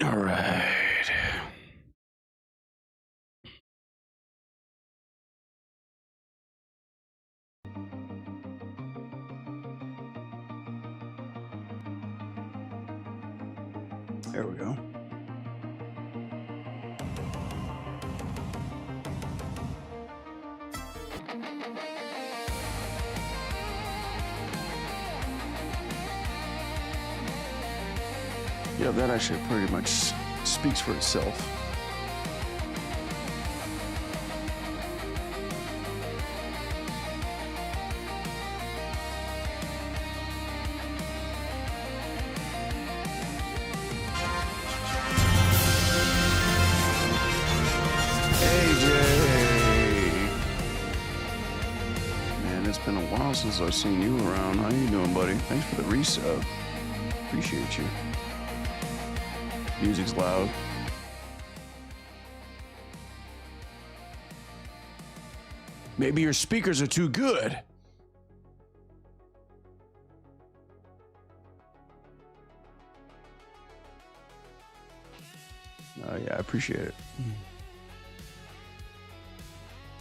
All right. There we go. Yeah, that actually pretty much speaks for itself. It's been a while since I've seen you around. How you doing, buddy? Thanks for the resub. Appreciate you. Music's loud. Maybe your speakers are too good. Oh, yeah, I appreciate it.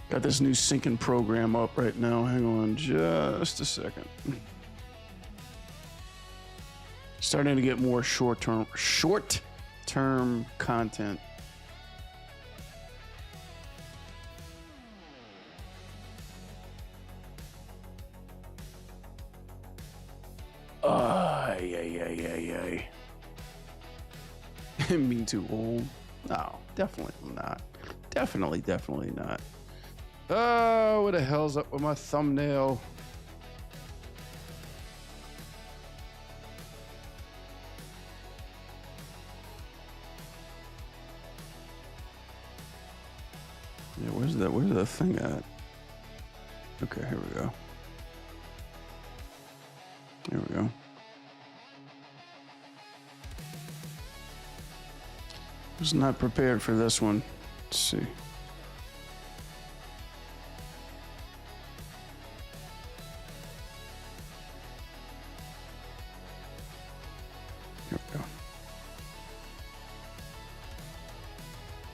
Got this new syncing program up right now. Hang on just a second. Starting to get more short-term content. Yeah. Being too old? No, definitely not. Definitely not. Oh, what the hell's up with my thumbnail? Yeah, where's that thing at? Okay, here we go. Here we go. Was not prepared for this one. Let's see. Here we go.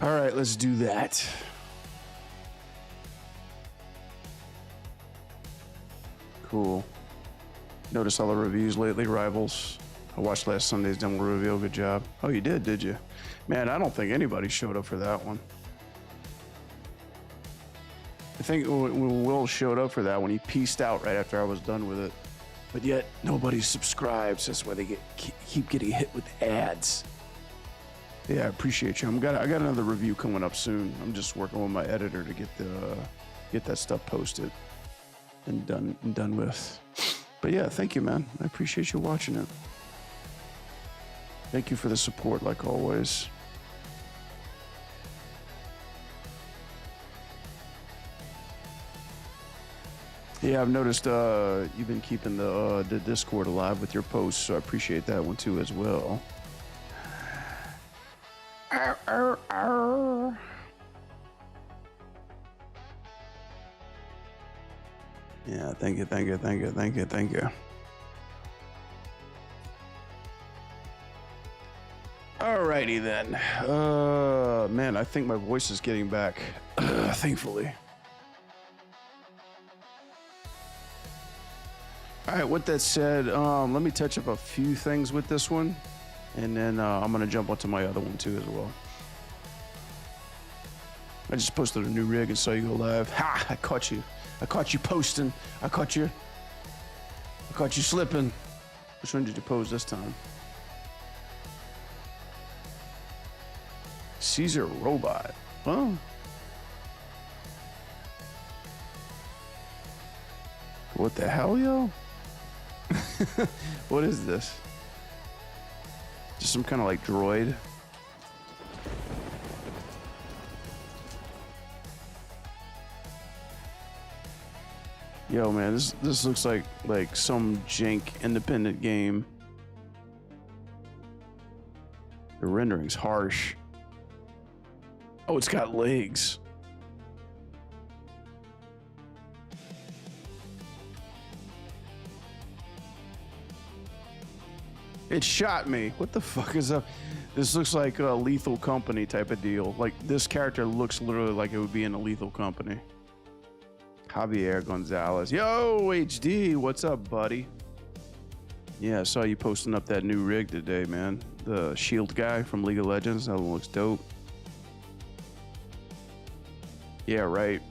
All right, let's do that. Cool. Notice all the reviews lately, Rivals. I watched last Sunday's demo reveal. Good job. Oh, you did you? Man, I don't think anybody showed up for that one. I think when Will showed up for that one, he pieced out right after I was done with it. But yet, nobody subscribes. That's why they keep getting hit with ads. Yeah, I appreciate you. I got another review coming up soon. I'm just working with my editor to get that stuff posted and done with. But yeah, thank you, man. I appreciate you watching it. Thank you for the support, like always. Yeah, I've noticed you've been keeping the Discord alive with your posts, so I appreciate that one too as well. Yeah, thank you. Alrighty then. Man, I think my voice is getting back, thankfully. All right, with that said, let me touch up a few things with this one, and then I'm gonna jump onto my other one too as well. I just posted a new rig and saw you go live. Ha! I caught you posting. I caught you slipping. Which one did you post this time? Caesar Robot. Oh. What the hell, yo? What is this? Just some kind of like droid? Yo, man, this looks like some jank independent game. The rendering's harsh. Oh, it's got legs. It shot me. What the fuck is up? This looks like a Lethal Company type of deal. Like, this character looks literally like it would be in a Lethal Company. Javier Gonzalez. Yo, HD, what's up, buddy? Yeah, I saw you posting up that new rig today, man. The shield guy from League of Legends. That one looks dope. Yeah, right.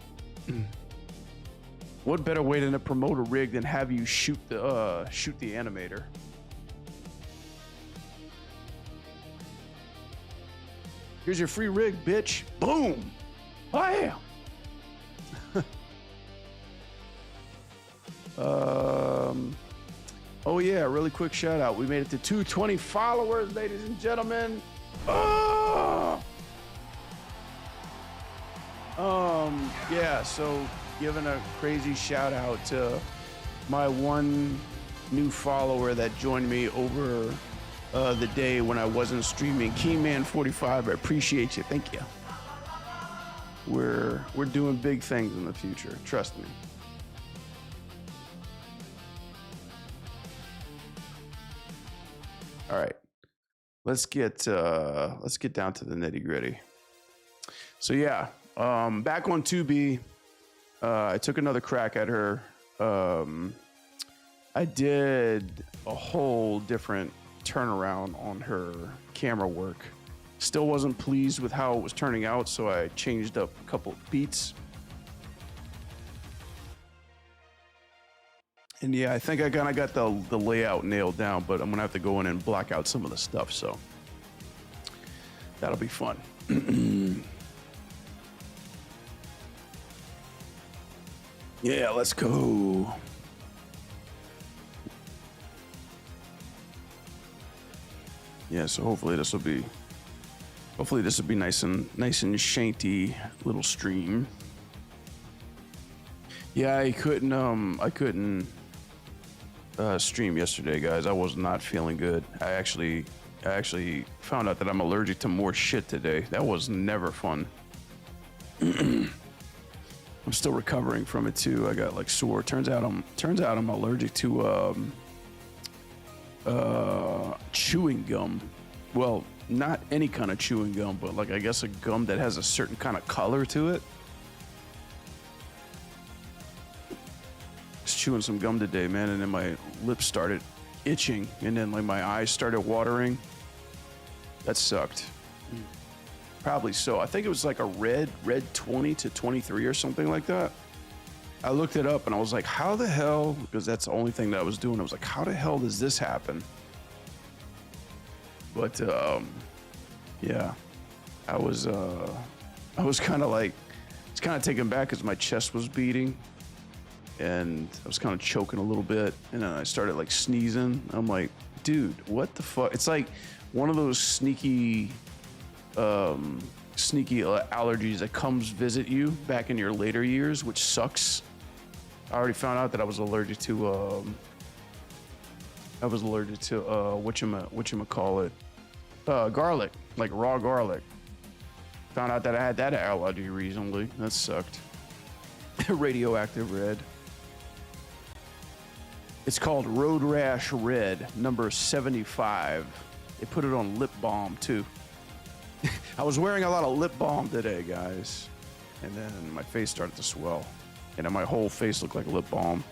What better way to promote a rig than have you shoot the animator? Here's your free rig, bitch. Boom. Bam. Oh yeah, really quick shout out. We made it to 220 followers, ladies and gentlemen. Yeah, so giving a crazy shout out to my one new follower that joined me over the day when I wasn't streaming, Keyman45. I appreciate you. Thank you. We're doing big things in the future. Trust me. All right, let's get down to the nitty gritty. So yeah, back on 2B, I took another crack at her. I did a whole different turnaround on her camera work. Still wasn't pleased with how it was turning out, so I changed up a couple of beats. And yeah, I think I kind of got the layout nailed down, but I'm gonna have to go in and block out some of the stuff, so that'll be fun. Yeah, let's go. Yeah, so hopefully this will be nice and shanty little stream. Yeah, I couldn't stream yesterday, guys. I was not feeling good. I actually found out that I'm allergic to more shit today. That was never fun. I'm still recovering from it too. I got like sore. Turns out I'm allergic to chewing gum. Well, not any kind of chewing gum, but like I guess a gum that has a certain kind of color to it. Chewing some gum today, man, and then my lips started itching, and then like my eyes started watering. That sucked. Probably so. I think it was like a red 20 to 23 or something like that. I looked it up and I was like, how the hell, because that's the only thing that I was doing. I was like, how the hell does this happen? But yeah, I was kind of taken back because my chest was beating. And I was kind of choking a little bit, and then I started like sneezing. I'm like, dude, what the fuck? It's like one of those sneaky allergies that comes visit you back in your later years, which sucks. I already found out that I was allergic to whatchamacallit, garlic, like raw garlic. Found out that I had that allergy recently. That sucked. Radioactive red. It's called Road Rash Red, number 75. They put it on lip balm too. I was wearing a lot of lip balm today, guys. And then my face started to swell. And then my whole face looked like lip balm.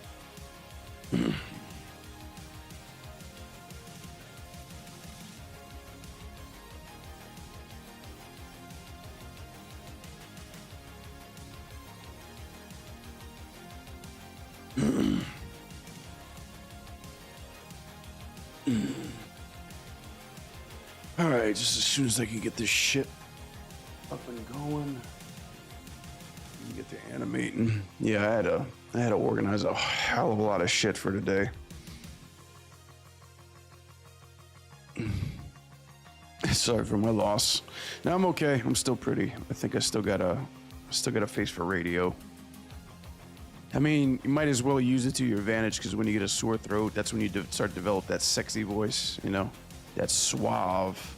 All right, just as soon as I can get this shit up and going, get to animating. Yeah, I had to organize a hell of a lot of shit for today. Sorry for my loss. No, I'm okay. I'm still pretty. I think I still got a face for radio. I mean, you might as well use it to your advantage, because when you get a sore throat, that's when you start to develop that sexy voice, you know, that suave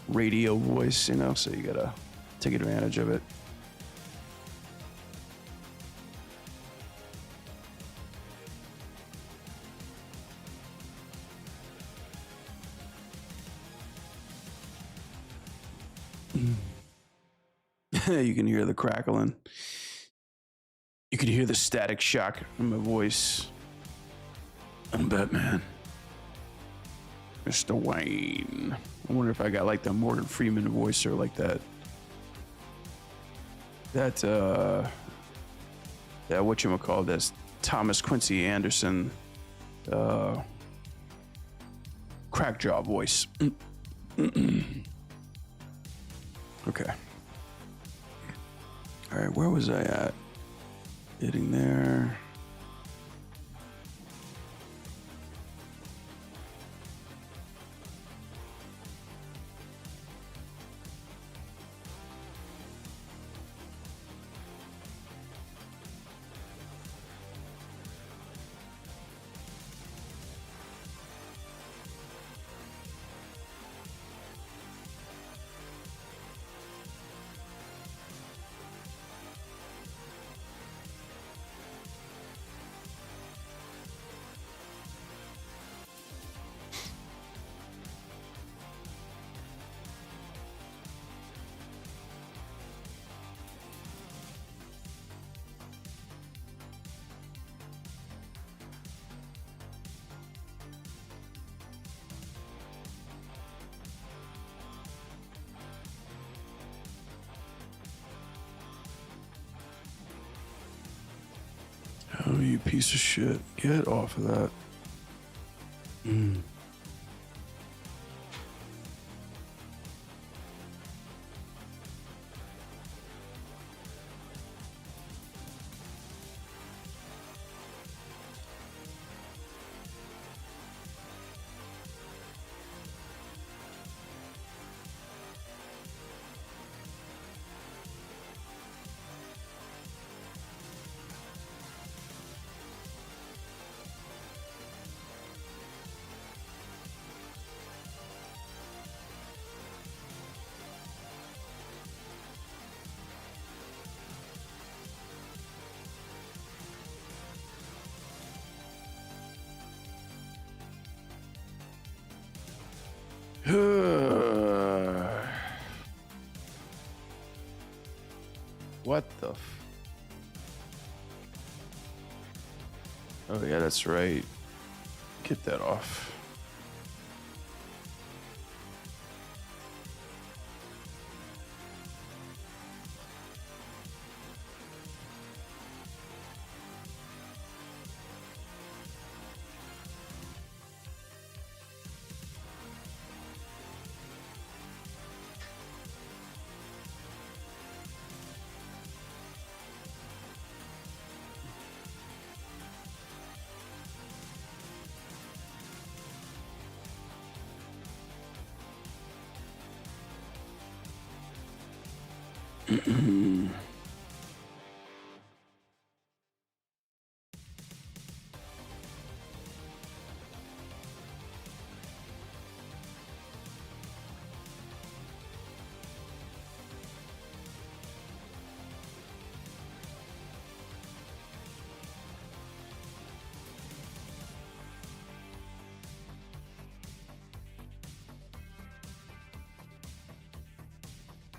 radio voice, you know, so you gotta take advantage of it. You can hear the crackling. You can hear the static shock in my voice. I'm Batman. Mr. Wayne. I wonder if I got like the Morgan Freeman voice or like that whatchamacallit, that's Thomas Quincy Anderson crack jaw voice. Okay. All right, where was I at? Hitting there. Oh, you piece of shit. Get off of that. What the Oh yeah, that's right. Get that off.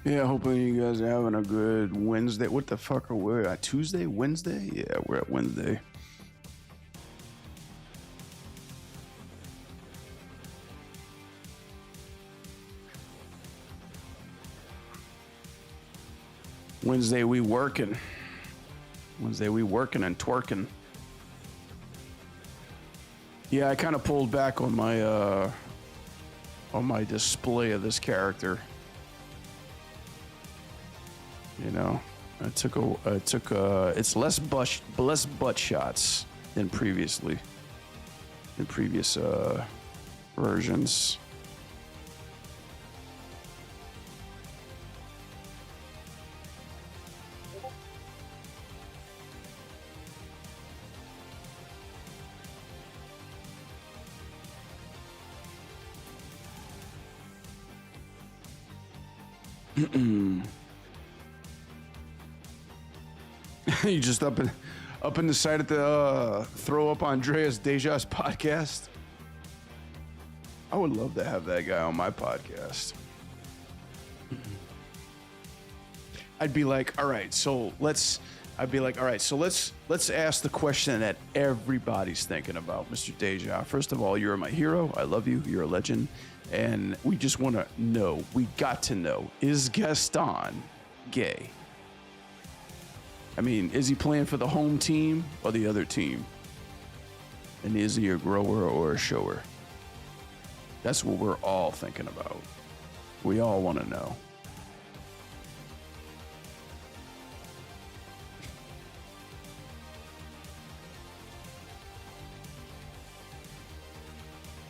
Yeah, hoping you guys are having a good Wednesday. What the fuck are we at? Tuesday? Wednesday? Yeah, we're at Wednesday. Wednesday we working. Wednesday we working and twerking. Yeah, I kind of pulled back on my display of this character. You know, it's less butt shots than previously, in previous versions. You just up and decided to throw up Andreas Deja's podcast. I would love to have that guy on my podcast. I'd be like, all right, so let's. I'd be like, all right, so let's ask the question that everybody's thinking about, Mr. Deja. First of all, you're my hero. I love you. You're a legend, and we just want to know. We got to know: is Gaston gay? I mean, is he playing for the home team or the other team? And is he a grower or a shower? That's what we're all thinking about. We all want to know.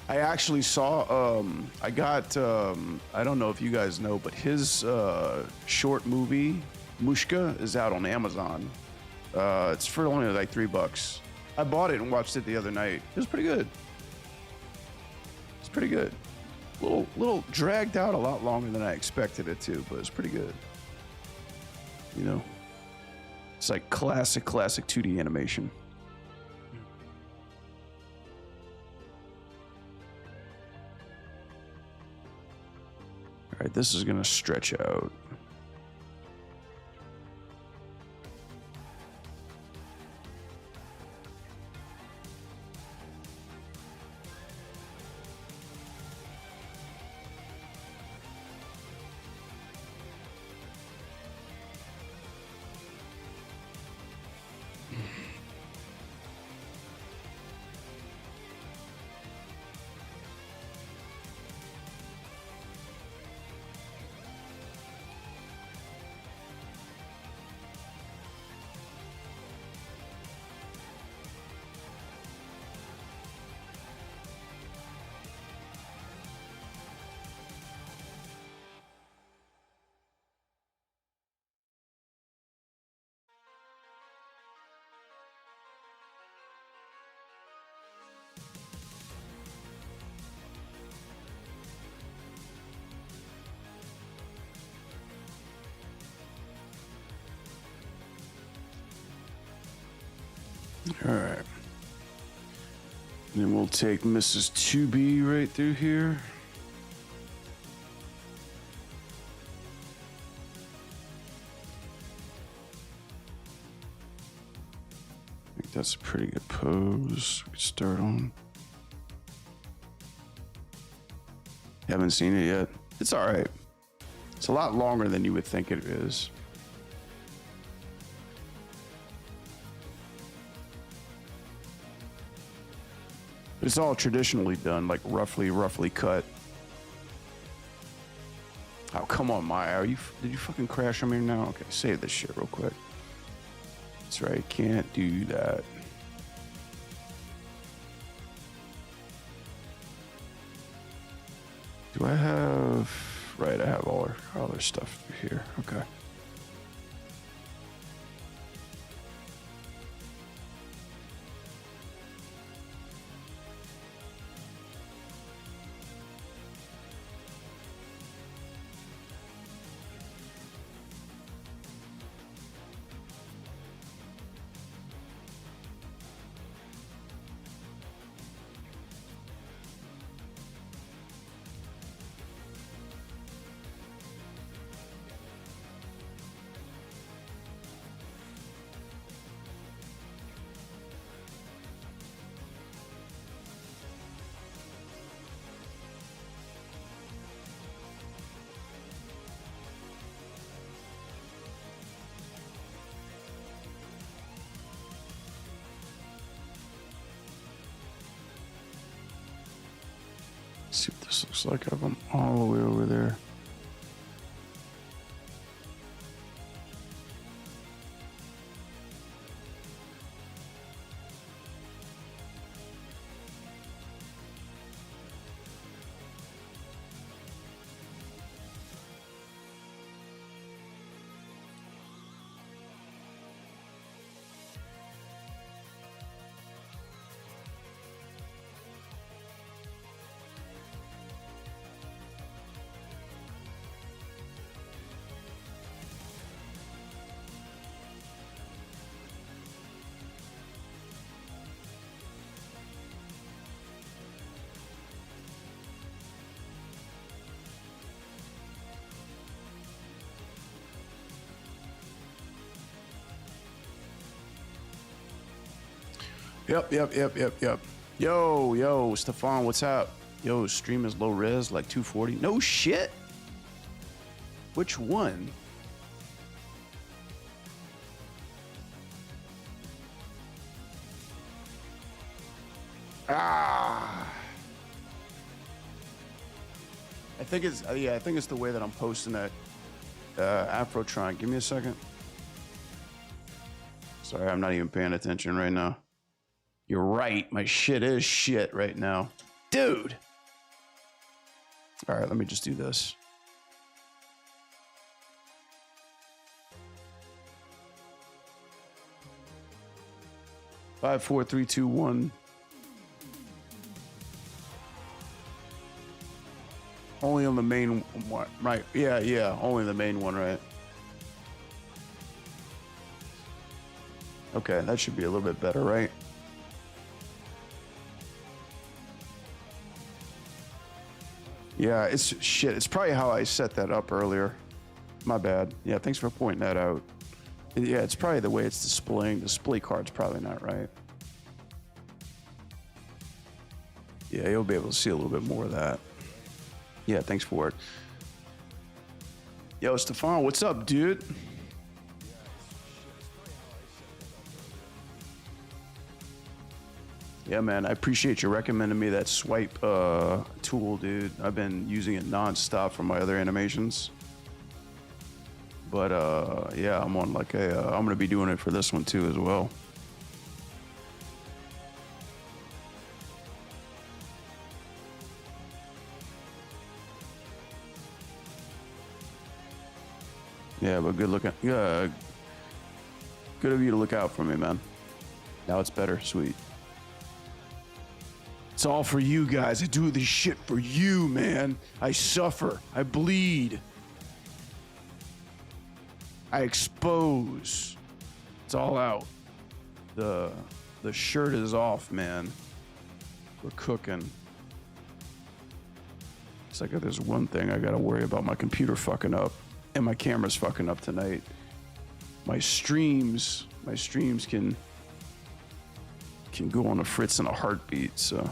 I actually saw, I got, I don't know if you guys know, but his short movie, Mushka, is out on Amazon. It's for only like $3. I bought it and watched it the other night. It was pretty good. It's pretty good. Little dragged out a lot longer than I expected it to, but it's pretty good. You know, it's like classic 2D animation. All right, this is gonna stretch out. All right. Then we'll take Mrs. 2B right through here. I think that's a pretty good pose. We could start on. Haven't seen it yet. It's all right. It's a lot longer than you would think it is. It's all traditionally done, like roughly cut. Oh, come on, Maya. Did you fucking crash on me now? Okay, save this shit real quick. That's right, can't do that. Do I have... Right, I have all our stuff here. Okay. See what this looks like. I have them all the way over there. Yep. Yo, Stefan, what's up? Yo, stream is low res, like 240. No shit. Which one? I think it's I think it's the way that I'm posting that Afrotron. Give me a second. Sorry, I'm not even paying attention right now. You're right. My shit is shit right now. Dude. All right, let me just do this. Five, four, three, two, one. Only on the main one, right? Yeah, only the main one, right? Okay, that should be a little bit better, right? Yeah, it's shit. It's probably how I set that up earlier. My bad. Yeah, thanks for pointing that out. Yeah, it's probably the way it's displaying. The display card's probably not right. Yeah, you'll be able to see a little bit more of that. Yeah, thanks for it. Yo, Stefan, what's up, dude? Yeah, man, I appreciate you recommending me that swipe tool, dude. I've been using it nonstop for my other animations. But yeah, I'm on like I'm gonna be doing it for this one too as well. Yeah, but good looking. Yeah, good of you to look out for me, man. Now it's better, sweet. It's all for you guys. I do this shit for you, man. I suffer. I bleed. I expose. It's all out. The shirt is off, man. We're cooking. It's like if there's one thing I gotta worry about, my computer fucking up and my camera's fucking up tonight. My streams can go on a fritz in a heartbeat, so.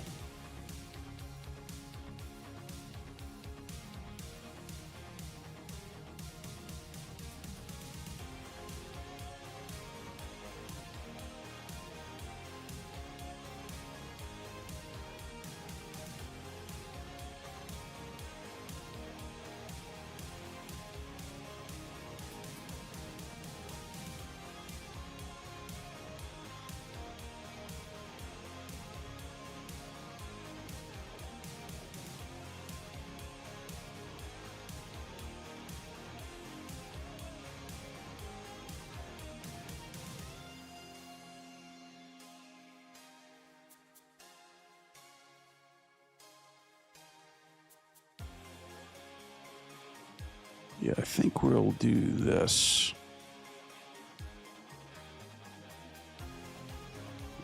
Yeah, I think we'll do this.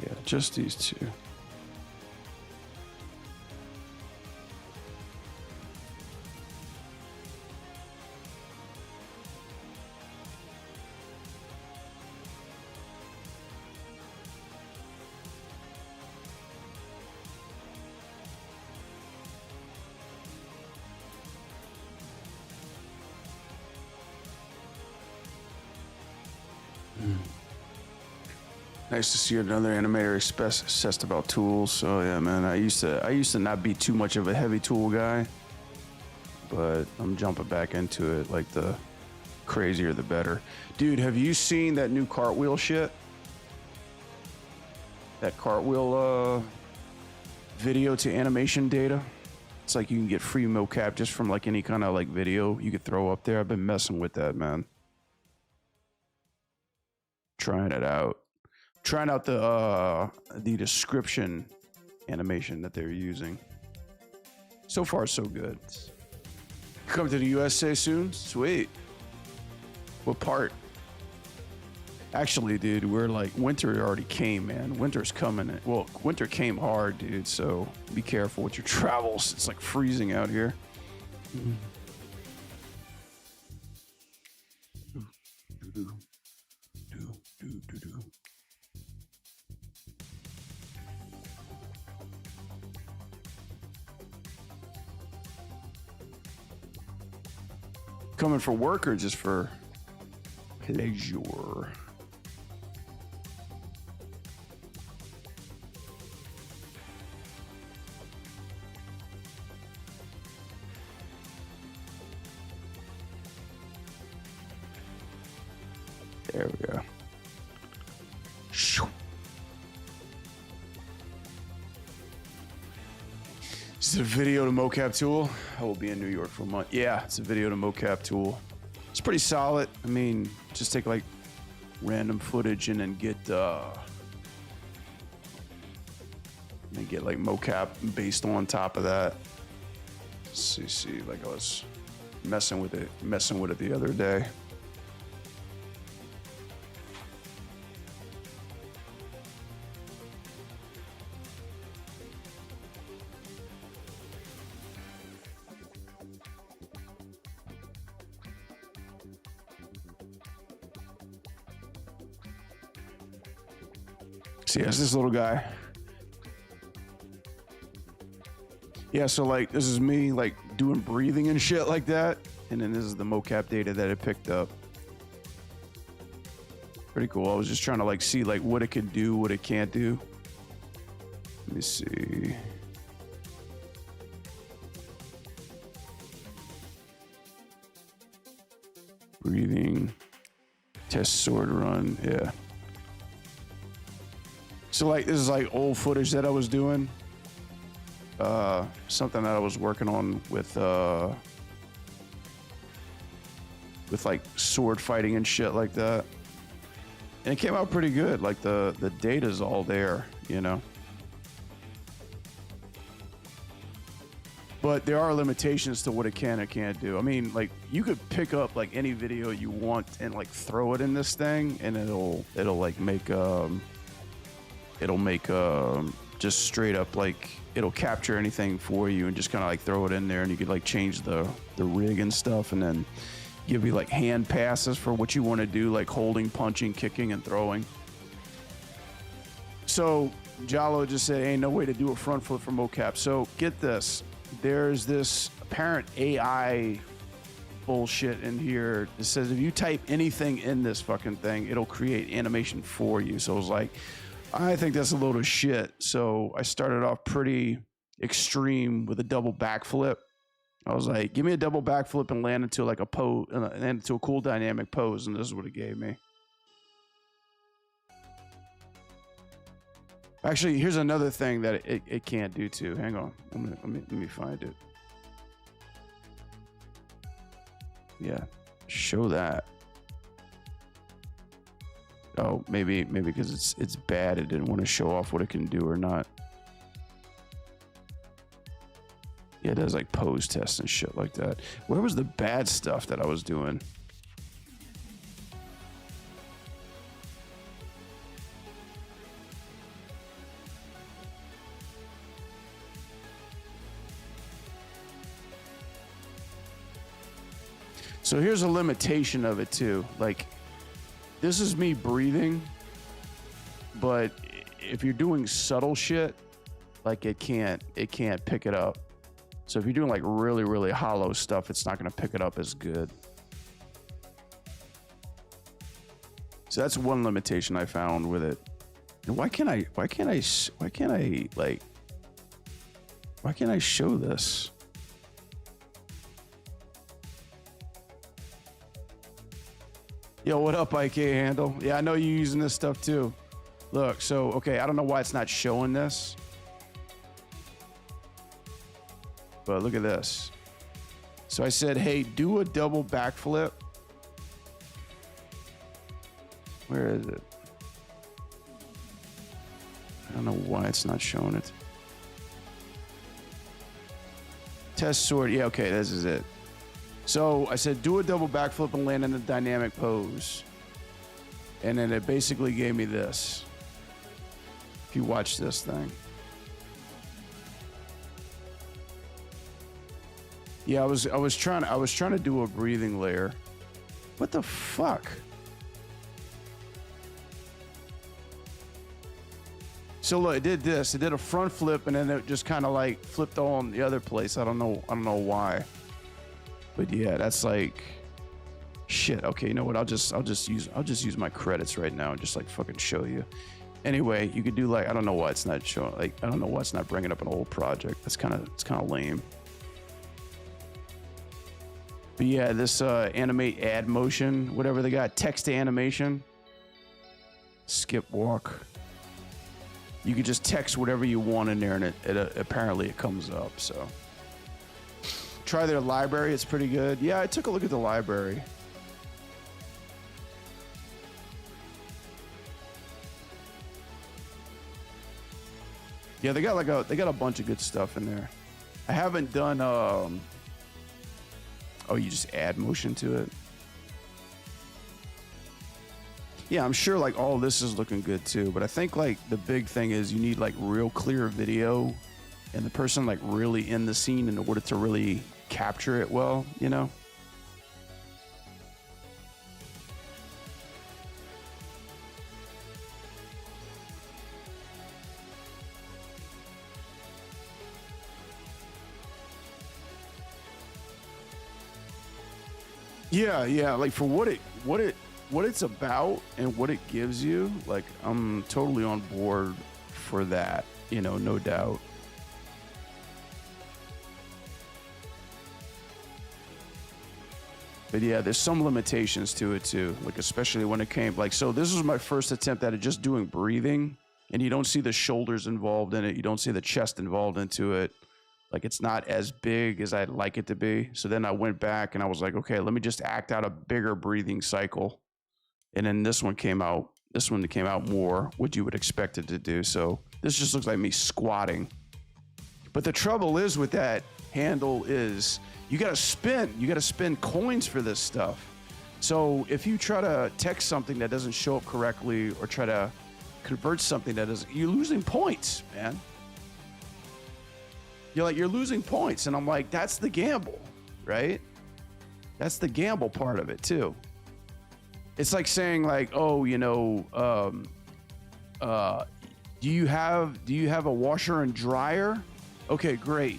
Yeah, just these two. Nice to see another animator obsessed about tools. So yeah, man, I used to not be too much of a heavy tool guy, but I'm jumping back into it. Like the crazier the better. Dude, have you seen that new cartwheel shit? That cartwheel video to animation data? It's like you can get free mocap just from like any kind of like video you could throw up there. I've been messing with that, man. Trying it out. Trying out the description animation that they're using. So far, so good. Come to the USA soon? Sweet. What part? Actually, dude, we're like, winter already came, man. Winter's coming. Well, winter came hard, dude, so be careful with your travels. It's like freezing out here. coming for work or just for pleasure? There we go. Is it a video to mocap tool? I will be in New York for a month. Yeah, it's a video to mocap tool. It's pretty solid. I mean, just take like random footage and then get like mocap based on top of that. See, like I was messing with it the other day. So yeah, it's this little guy. Yeah, so like this is me like doing breathing and shit like that. And then this is the mocap data that it picked up. Pretty cool. I was just trying to like see like what it could do, what it can't do. Let me see. Breathing. Test sword run. Yeah. So like this is like old footage that I was doing. Something that I was working on with like sword fighting and shit like that. And it came out pretty good. Like the data's all there, you know. But there are limitations to what it can and can't do. I mean, like you could pick up like any video you want and like throw it in this thing and it'll like make just straight up like it'll capture anything for you and just kind of like throw it in there, and you could like change the rig and stuff, and then give you like hand passes for what you want to do, like holding, punching, kicking, and throwing. So Jalo just said ain't no way to do a front flip for mocap. So get this, there's this apparent AI bullshit in here. It says if you type anything in this fucking thing, it'll create animation for you. So I was like, I think that's a load of shit. So I started off pretty extreme with a double backflip. I was like, give me a double backflip and land into like a pose, land into a cool dynamic pose, and this is what it gave me. Actually, here's another thing that it can't do too. Hang on, let me find it. Yeah, show that. Oh, maybe because it's bad. It didn't want to show off what it can do or not. Yeah, it does like pose tests and shit like that. Where was the bad stuff that I was doing? So here's a limitation of it too. Like, this is me breathing, but if you're doing subtle shit, like it can't pick it up. So if you're doing like really, really hollow stuff, it's not going to pick it up as good. So that's one limitation I found with it. And why can't I show this? Yo, what up, IK Handle? Yeah, I know you're using this stuff too. Look, so, okay, I don't know why it's not showing this. But look at this. So I said, hey, do a double backflip. Where is it? I don't know why it's not showing it. Test sword. Yeah, okay, this is it. So I said, do a double backflip and land in a dynamic pose. And then it basically gave me this. If you watch this thing. Yeah, I was trying to do a breathing layer. What the fuck? So look, it did this. It did a front flip and then it just kind of like flipped on the other place. I don't know why. But yeah, that's like, shit. Okay, you know what? I'll just use my credits right now and just like fucking show you. Anyway, you could do like, I don't know why it's not showing, like, I don't know why it's not bringing up an old project. It's kind of lame. But yeah, this animate add motion, whatever they got, text to animation, skip walk. You could just text whatever you want in there, and it apparently it comes up. So try their library; it's pretty good. Yeah, I took a look at the library. Yeah, they got a bunch of good stuff in there. I haven't done oh, you just add motion to it. Yeah, I'm sure like all this is looking good too, but I think like the big thing is you need like real clear video and the person like really in the scene in order to really capture it well, you know? Yeah, like for what it's about and what it gives you, like I'm totally on board for that, you know, no doubt. But yeah, there's some limitations to it too, like especially when it came like, so this was my first attempt at it, just doing breathing, and you don't see the shoulders involved in it, you don't see the chest involved into it. Like it's not as big as I'd like it to be. So then I went back and I was like, okay, let me just act out a bigger breathing cycle. And then this one came out more what you would expect it to do. So this just looks like me squatting. But the trouble is with that handle is you gotta spend coins for this stuff. So if you try to text something that doesn't show up correctly or try to convert something that doesn't, you're losing points, man. You're losing points, and I'm like, that's the gamble, right? That's the gamble part of it too. It's like saying like, oh, you know, do you have a washer and dryer? Okay, great.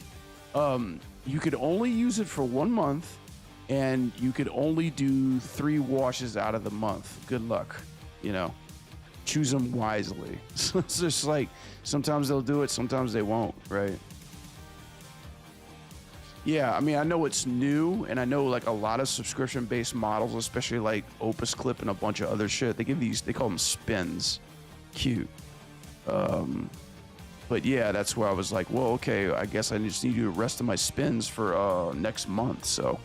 You could only use it for 1 month, and you could only do 3 washes out of the month. Good luck, you know. Choose them wisely. So it's just like sometimes they'll do it, sometimes they won't, right? Yeah, I mean, I know it's new, and I know like a lot of subscription-based models, especially like Opus Clip and a bunch of other shit. They call them spins. Cute. But yeah, that's where I was like, well, okay, I guess I just need to do the rest of my spins for next month. So,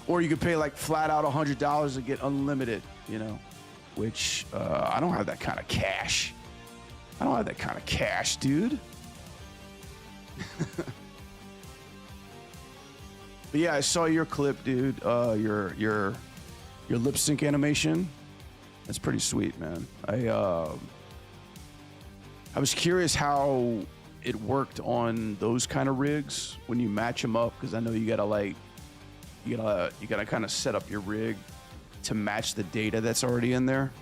or you could pay like flat out $100 to get unlimited, you know, which I don't have that kind of cash. I don't have that kind of cash, dude. But yeah, I saw your clip, dude. Your lip sync animation. That's pretty sweet, man. I was curious how it worked on those kind of rigs when you match them up, because I know you gotta kind of set up your rig to match the data that's already in there.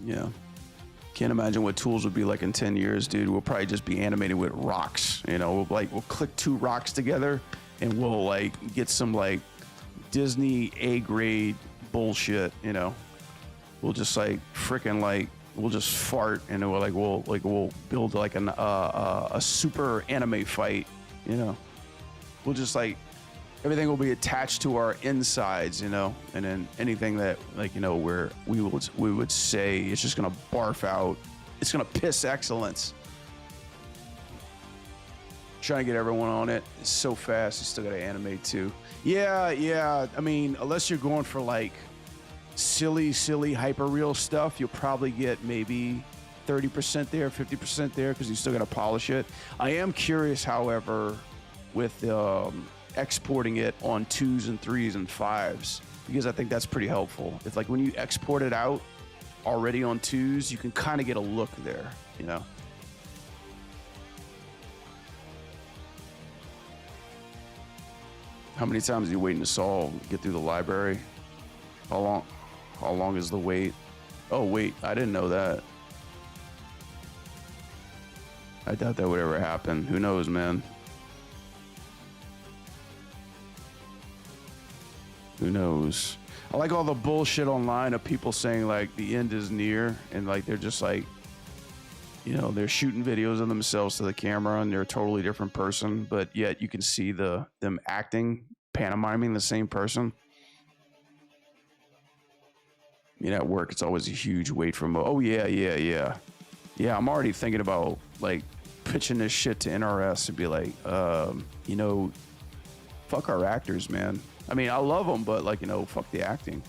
Yeah. Can't imagine what tools would be like in 10 years, dude. We'll probably just be animated with rocks. You know, we'll click 2 rocks together and we'll like get some like Disney A-grade bullshit, you know. We'll just like freaking like we'll just fart and we'll build like a super anime fight, you know. We'll just like everything will be attached to our insides, you know, and then anything that like, you know, where we would say it's just gonna barf out, it's gonna piss excellence. Trying to get everyone on it. It's so fast. You still gotta animate too. Yeah. I mean, unless you're going for like silly hyper real stuff, you'll probably get maybe 30% there, 50% there, because you still gotta polish it. I am curious, however, with exporting it on 2s and 3s and 5s, because I think that's pretty helpful. It's like when you export it out already on 2s, you can kind of get a look there, you know. How many times are you waiting to solve, get through the library? How long is the wait? Oh wait, I didn't know that. I doubt that would ever happen. Who knows, man? Who knows? I like all the bullshit online of people saying like the end is near, and like they're just like, you know, they're shooting videos of themselves to the camera and they're a totally different person, but yet you can see them acting, pantomiming the same person. You know, at work, it's always a huge wait from, oh yeah, I'm already thinking about like pitching this shit to NRS and be like, you know, fuck our actors, man. I mean, I love them, but like, you know, fuck the acting.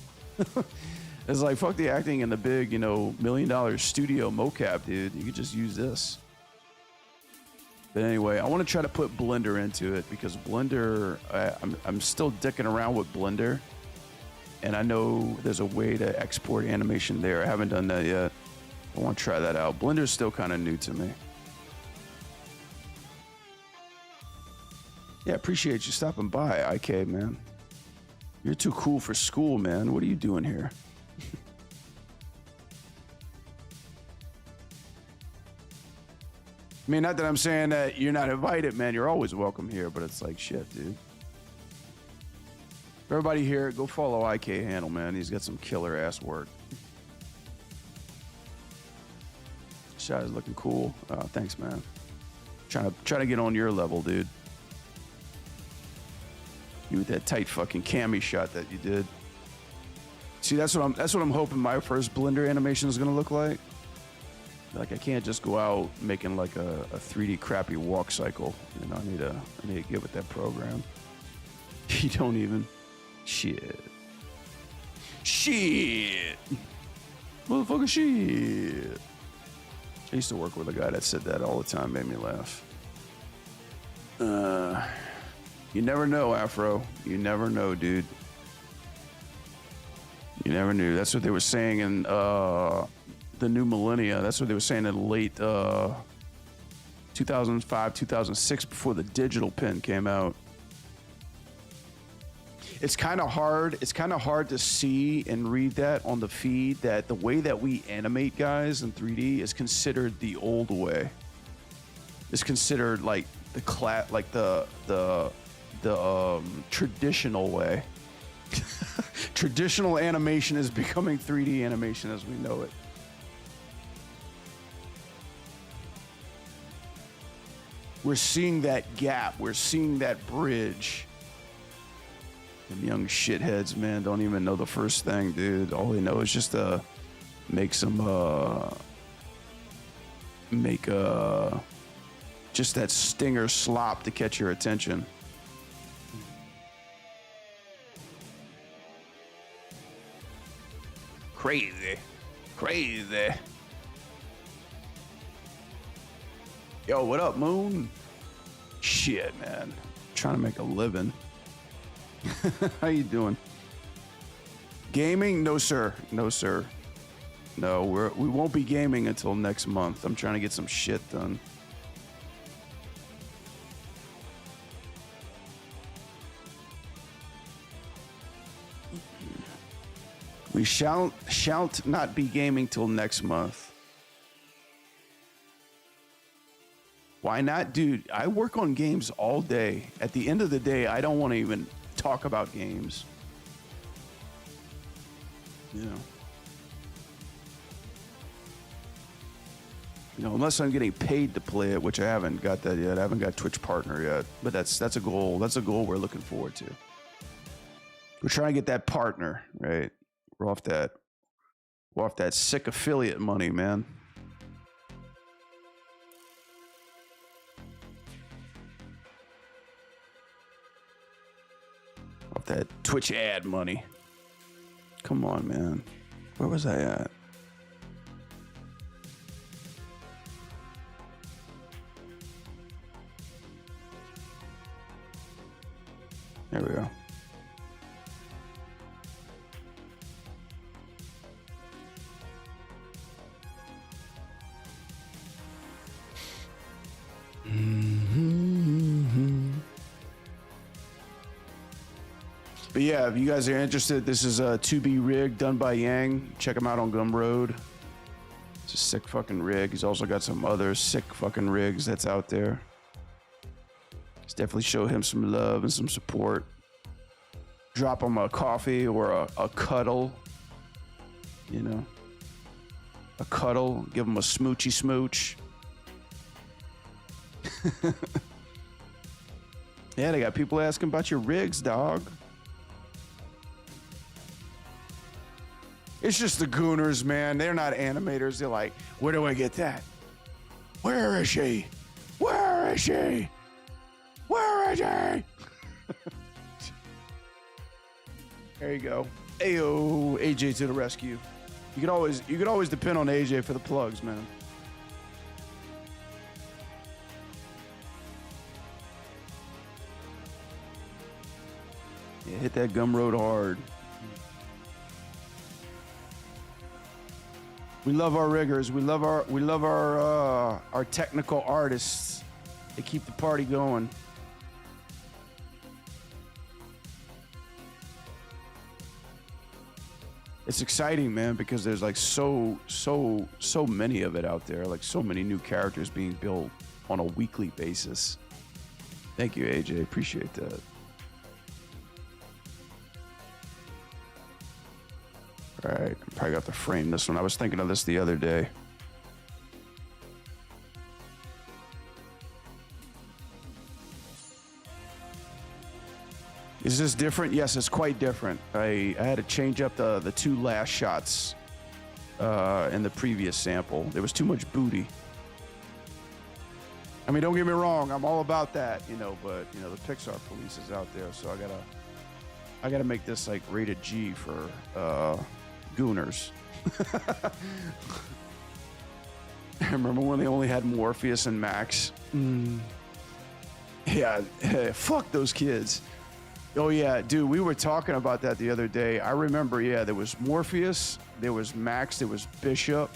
It's like, fuck the acting and the big, you know, $1 million studio mocap, dude. You could just use this. But anyway, I want to try to put Blender into it because Blender, I'm still dicking around with Blender. And I know there's a way to export animation there. I haven't done that yet. I want to try that out. Blender's still kind of new to me. Yeah, appreciate you stopping by, IK, man. You're too cool for school, man. What are you doing here? I mean, not that I'm saying that you're not invited, man. You're always welcome here, but it's like, shit, dude. Everybody here, go follow IK Handle, man. He's got some killer ass work. Shot is looking cool. Thanks, man. Trying to get on your level, dude. You with that tight fucking cami shot that you did. See, that's what I'm hoping my first Blender animation is gonna look like. Like I can't just go out making like a 3D crappy walk cycle. You know, I need to get with that program. You don't even. Shit. Motherfucker shit. I used to work with a guy that said that all the time, made me laugh. You never know, Afro. You never know, dude. You never knew. That's what they were saying in the new millennia. That's what they were saying in late 2005, 2006, before the digital pen came out. It's kind of hard. It's kind of hard to see and read that on the feed, that the way that we animate guys in 3D is considered the old way. It's considered like the traditional way. Traditional animation is becoming 3D animation as we know it. We're seeing that gap. We're seeing that bridge. Them young shitheads, man, don't even know the first thing, dude. All they know is just to make some, just that stinger slop to catch your attention. Crazy. Yo, what up, Moon? Shit, man. Trying to make a living. How you doing? Gaming? No, sir. No, we won't be gaming until next month. I'm trying to get some shit done. We shall not be gaming till next month. Why not? Dude, I work on games all day. At the end of the day, I don't want to even talk about games. You know, unless I'm getting paid to play it, which I haven't got that yet. I haven't got Twitch partner yet, but that's a goal. That's a goal we're looking forward to. We're trying to get that partner, right? We're off that sick affiliate money, man. Off that Twitch ad money. Come on, man. Where was I at? There we go. But yeah, if you guys are interested, this is a 2B rig done by Yang. Check him out on Gumroad. It's a sick fucking rig. He's also got some other sick fucking rigs that's out there. Let's definitely show him some love and some support. drop them a coffee or a cuddle, you know, a cuddle, give them a smoochy smooch. Yeah, they got people asking about your rigs, dog. It's just the gooners, man. They're not animators. They're like, where do I get that? Where is she? Where is she? Where is she? There you go. Ayo, AJ to the rescue. You could always depend on AJ for the plugs, man. Yeah, hit that gum road hard. We love our riggers. We love our technical artists. They keep the party going. It's exciting, man, because there's like so many of it out there. Like so many new characters being built on a weekly basis. Thank you, AJ. Appreciate that. All right, probably got to frame this one. I was thinking of this the other day. Is this different? Yes, it's quite different. I had to change up the two last shots in the previous sample. There was too much booty. I mean, don't get me wrong, I'm all about that, you know, but you know, the Pixar police is out there, so I gotta make this like rated G for gooners. I remember when they only had Morpheus and Max. Yeah, fuck those kids. Oh yeah, dude, we were talking about that the other day. I remember, yeah, there was Morpheus, there was Max, there was Bishop,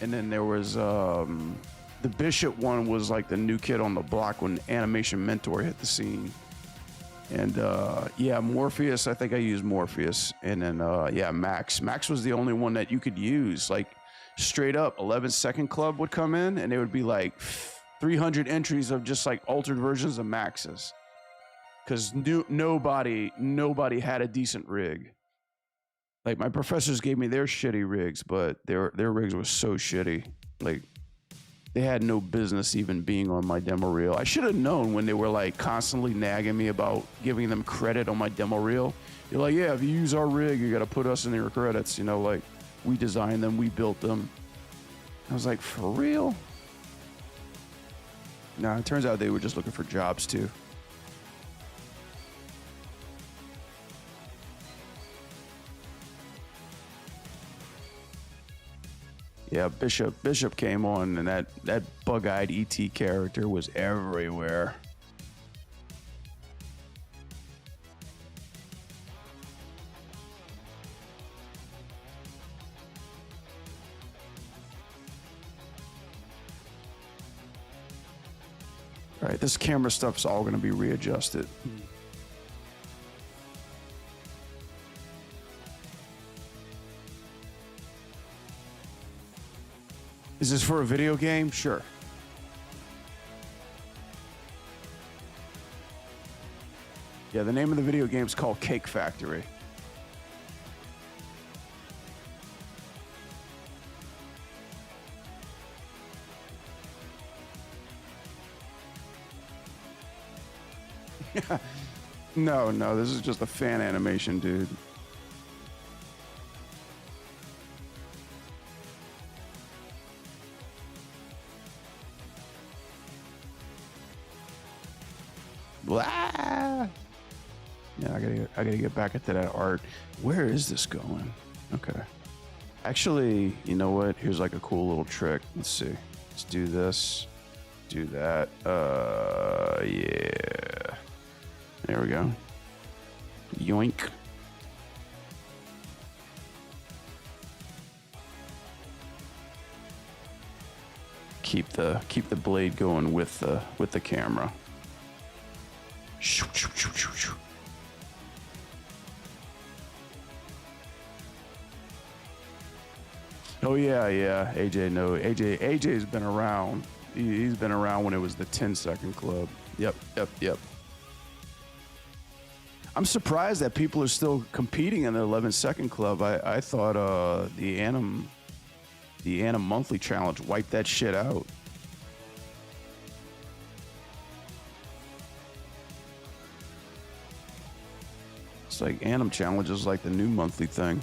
and then there was the Bishop one was like the new kid on the block when Animation Mentor hit the scene. And yeah, Morpheus, I think I used Morpheus. And then yeah, Max. Max was the only one that you could use. Like straight up 11-second club would come in and it would be like 300 entries of just like altered versions of Max's. Because nobody had a decent rig. Like my professors gave me their shitty rigs, but their rigs were so shitty. Like they had no business even being on my demo reel. I should have known when they were like constantly nagging me about giving them credit on my demo reel. You're like, yeah, if you use our rig, you got to put us in your credits. You know, like we designed them, we built them. I was like, for real? Nah, it turns out they were just looking for jobs too. Yeah, Bishop came on, and that bug-eyed ET character was everywhere. All right, this camera stuff's all going to be readjusted. Is this for a video game? Sure. Yeah, the name of the video game is called Cake Factory. No, this is just a fan animation, dude. Blah. Yeah, I gotta get back into that art. Where is this going? Okay. Actually, you know what? Here's like a cool little trick. Let's see. Let's do this. Do that. Yeah. There we go. Yoink. Keep the blade going with the camera. Oh yeah, AJ. No, AJ's been around. He's been around when it was the 10-second club. Yep. I'm surprised that people are still competing in the 11-second club. I thought the Anim monthly challenge wiped that shit out. It's like Anim challenge is like the new monthly thing.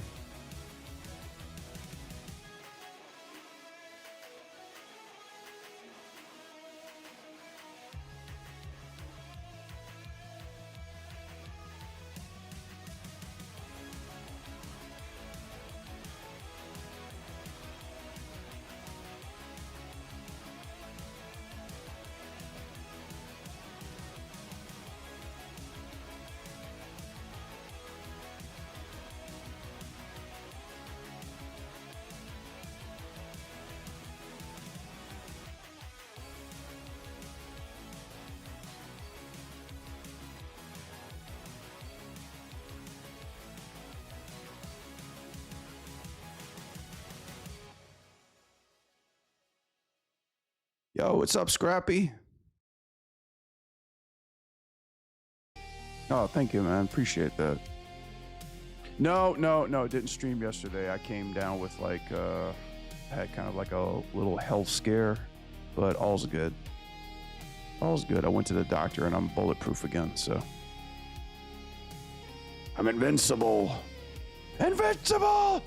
Yo, what's up, Scrappy? Oh, thank you, man. Appreciate that. No, didn't stream yesterday. I came down with like, had kind of like a little health scare, but all's good. All's good. I went to the doctor and I'm bulletproof again, so. I'm invincible. Invincible!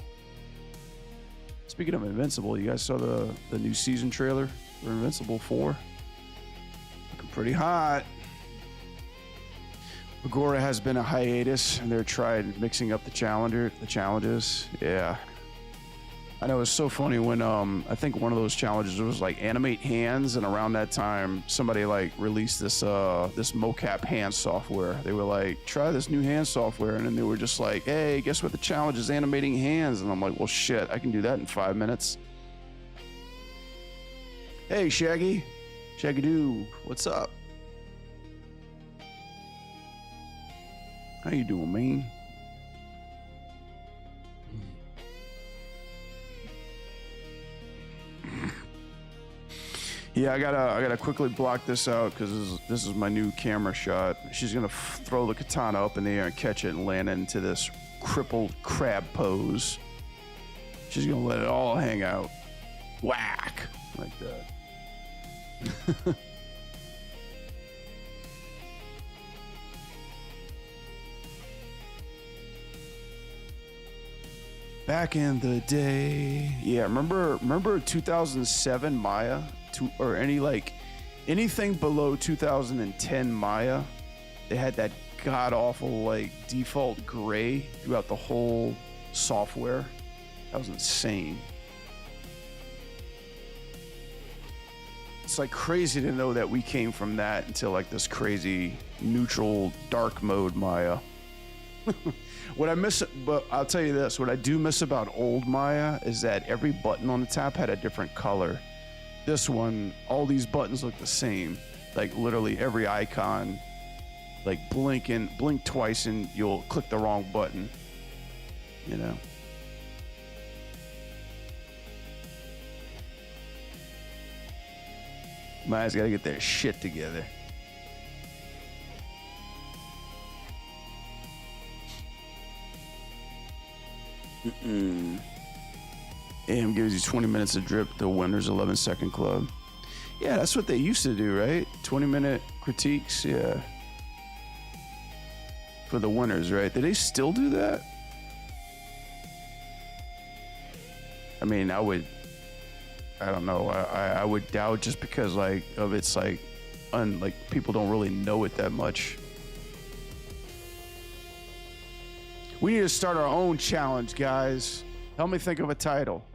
Speaking of invincible, you guys saw the new season trailer for Invincible 4? Looking pretty hot. Agora has been a hiatus, and they're trying mixing up the challenges. Yeah, I know it's so funny when I think one of those challenges was like animate hands, and around that time somebody like released this this mocap hand software. They were like, try this new hand software, and then they were just like, hey, guess what? The challenge is animating hands, and I'm like, well, shit, I can do that in 5 minutes. Hey, Shaggy Doo, what's up? How you doing, man? Yeah, I gotta quickly block this out because this is my new camera shot. She's gonna throw the katana up in the air and catch it and land into this crippled crab pose. She's gonna let it all hang out. Whack! Like that. Back in the day, yeah. Remember 2007 Maya, or anything below 2010 Maya. They had that god awful like default gray throughout the whole software. That was insane. It's like crazy to know that we came from that into like this crazy neutral dark mode Maya. What I miss, but I'll tell you this, what I do miss about old Maya is that every button on the top had a different color. This one, all these buttons look the same. Like literally every icon, like blink twice and you'll click the wrong button, you know? Maya's gotta get their shit together. AM gives you 20 minutes to drip the winner's 11-second club. Yeah, that's what they used to do, right? 20-minute critiques, yeah. For the winners, right? Do they still do that? I mean, I don't know. I would doubt just because like of it's like people don't really know it that much. We need to start our own challenge, guys. Help me think of a title.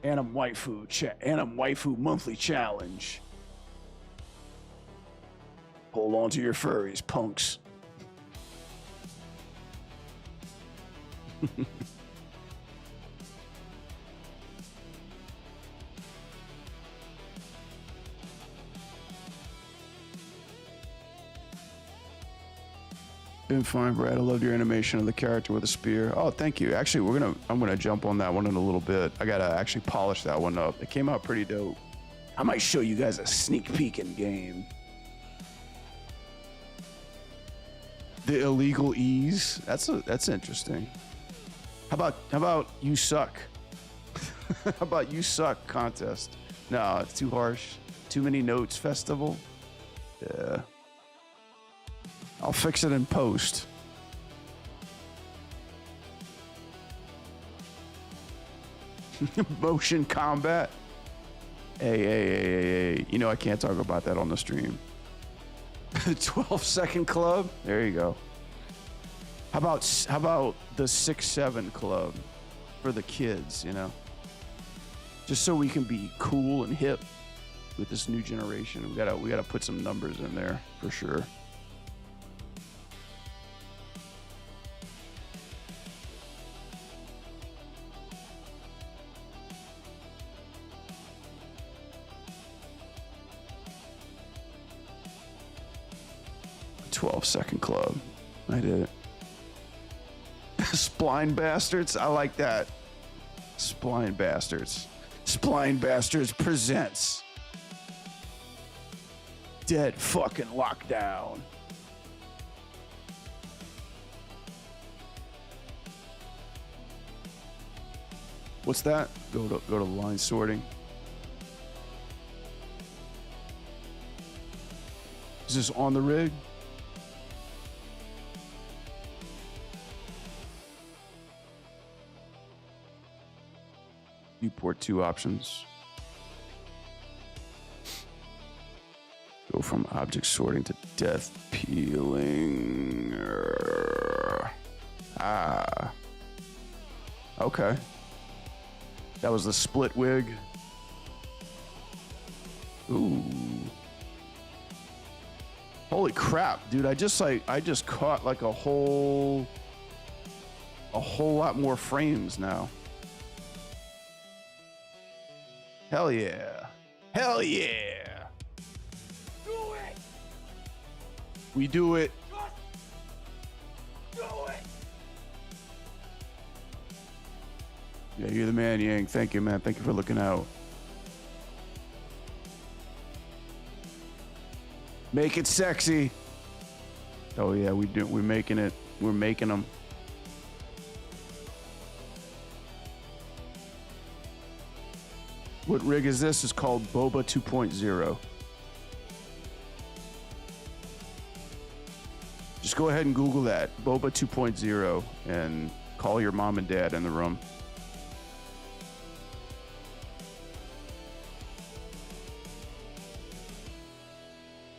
Anim Waifu Monthly Challenge. Hold on to your furries, punks. Been fine, Brad. I loved your animation of the character with a spear. Oh, thank you. Actually, I'm gonna jump on that one in a little bit. I gotta actually polish that one up. It came out pretty dope. I might show you guys a sneak peek in game. The illegal ease. That's interesting. How about you suck? How about you suck contest? No, it's too harsh. Too many notes festival. Yeah. I'll fix it in post. Motion combat. Hey. You know I can't talk about that on the stream. 12-second club. There you go. How about the 6-7 club for the kids? You know, just so we can be cool and hip with this new generation. We gotta put some numbers in there for sure. Second club. I did it. Spline bastards. I like that. Spline bastards. Spline bastards presents Dead Fucking Lockdown. What's that? Go to line sorting. Is this on the rig? Viewport 2 options. Go from object sorting to death peeling. Okay. That was the split wig. Ooh. Holy crap, dude. I just caught like a whole lot more frames now. Hell yeah. Hell yeah. Do it. We do it. Just do it. Yeah, you're the man, Yang. Thank you, man. Thank you for looking out. Make it sexy. Oh yeah, we're making it. We're making them. What rig is this? It's called Boba 2.0. Just go ahead and Google that, Boba 2.0, and call your mom and dad in the room.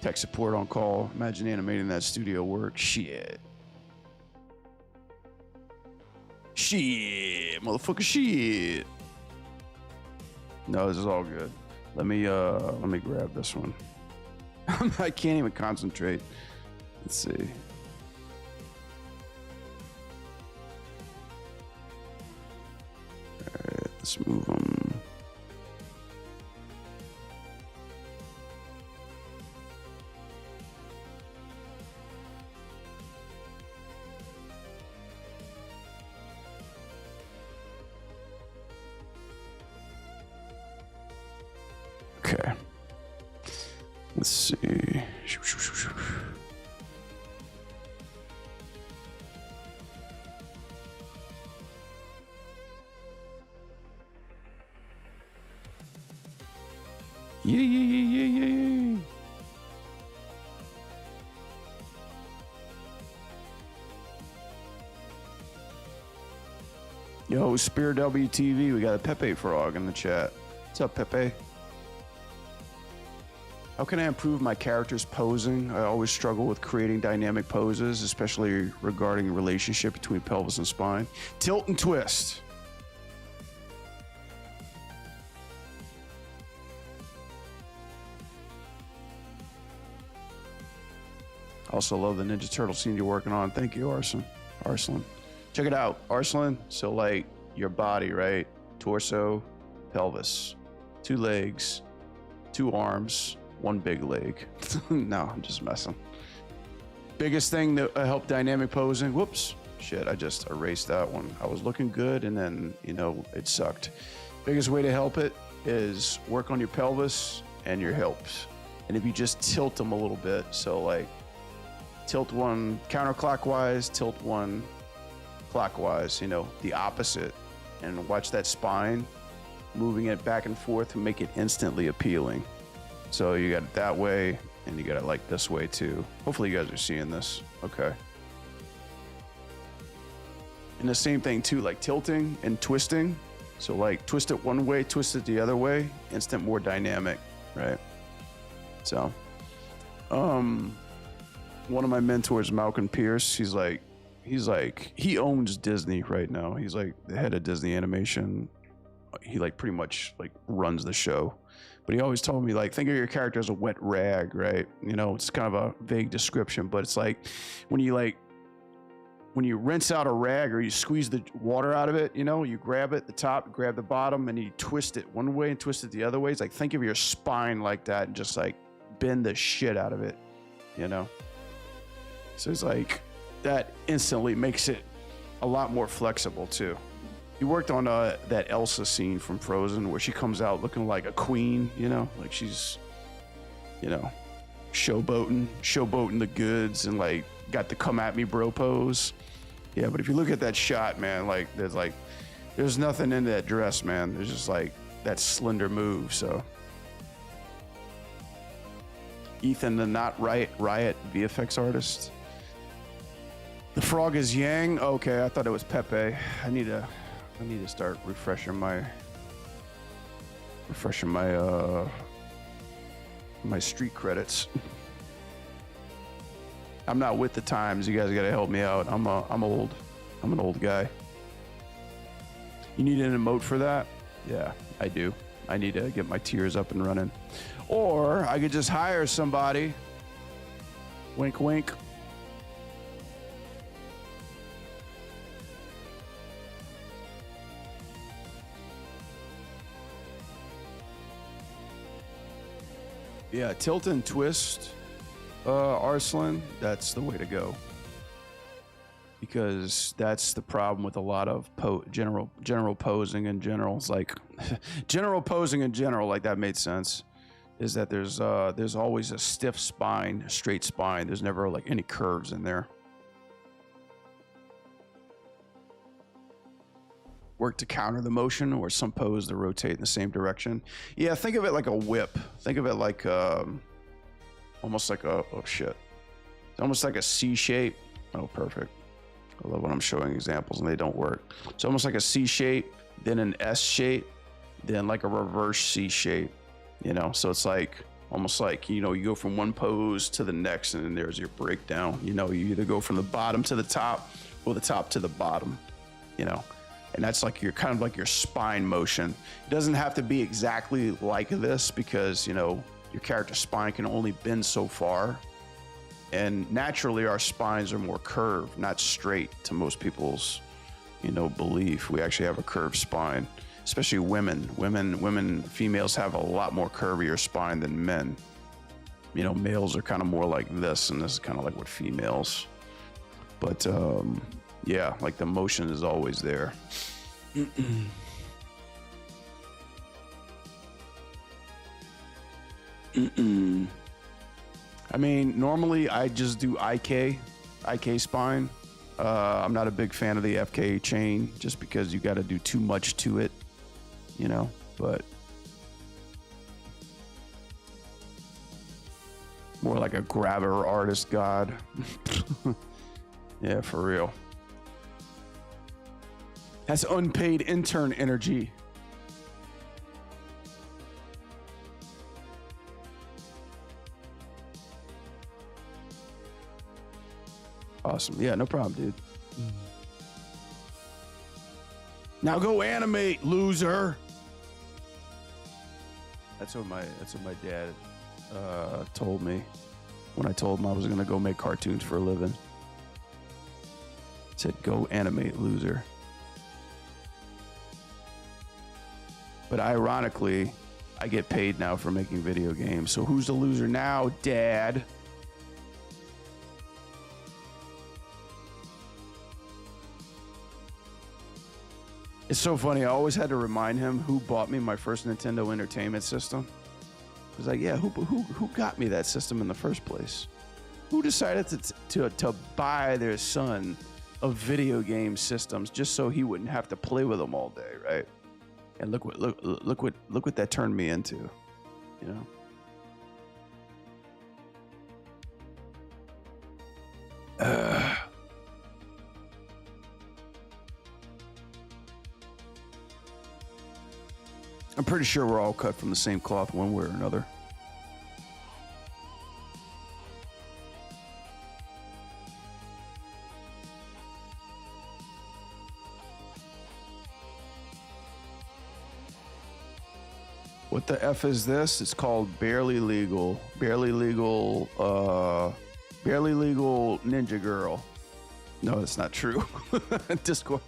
Tech support on call. Imagine animating that studio work. Shit. Motherfucker, shit. No, this is all good. Let me grab this one. I can't even concentrate. Let's see. All right, let's move them. Okay. Let's see. Yeah. Yo, Spear WTV, we got a Pepe Frog in the chat. What's up, Pepe? How can I improve my character's posing? I always struggle with creating dynamic poses, especially regarding the relationship between pelvis and spine. Tilt and twist. Also love the Ninja Turtle scene you're working on. Thank you, Arslan. Check it out, Arslan. So like your body, right? Torso, pelvis, 2 legs, 2 arms, 1 big leg. No, I'm just messing. Biggest thing that helped dynamic posing. Whoops. Shit, I just erased that one. I was looking good and then, it sucked. Biggest way to help it is work on your pelvis and your hips. And if you just tilt them a little bit, so like tilt one counterclockwise, tilt one clockwise, you know, the opposite, and watch that spine moving it back and forth and make it instantly appealing. So you got it that way, and you got it like this way too. Hopefully you guys are seeing this. Okay. And the same thing too, like tilting and twisting. So like twist it one way, twist it the other way, instant more dynamic, right? So, one of my mentors, Malcolm Pierce, he owns Disney right now. He's like the head of Disney Animation. He like pretty much like runs the show. But he always told me, like, think of your character as a wet rag, right? You know, it's kind of a vague description, but it's like when you rinse out a rag or you squeeze the water out of it, you know, you grab it, the top, grab the bottom, and you twist it one way and twist it the other way. It's like, think of your spine like that and just like bend the shit out of it, you know? So it's like, that instantly makes it a lot more flexible too. He worked on that Elsa scene from Frozen where she comes out looking like a queen, you know, like she's, you know, showboating the goods and like got the come at me bro pose. Yeah, but if you look at that shot, man, like there's nothing in that dress, man. There's just like that slender move. So Ethan, the Not Riot VFX artist. The frog is Yang. Okay, I thought it was Pepe. I need to start refreshing my my street credits. I'm not with the times. You guys got to help me out. I'm old. I'm an old guy. You need an emote for that? Yeah, I do. I need to get my tiers up and running. Or I could just hire somebody. Wink, wink. Yeah, tilt and twist, Arslan, that's the way to go. Because that's the problem with a lot of general posing in general. It's like general posing in general, like that made sense, is that there's always a stiff spine, a straight spine. There's never like any curves in there. Work to counter the motion, or some pose to rotate in the same direction. Yeah, think of it like a whip. Think of it like almost like a, oh shit. It's almost like a C shape. Oh, perfect. I love when I'm showing examples and they don't work. It's almost like a C shape, then an S shape, then like a reverse C shape, you know? So it's like, almost like, you know, you go from one pose to the next and then there's your breakdown. You know, you either go from the bottom to the top or the top to the bottom, you know? And that's like your kind of like your spine motion. It doesn't have to be exactly like this because, you know, your character's spine can only bend so far. And naturally our spines are more curved, not straight to most people's, you know, belief. We actually have a curved spine, especially women. Females have a lot more curvier spine than men. You know, males are kind of more like this, and this is kind of like what females. But, yeah, like the motion is always there. I mean, normally I just do IK spine. I'm not a big fan of the FK chain just because you got to do too much to it, you know, but more like a grabber artist god. Yeah, for real. That's unpaid intern energy. Awesome. Yeah, no problem, dude. Now go animate, loser. That's what my dad told me when I told him I was gonna go make cartoons for a living. He said, "Go animate, loser." But ironically, I get paid now for making video games. So who's the loser now, Dad? It's so funny. I always had to remind him who bought me my first Nintendo Entertainment System. It's like, yeah, who got me that system in the first place? Who decided to buy their son a video game systems just so he wouldn't have to play with them all day, right? And look what that turned me into, you know. I'm pretty sure we're all cut from the same cloth one way or another. What the F is this? It's called Barely Legal. Barely Legal Ninja Girl. No, that's not true. Discord.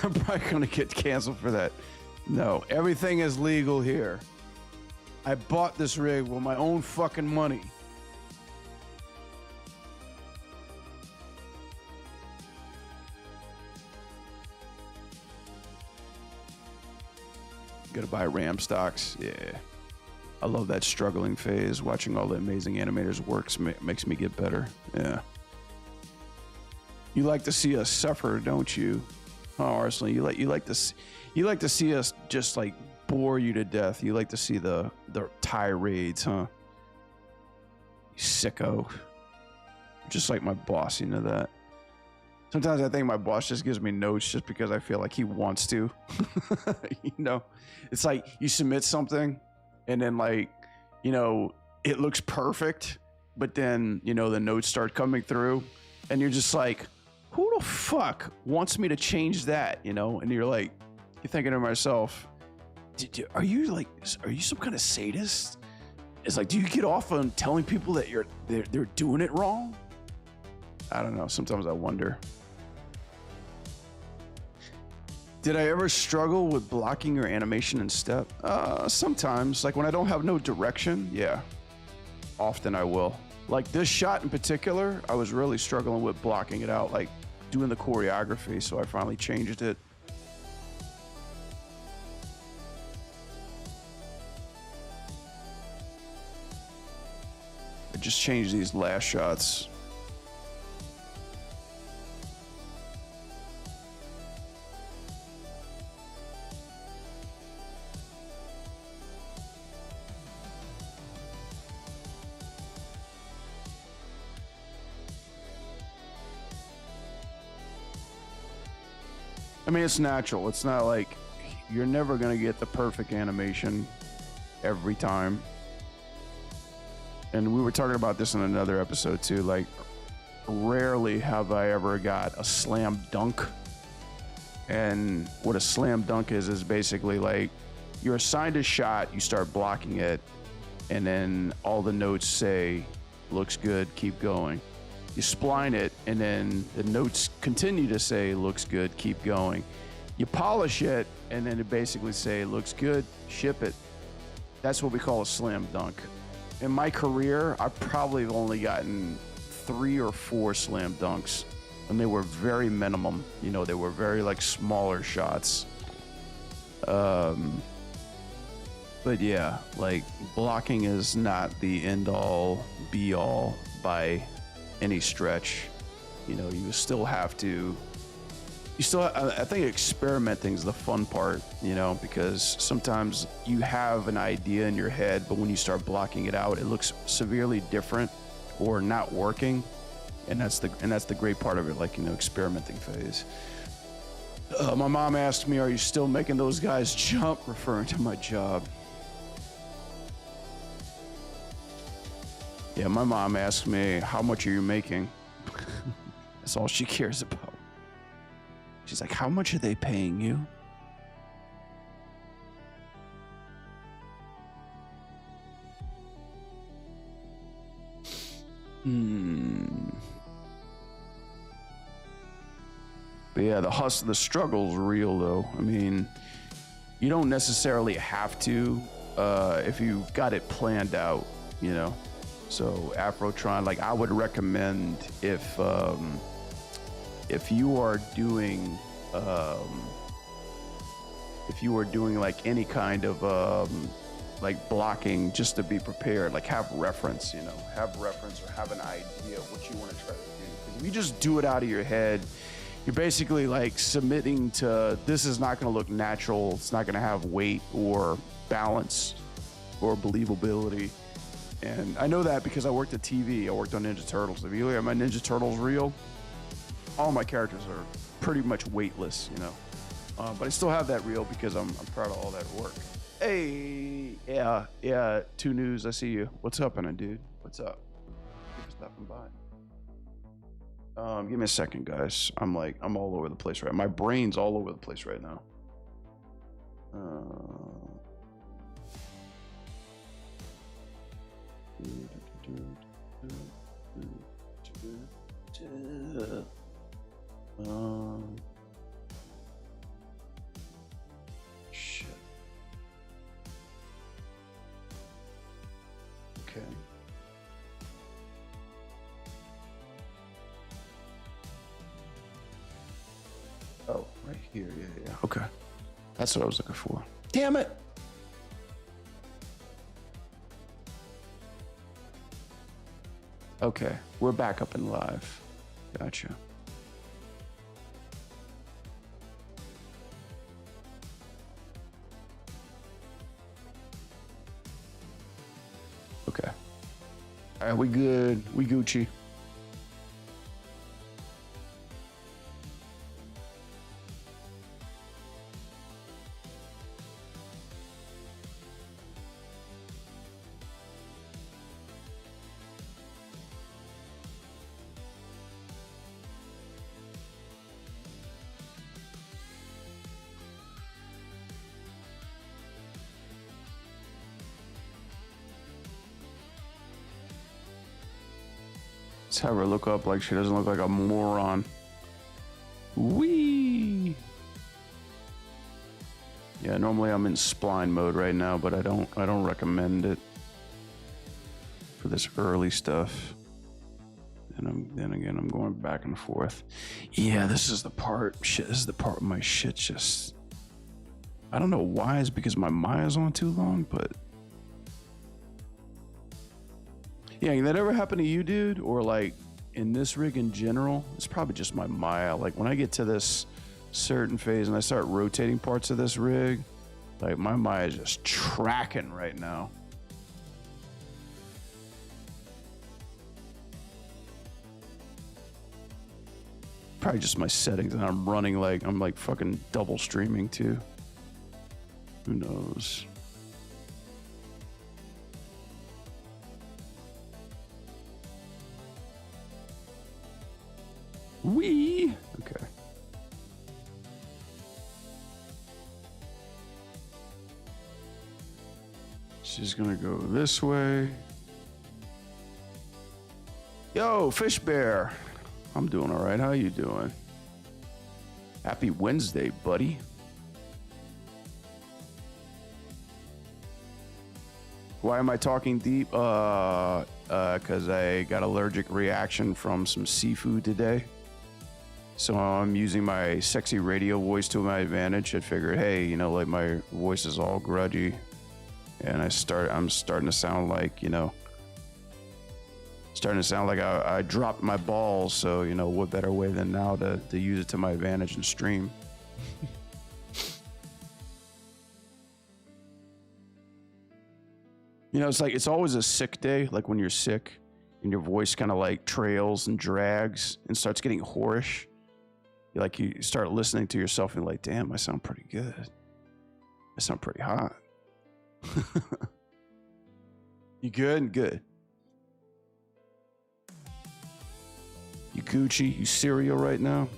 I'm probably gonna get canceled for that. No, everything is legal here. I bought this rig with my own fucking money. Gotta buy RAM stocks. Yeah. I love that struggling phase. Watching all the amazing animators works makes me get better. Yeah. You like to see us suffer, don't you? Oh, Arsenal, you like to see us just like bore you to death. You like to see the tirades, huh? You sicko. Just like my boss, you know that. Sometimes I think my boss just gives me notes just because I feel like he wants to. You know, it's like you submit something and then like, you know, it looks perfect, but then, you know, the notes start coming through and you're just like, who the fuck wants me to change that? You know, and you're thinking to myself, are you some kind of sadist? It's like, do you get off on telling people that they're doing it wrong? I don't know. Sometimes I wonder. Did I ever struggle with blocking your animation in step? Sometimes, like when I don't have no direction, yeah. Often I will. Like this shot in particular, I was really struggling with blocking it out, like doing the choreography, so I finally changed it. I just changed these last shots. I mean, it's natural. It's not like you're never going to get the perfect animation every time. And we were talking about this in another episode too. Like, rarely have I ever got a slam dunk. And what a slam dunk is basically like you're assigned a shot, you start blocking it, and then all the notes say, looks good, keep going. You spline it, and then the notes continue to say, looks good, keep going. You polish it, and then it basically say, looks good, ship it. That's what we call a slam dunk. In my career, I've probably only gotten 3 or 4 slam dunks, and they were very minimum. You know, they were very like smaller shots. But yeah, like blocking is not the end all be all by any stretch. You know, you still have to, I think experimenting is the fun part, you know, because sometimes you have an idea in your head, but when you start blocking it out, it looks severely different or not working. And that's the great part of it, like, you know, experimenting phase. My mom asked me, are you still making those guys jump? Referring to my job. Yeah, my mom asked me, how much are you making? That's all she cares about. She's like, how much are they paying you? But yeah, the hustle, the struggle's real though. I mean, you don't necessarily have to if you've got it planned out, you know. So Afrotron, like I would recommend if you are doing like any kind of like blocking just to be prepared. Like have reference, you know, have reference or have an idea of what you want to try to do. 'Cause if you just do it out of your head, you're basically like submitting to this is not going to look natural. It's not going to have weight or balance or believability. And I know that because I worked at TV. I worked on Ninja Turtles. If you look at my Ninja Turtles reel, all my characters are pretty much weightless, you know. But I still have that reel because I'm proud of all that work. Hey, yeah, 2 News, I see you. What's up, dude? What's up? Thank you for stopping by. Give me a second, guys. I'm all over the place right now. My brain's all over the place right now. Shit. Okay. Oh, right here. Yeah. Okay. That's what I was looking for. Damn it. Okay, we're back up and live. Gotcha. Okay. All right, we good. We Gucci. Let's have her look up like she doesn't look like a moron. Wee. Yeah, normally I'm in spline mode right now, but I don't recommend it for this early stuff. And then again I'm going back and forth. Yeah, this is the part. Shit, this is the part where my shit just. I don't know why. It's because my Maya's on too long, but. Yeah, that ever happened to you, dude? Or like in this rig in general? It's probably just my Maya. Like when I get to this certain phase and I start rotating parts of this rig, like my Maya is just tracking right now. Probably just my settings, and I'm running like I'm like fucking double streaming too. Who knows? Wee. Okay. She's gonna go this way. Yo, Fish Bear. I'm doing all right. How you doing? Happy Wednesday, buddy. Why am I talking deep? Cause I got allergic reaction from some seafood today. So I'm using my sexy radio voice to my advantage. I figured, hey, you know, like my voice is all grudgy, and I'm starting to sound like, you know, I dropped my balls. So, you know, what better way than now to use it to my advantage and stream. You know, it's always a sick day, like when you're sick and your voice kind of like trails and drags and starts getting hoarse. You start listening to yourself and like, damn, I sound pretty good. I sound pretty hot. You good? Good. You Gucci? You cereal right now?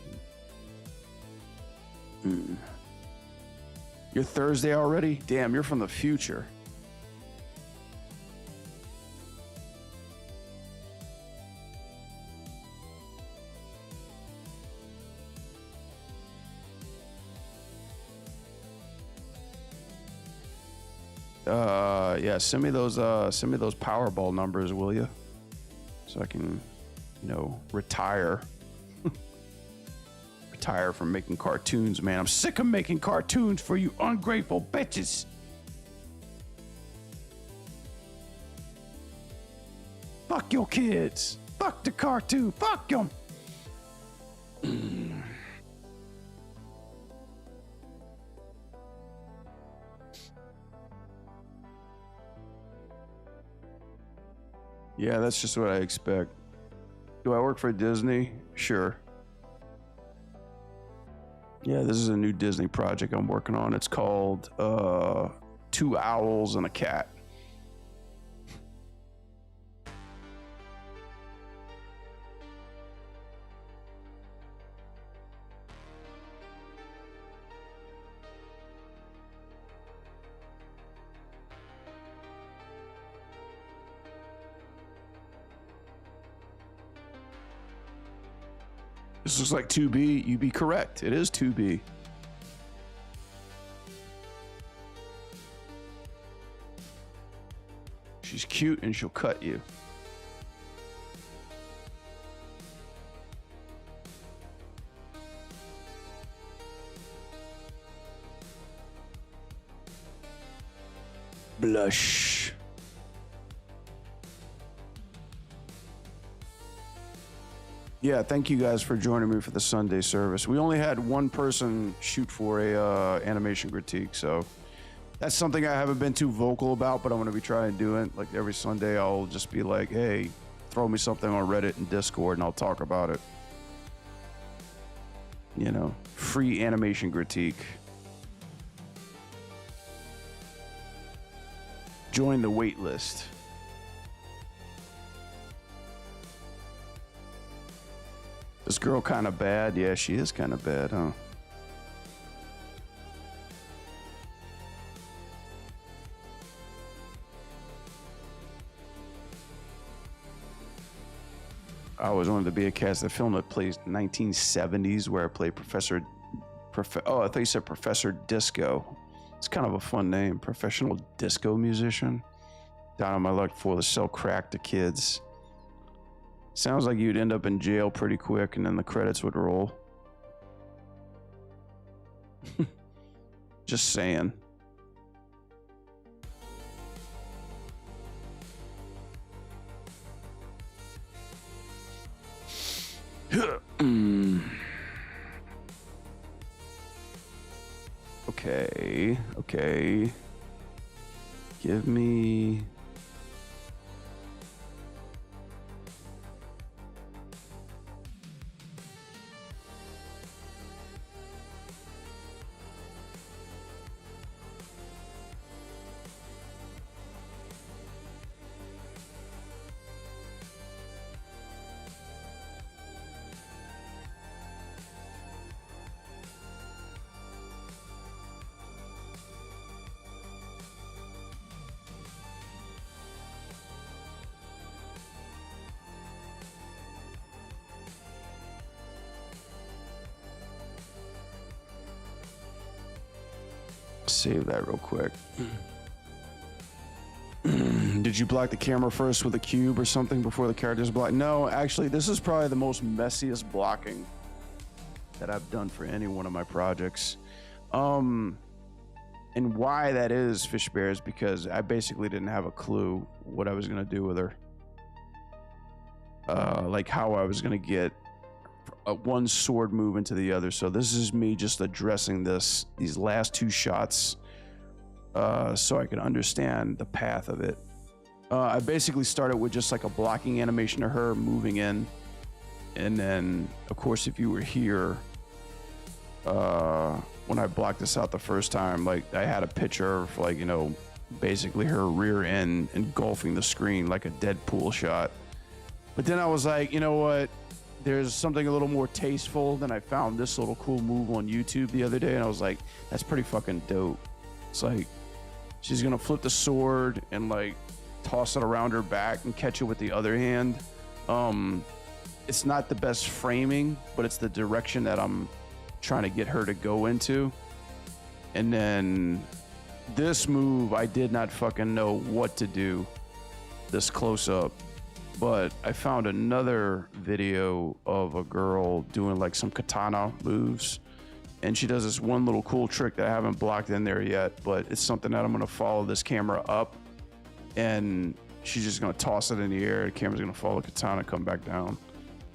You're Thursday already? Damn, you're from the future. Yeah, send me those Powerball numbers, will you? So I can, you know, retire from making cartoons, man. I'm sick of making cartoons for you ungrateful bitches. Fuck your kids. Fuck the cartoon. Fuck them. Yeah, that's just what I expect. Do I work for Disney? Sure. Yeah, this is a new Disney project I'm working on. It's called Two Owls and a Cat. This looks like 2B. You'd be correct. It is 2B. She's cute and she'll cut you. Blush. Yeah, thank you guys for joining me for the Sunday service. We only had one person shoot for a animation critique, so that's something I haven't been too vocal about, but I'm gonna be trying to do it. Like every Sunday, I'll just be like, "Hey, throw me something on Reddit and Discord, and I'll talk about it." You know, free animation critique. Join the wait list. This girl kind of bad. Yeah, she is kind of bad, huh? I always wanted to be a cast. The film that plays 1970s, where I play oh, I thought you said Professor Disco. It's kind of a fun name, professional disco musician. Down on my luck for to sell crack to kids. Sounds like you'd end up in jail pretty quick, and then the credits would roll. Just saying. Okay. Give me... Save that real quick. Did you block the camera first with a cube or something before the character's blocked? No, actually, this is probably the most messiest blocking that I've done for any one of my projects. And why that is, Fish Bear, is because I basically didn't have a clue what I was going to do with her. Like how I was going to get one sword move into the other. So this is me just addressing these last two shots so I can understand the path of it. I basically started with just like a blocking animation of her moving in, and then of course if you were here when I blocked this out the first time, like I had a picture of, like, you know, basically her rear end engulfing the screen like a Deadpool shot. But then I was like, you know what, there's something a little more tasteful. Then I found this little cool move on YouTube the other day, and I was like, that's pretty fucking dope. It's like she's gonna flip the sword and like toss it around her back and catch it with the other hand. It's not the best framing, but it's the direction that I'm trying to get her to go into. And then this move, I did not fucking know what to do this close up. But I found another video of a girl doing like some katana moves, and she does this one little cool trick that I haven't blocked in there yet, but it's something that I'm going to follow this camera up and she's just gonna toss it in the air. The camera's gonna follow the katana, come back down,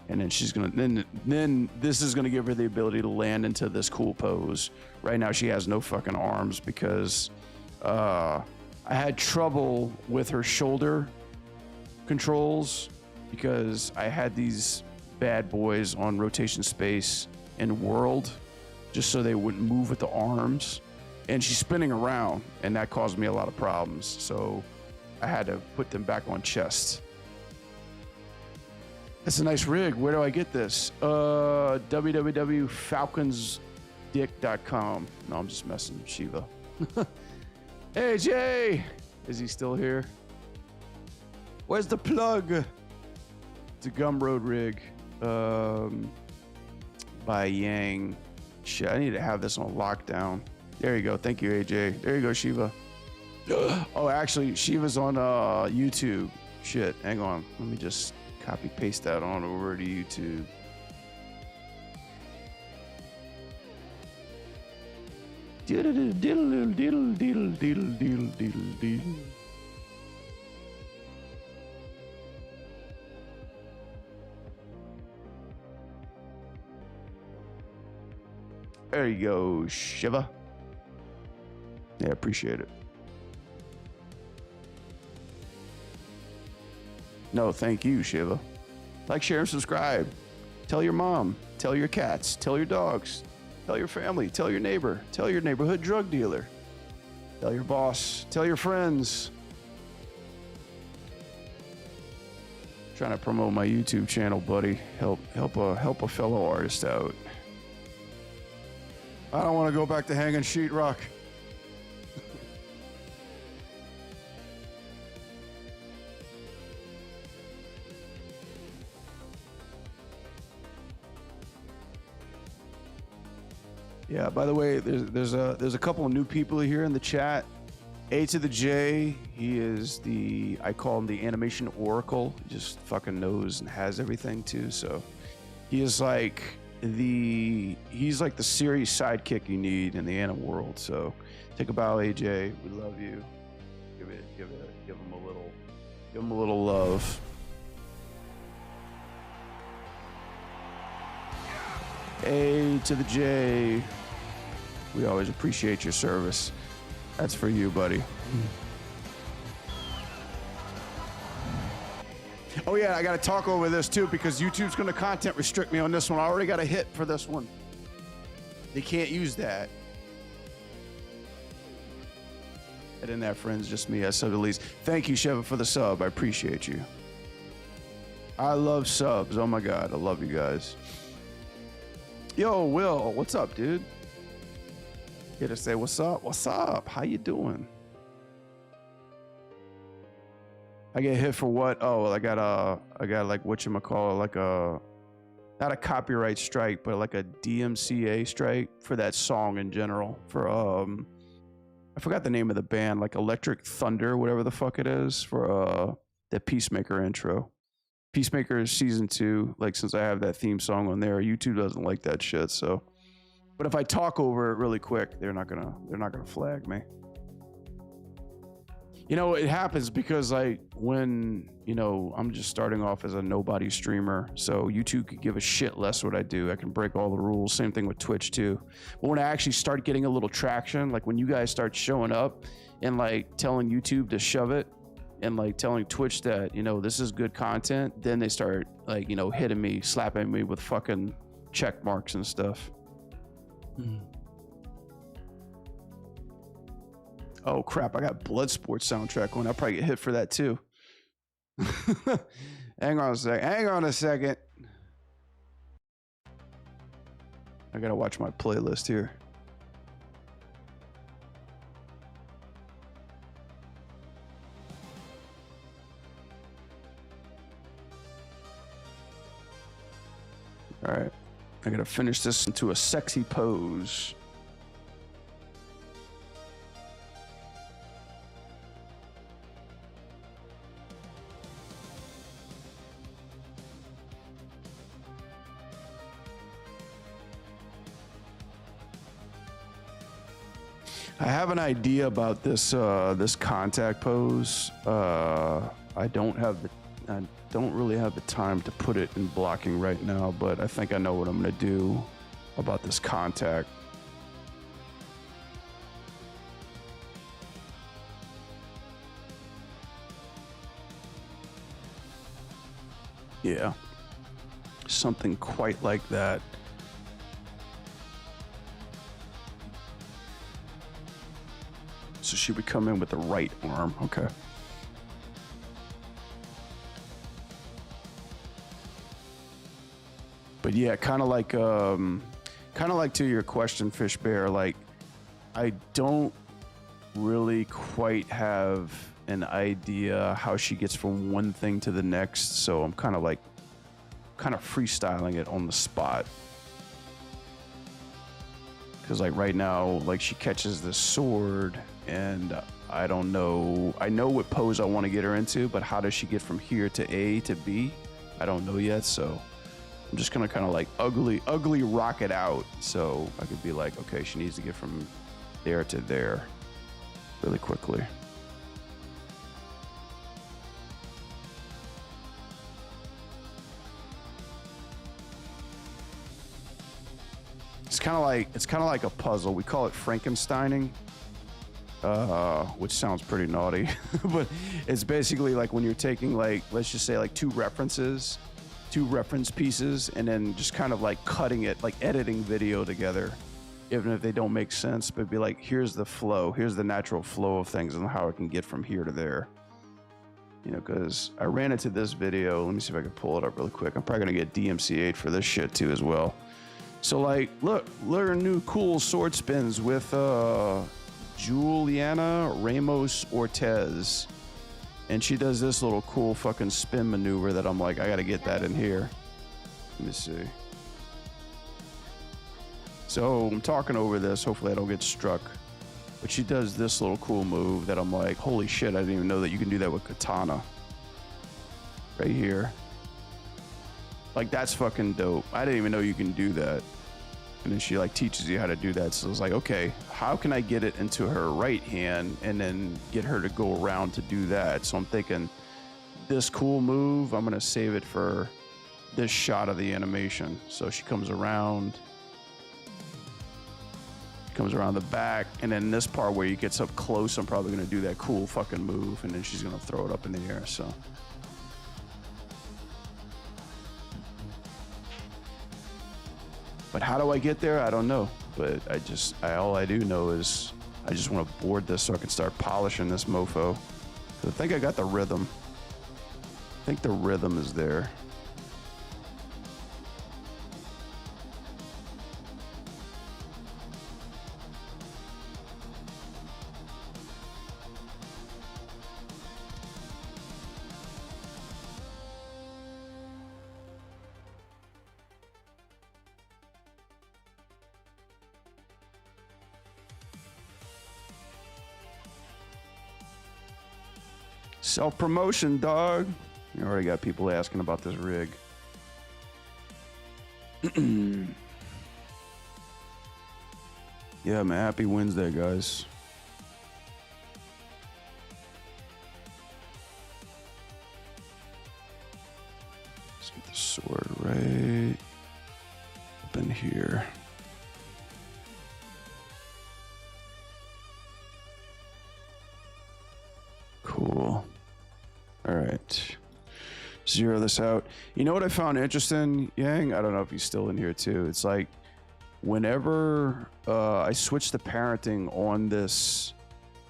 and then she's gonna then this is gonna give her the ability to land into this cool pose. Right now she has no fucking arms because I had trouble with her shoulder controls because I had these bad boys on rotation space and world just so they wouldn't move with the arms, and she's spinning around, and that caused me a lot of problems, so I had to put them back on chest. That's a nice rig. Where do I get this? www.falconsdick.com. No, I'm just messing with Shiva. Hey, Jay! Is he still here? Where's the plug? It's a Gumroad rig by Yang. Shit, I need to have this on lockdown. There you go. Thank you, AJ. There you go, Shiva. Oh, actually, Shiva's on YouTube. Shit, hang on. Let me just copy paste that on over to YouTube. Diddle diddle diddle diddle diddle diddle diddle diddle. There you go, Shiva. Yeah, appreciate it. No, thank you, Shiva. Like, share, and subscribe. Tell your mom. Tell your cats. Tell your dogs. Tell your family. Tell your neighbor. Tell your neighborhood drug dealer. Tell your boss. Tell your friends. Trying to promote my YouTube channel, buddy. Help a fellow artist out. I don't want to go back to hanging sheetrock. Yeah, by the way, there's a couple of new people here in the chat. A to the J, he is I call him the animation oracle. He just fucking knows and has everything too. So he is like he's like the serious sidekick you need in the anim world. So take a bow, AJ. We love you. Give him a little love. A to the J. We always appreciate your service. That's for you, buddy. Oh yeah, I gotta talk over this too because YouTube's gonna content restrict me on this one. I already got a hit for this one. They can't use that. I didn't have friends, just me. I subbed at least. Thank you, Sheva, for the sub. I appreciate you. I love subs. Oh my God, I love you guys. Yo, Will, what's up, dude? Here to say what's up. What's up? How you doing? I get hit for what? Oh, I got like whatchamacallit, like not a copyright strike, but like a DMCA strike for that song in general. For I forgot the name of the band, like Electric Thunder, whatever the fuck it is, for the Peacemaker intro. Peacemaker is season 2. Like, since I have that theme song on there, YouTube doesn't like that shit. So, but if I talk over it really quick, they're not gonna flag me. You know, it happens because like when, you know, I'm just starting off as a nobody streamer, so YouTube could give a shit less what I do. I can break all the rules. Same thing with Twitch too. But when I actually start getting a little traction, like when you guys start showing up and like telling YouTube to shove it and like telling Twitch that, you know, this is good content, then they start like, you know, hitting me, slapping me with fucking check marks and stuff. Oh crap, I got Bloodsport soundtrack on. I'll probably get hit for that too. Hang on a second. I gotta watch my playlist here. All right, I gotta finish this into a sexy pose. I have an idea about this this contact pose. I don't really have the time to put it in blocking right now, but I think I know what I'm gonna do about this contact. Yeah, something quite like that. So she would come in with the right arm. Okay. But yeah, kind of like to your question, Fish Bear. Like, I don't really quite have an idea how she gets from one thing to the next, so I'm kind of freestyling it on the spot. Because like right now, like she catches this sword, and I don't know. I know what pose I want to get her into, but how does she get from here to A to B? I don't know yet, so I'm just gonna kind of like ugly rock it out, so I could be like, okay, she needs to get from there to there really quickly. It's kind of like a puzzle. We call it Frankensteining, which sounds pretty naughty, but it's basically like when you're taking, like, let's just say like two reference pieces, and then just kind of like cutting it, like editing video together, even if they don't make sense, but be like, here's the flow, here's the natural flow of things and how it can get from here to there. You know, because I ran into this video. Let me see if I can pull it up really quick. I'm probably gonna get DMCA'd for this shit too as well. So like, look, learn new cool sword spins with Juliana Ramos Ortez. And she does this little cool fucking spin maneuver that I'm like, I gotta get that in here. Let me see. So I'm talking over this, hopefully I don't get struck. But she does this little cool move that I'm like, holy shit, I didn't even know that you can do that with katana. Right here. Like, that's fucking dope. I didn't even know you can do that. And then she like teaches you how to do that. So it's like, okay, how can I get it into her right hand and then get her to go around to do that? So I'm thinking this cool move, I'm gonna save it for this shot of the animation. So she comes around the back, and then this part where he gets up close, I'm probably gonna do that cool fucking move, and then she's gonna throw it up in the air. So but how do I get there? I don't know. But all I do know is I just want to board this so I can start polishing this mofo. I think I got the rhythm. I think the rhythm is there. Self-promotion, dog. You already got people asking about this rig. Yeah, man. Happy Wednesday, guys. Let's get the sword right up in here. Cool. All right. Zero this out. You know what I found interesting, Yang? I don't know if he's still in here too. It's like whenever I switch the parenting on this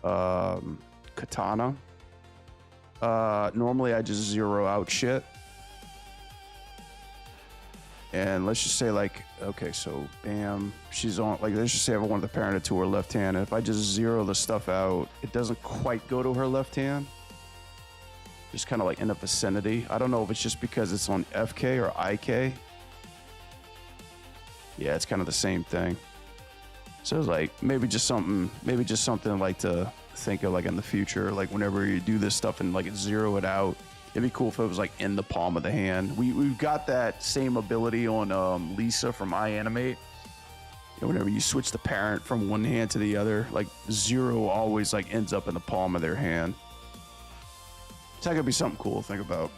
katana, normally I just zero out shit. And let's just say like, okay, so bam, she's on, like, let's just say I wanted to parent it to her left hand. And if I just zero the stuff out, it doesn't quite go to her left hand. Just kind of like in the vicinity. I don't know if it's just because it's on FK or IK. Yeah, it's kind of the same thing. So it's like maybe just something like to think of like in the future, like whenever you do this stuff and like zero it out. It'd be cool if it was like in the palm of the hand. We've got that same ability on Lisa from iAnimate. Whenever you switch the parent from one hand to the other, like zero always like ends up in the palm of their hand. So that could be something cool to think about.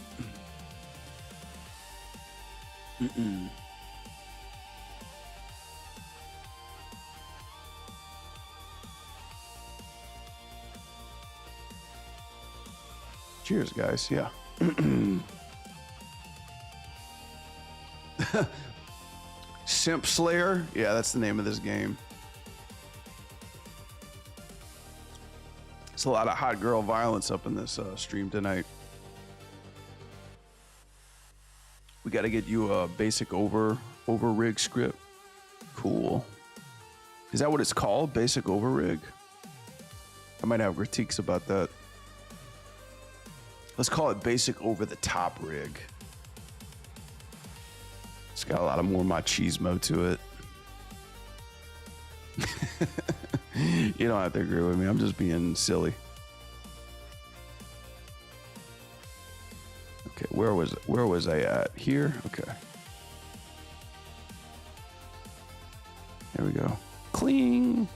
Cheers, guys. Yeah. Simp Slayer? Yeah, that's the name of this game. It's a lot of hot girl violence up in this stream tonight. We got to get you a basic over rig script. Cool. Is that what it's called? Basic over rig? I might have critiques about that. Let's call it basic over the top rig. It's got a lot of more machismo to it. You don't have to agree with me. I'm just being silly. Okay, where was I at? Here? Okay. There we go. Cling.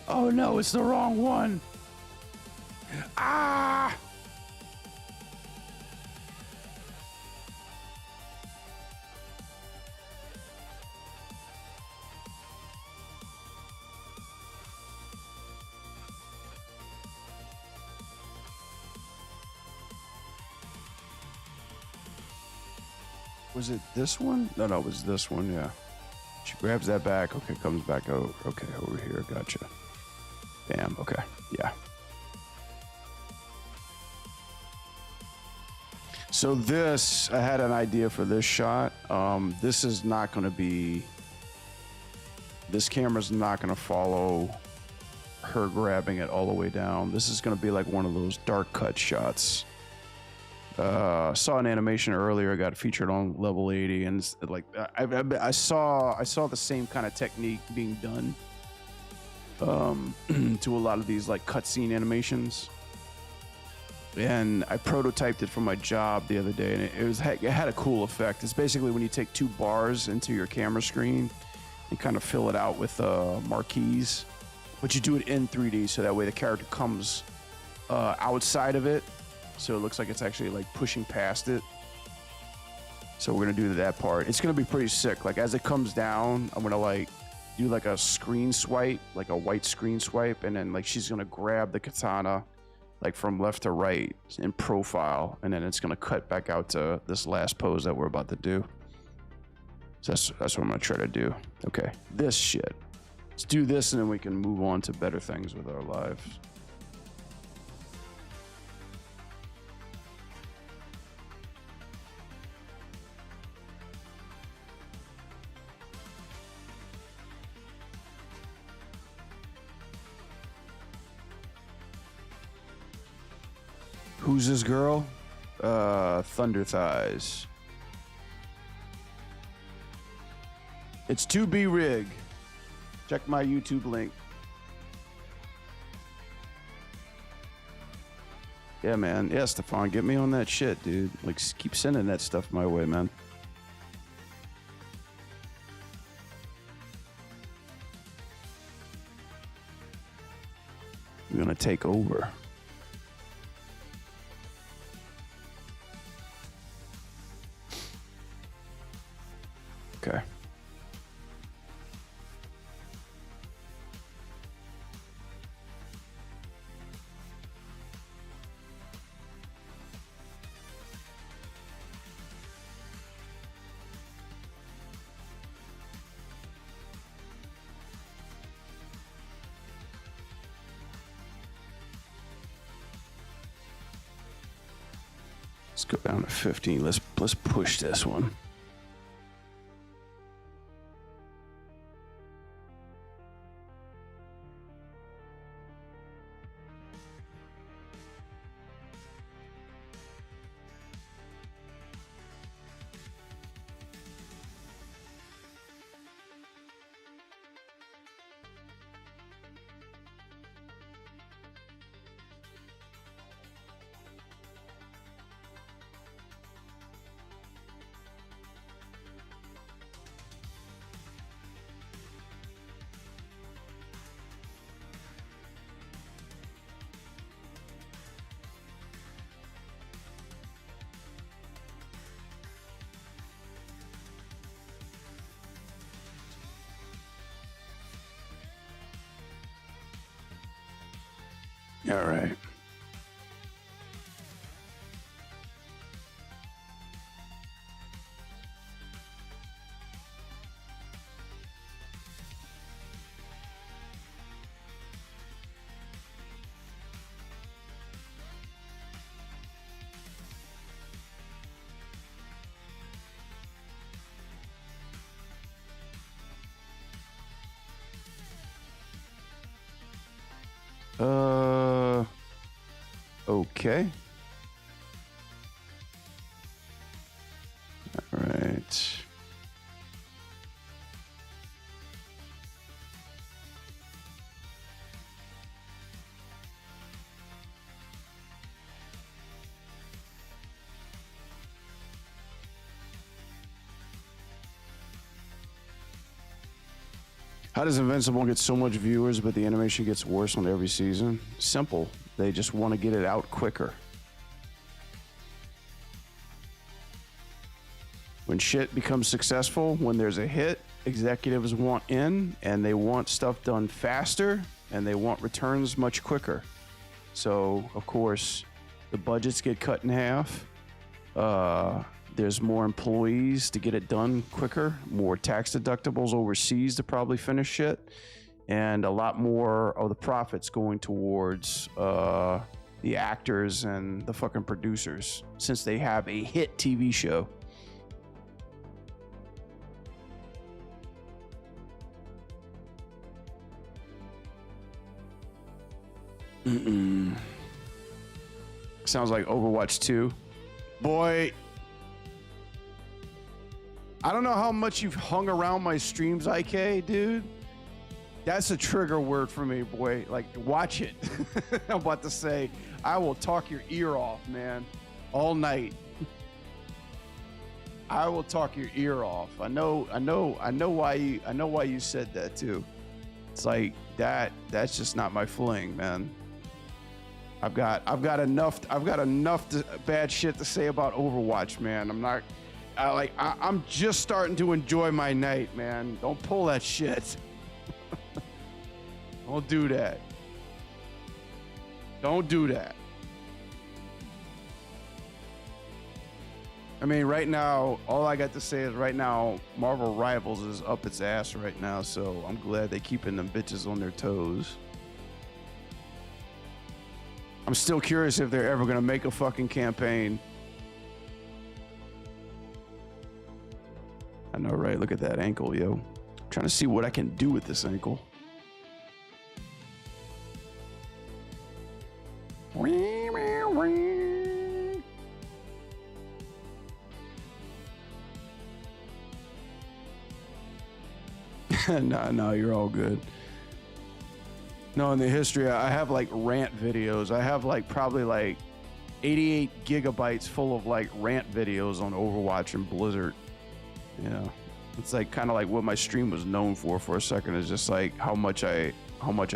Oh no, it's the wrong one. Ah! Was it this one? No, it was this one, yeah. She grabs that back. Okay, comes back over. Okay, over here. Gotcha. Bam. Okay, yeah. So this, I had an idea for this shot. This is not going to be, this camera's not going to follow her grabbing it all the way down. This is going to be like one of those dark cut shots. Saw an animation earlier, got featured on level 80, and like I saw the same kind of technique being done to a lot of these like cutscene animations. And I prototyped it for my job the other day, and it had a cool effect. It's basically when you take two bars into your camera screen and kind of fill it out with marquees, but you do it in 3D, so that way the character comes outside of it, so it looks like it's actually like pushing past it. So we're gonna do that part. It's gonna be pretty sick. Like as it comes down, I'm gonna like do like a screen swipe, like a white screen swipe, and then like she's gonna grab the katana like from left to right in profile, and then it's gonna cut back out to this last pose that we're about to do. So that's what I'm gonna try to do. Okay, this shit. Let's do this, and then we can move on to better things with our lives. Who's this girl? Thunder Thighs. It's 2B Rig. Check my YouTube link. Yeah, man. Yeah, Stefan, get me on that shit, dude. Like, keep sending that stuff my way, man. We're gonna take over. Okay. Let's go down to 15. Let's push this one. All right. Okay. All right. How does Invincible get so much viewers, but the animation gets worse on every season? Simple. They just want to get it out quicker. When shit becomes successful, when there's a hit, executives want in and they want stuff done faster and they want returns much quicker. So, of course, the budgets get cut in half. There's more employees to get it done quicker, more tax deductibles overseas to probably finish shit, and a lot more of the profits going towards the actors and the fucking producers since they have a hit TV show. Sounds like Overwatch 2. Boy, I don't know how much you've hung around my streams, IK, dude. That's a trigger word for me, boy. Like, watch it. I'm about to say, I will talk your ear off, man, all night. I will talk your ear off. I know why you said that too. It's like that's just not my fling, man. I've got enough bad shit to say about Overwatch, man. I'm just starting to enjoy my night, man. Don't pull that shit. Don't do that. Don't do that. I mean, right now, all I got to say is right now, Marvel Rivals is up its ass right now, so I'm glad they keeping them bitches on their toes. I'm still curious if they're ever gonna make a fucking campaign. I know, right? Look at that ankle, yo. I'm trying to see what I can do with this ankle. No, you're all good. No, in the history, I have like rant videos. I have like probably like 88 gigabytes full of like rant videos on Overwatch and Blizzard. Yeah, it's like kind of like what my stream was known for a second, is just like how much I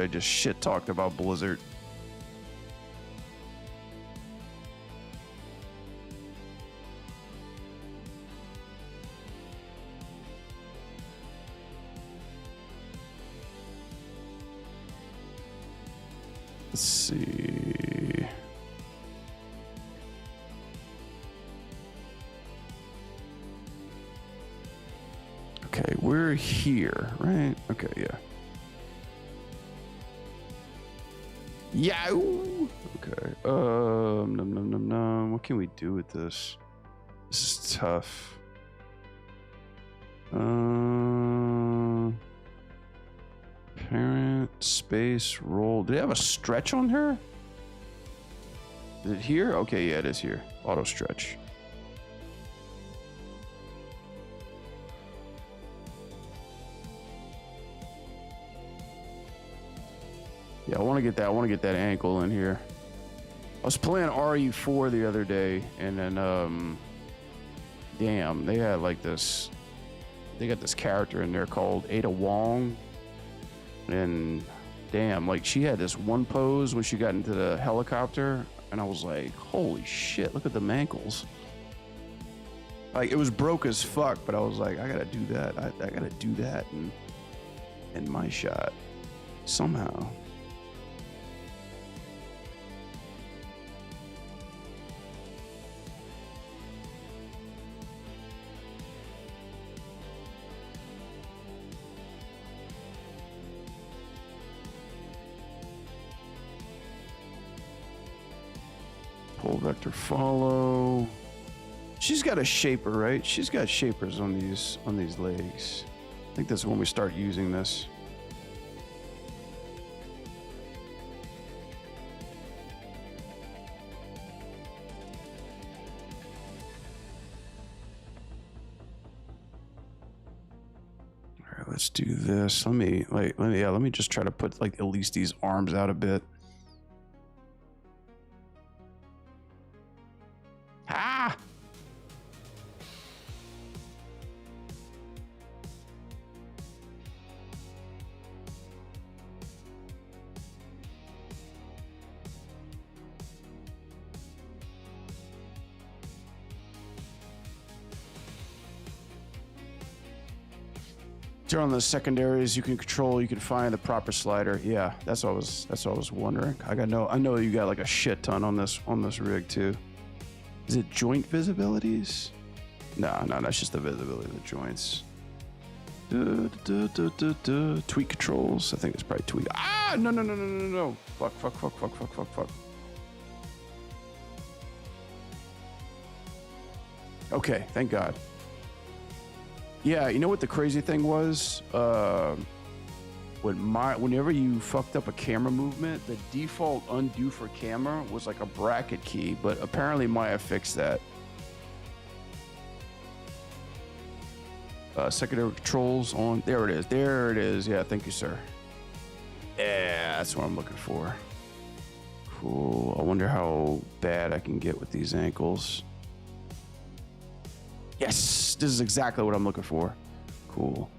just shit talked about Blizzard. Let's see. Okay, we're here, right? Okay, yeah. Yow! Okay. What can we do with this? This is tough. Parent, space, roll. Did it have a stretch on her? Is it here? Okay, yeah, it is here. Auto stretch. Yeah, I want to get that ankle in here. I was playing RE4 the other day, and then damn, they had like this. They got this character in there called Ada Wong. And damn, like she had this one pose when she got into the helicopter, and I was like, holy shit, look at the ankles. Like, it was broke as fuck, but I was like, I gotta do that. I gotta do that in my shot somehow. Pull vector follow. She's got a shaper, right? She's got shapers on these legs. I think that's when we start using this. All right, let's do this. Let me just try to put like at least these arms out a bit. Ah! Turn on the secondaries you can control. You can find the proper slider. Yeah, that's what I was wondering. I know you got like a shit ton on this rig too. Is it joint visibilities? No, that's just the visibility of the joints. Tweak controls. I think it's probably tweak. Ah, no. Fuck. Okay, thank God. Yeah, you know what the crazy thing was? Whenever you fucked up a camera movement, the default undo for camera was like a bracket key, but apparently Maya fixed that. Secondary controls on. There it is. Yeah, thank you, sir. Yeah, that's what I'm looking for. Cool. I wonder how bad I can get with these ankles. Yes, this is exactly what I'm looking for. Cool.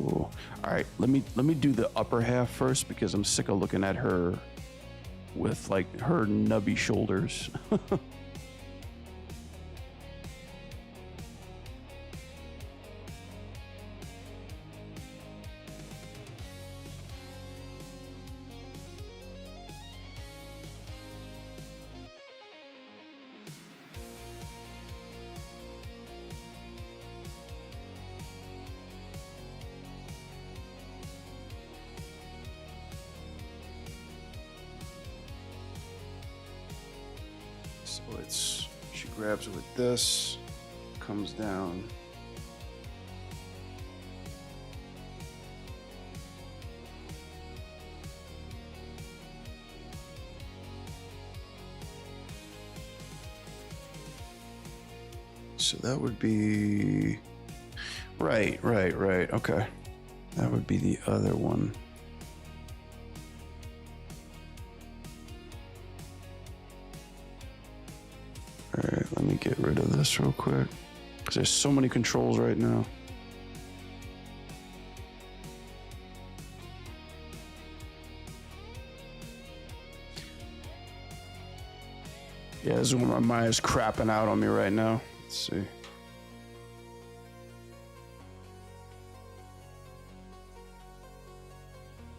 All right, let me do the upper half first because I'm sick of looking at her with like her nubby shoulders. So she grabs it with this, comes down. So that would be, right, okay. That would be the other one. All right, let me get rid of this real quick because there's so many controls right now. Yeah, this is when my Maya's crapping out on me right now. Let's see.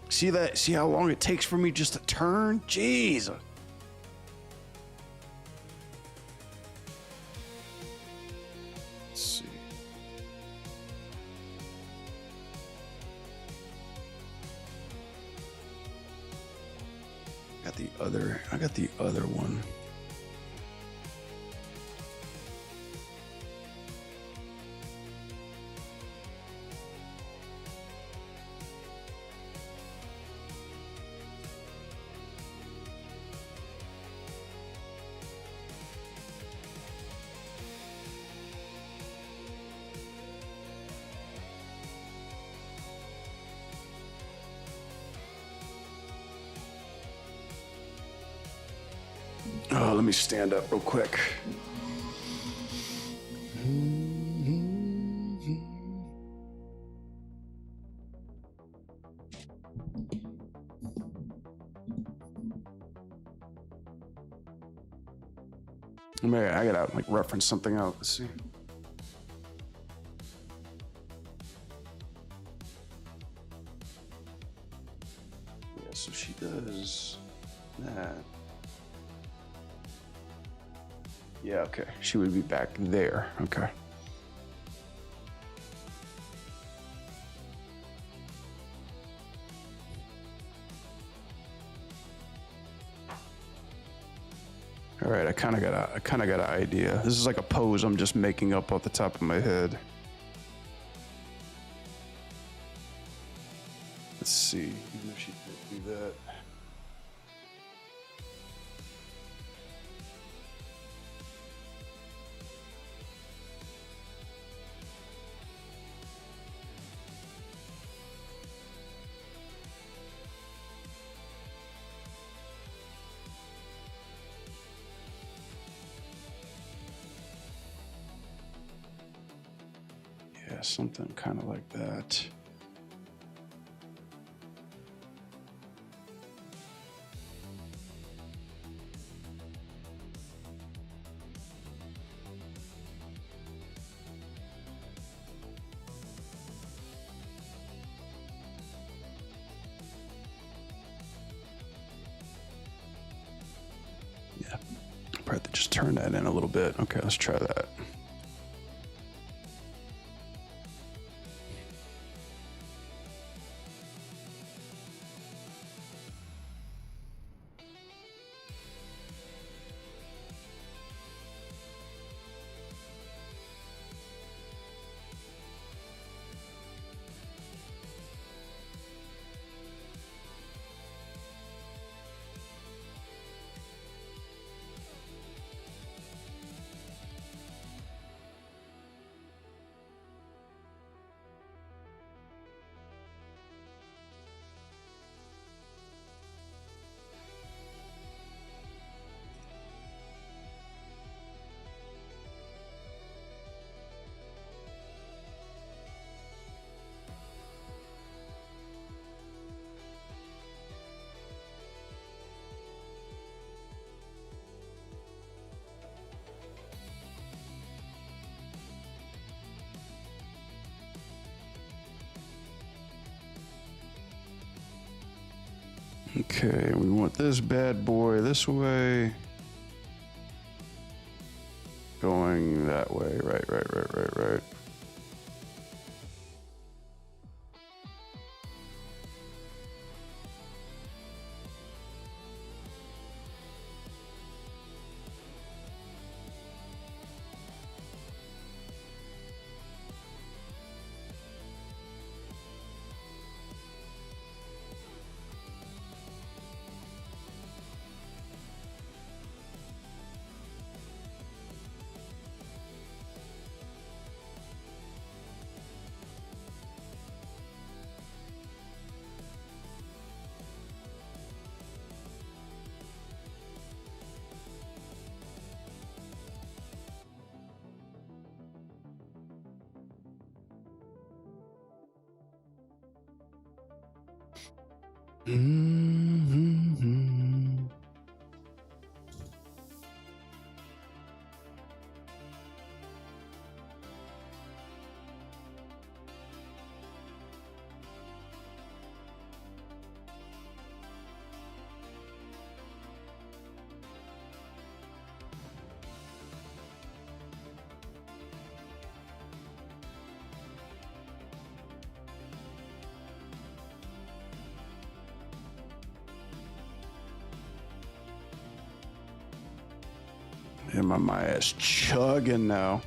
See that? See how long it takes for me just to turn? Jeez. Let's see. I got the other one. Oh, let me stand up real quick. I gotta like reference something out. Let's see. Yeah, so she does that. Yeah, okay. She would be back there. Okay. All right, I kind of got an idea. This is like a pose I'm just making up off the top of my head. Let's see, even if she did do that. Yeah, something kind of like that. Yeah, probably have to just turn that in a little bit. Okay, let's try that. Okay, we want this bad boy this way. Going that way. Right. Mm-hmm. And my ass chugging now.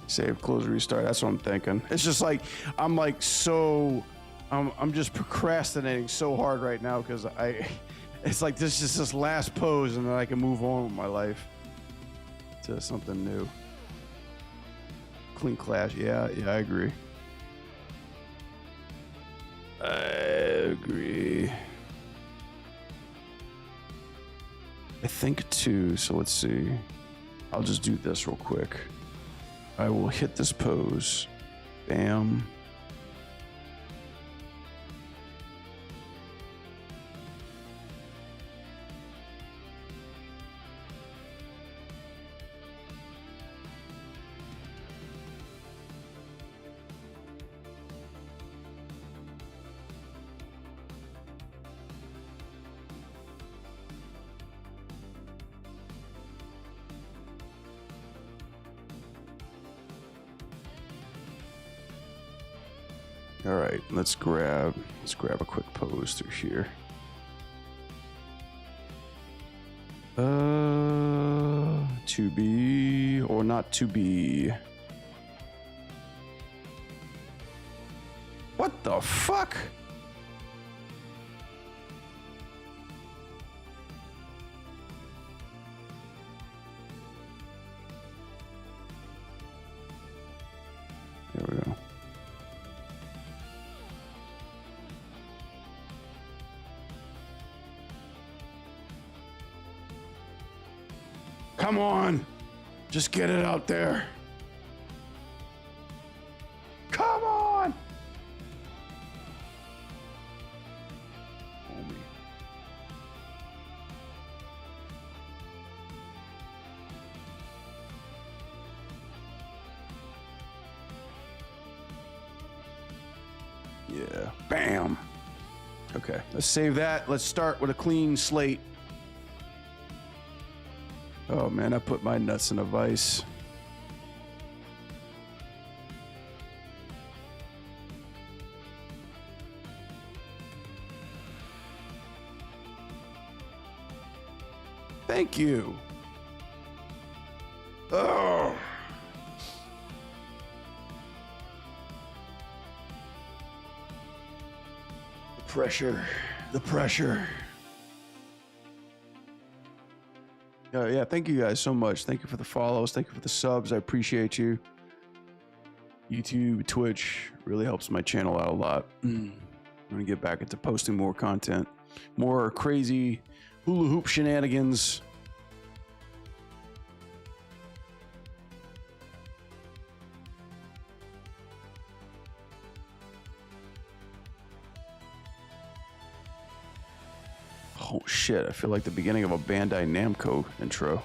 Save, close, restart. That's what I'm thinking. It's just like I'm just procrastinating so hard right now because it's like this is this last pose and then I can move on with my life to something new. Clean clash. Yeah, I agree. I agree. I think too, so let's see. I'll just do this real quick. I will hit this pose. Bam. All right, let's grab a quick pose through here. To be or not to be. What the fuck? There we go. Come on. Just get it out there. Come on. Homie. Yeah. Bam. Okay. Let's save that. Let's start with a clean slate. Oh man, I put my nuts in a vice. Thank you. Oh. The pressure. The pressure. Yeah, thank you guys so much. Thank you for the follows. Thank you for the subs. I appreciate you. YouTube, Twitch really helps my channel out a lot. I'm going to get back into posting more content, more crazy hula hoop shenanigans. Oh shit, I feel like the beginning of a Bandai Namco intro.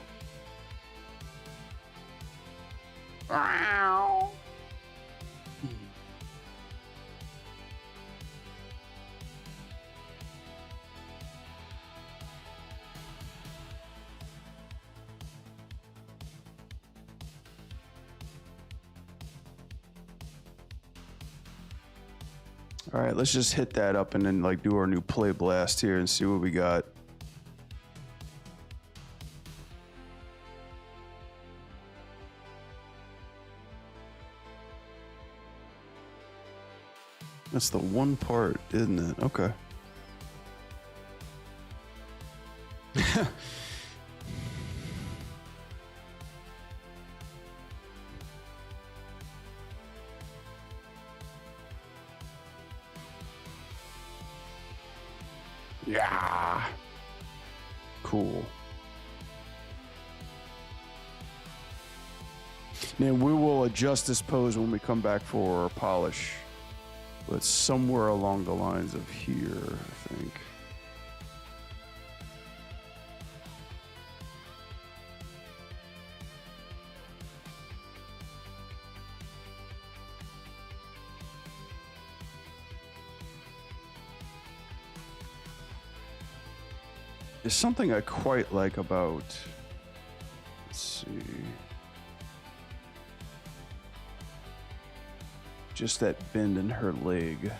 All right, let's just hit that up and then like do our new play blast here and see what we got. That's the one part, isn't it? Okay. Yeah. Cool. Now we will adjust this pose when we come back for polish. But somewhere along the lines of here, I think. There's something I quite like about, let's see, just that bend in her leg.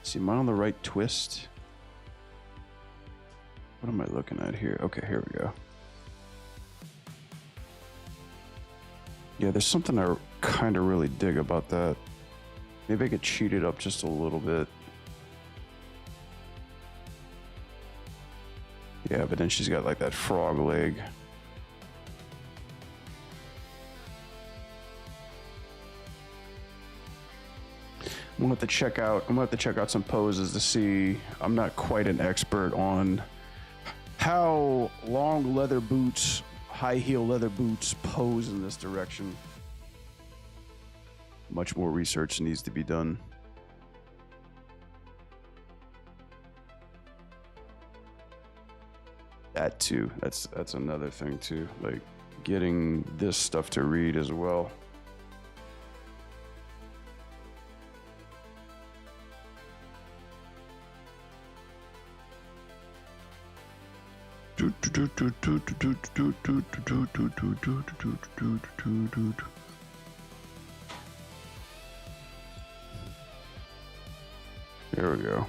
See, am I on the right twist? What am I looking at here? Okay, here we go. Yeah, there's something I kind of really dig about that. Maybe I could cheat it up just a little bit. Yeah, but then she's got like that frog leg. I'm gonna have to check out some poses to see. I'm not quite an expert on how long leather boots, high heel leather boots pose in this direction. Much more research needs to be done. That too. That's another thing too. Like getting this stuff to read as well. There we go.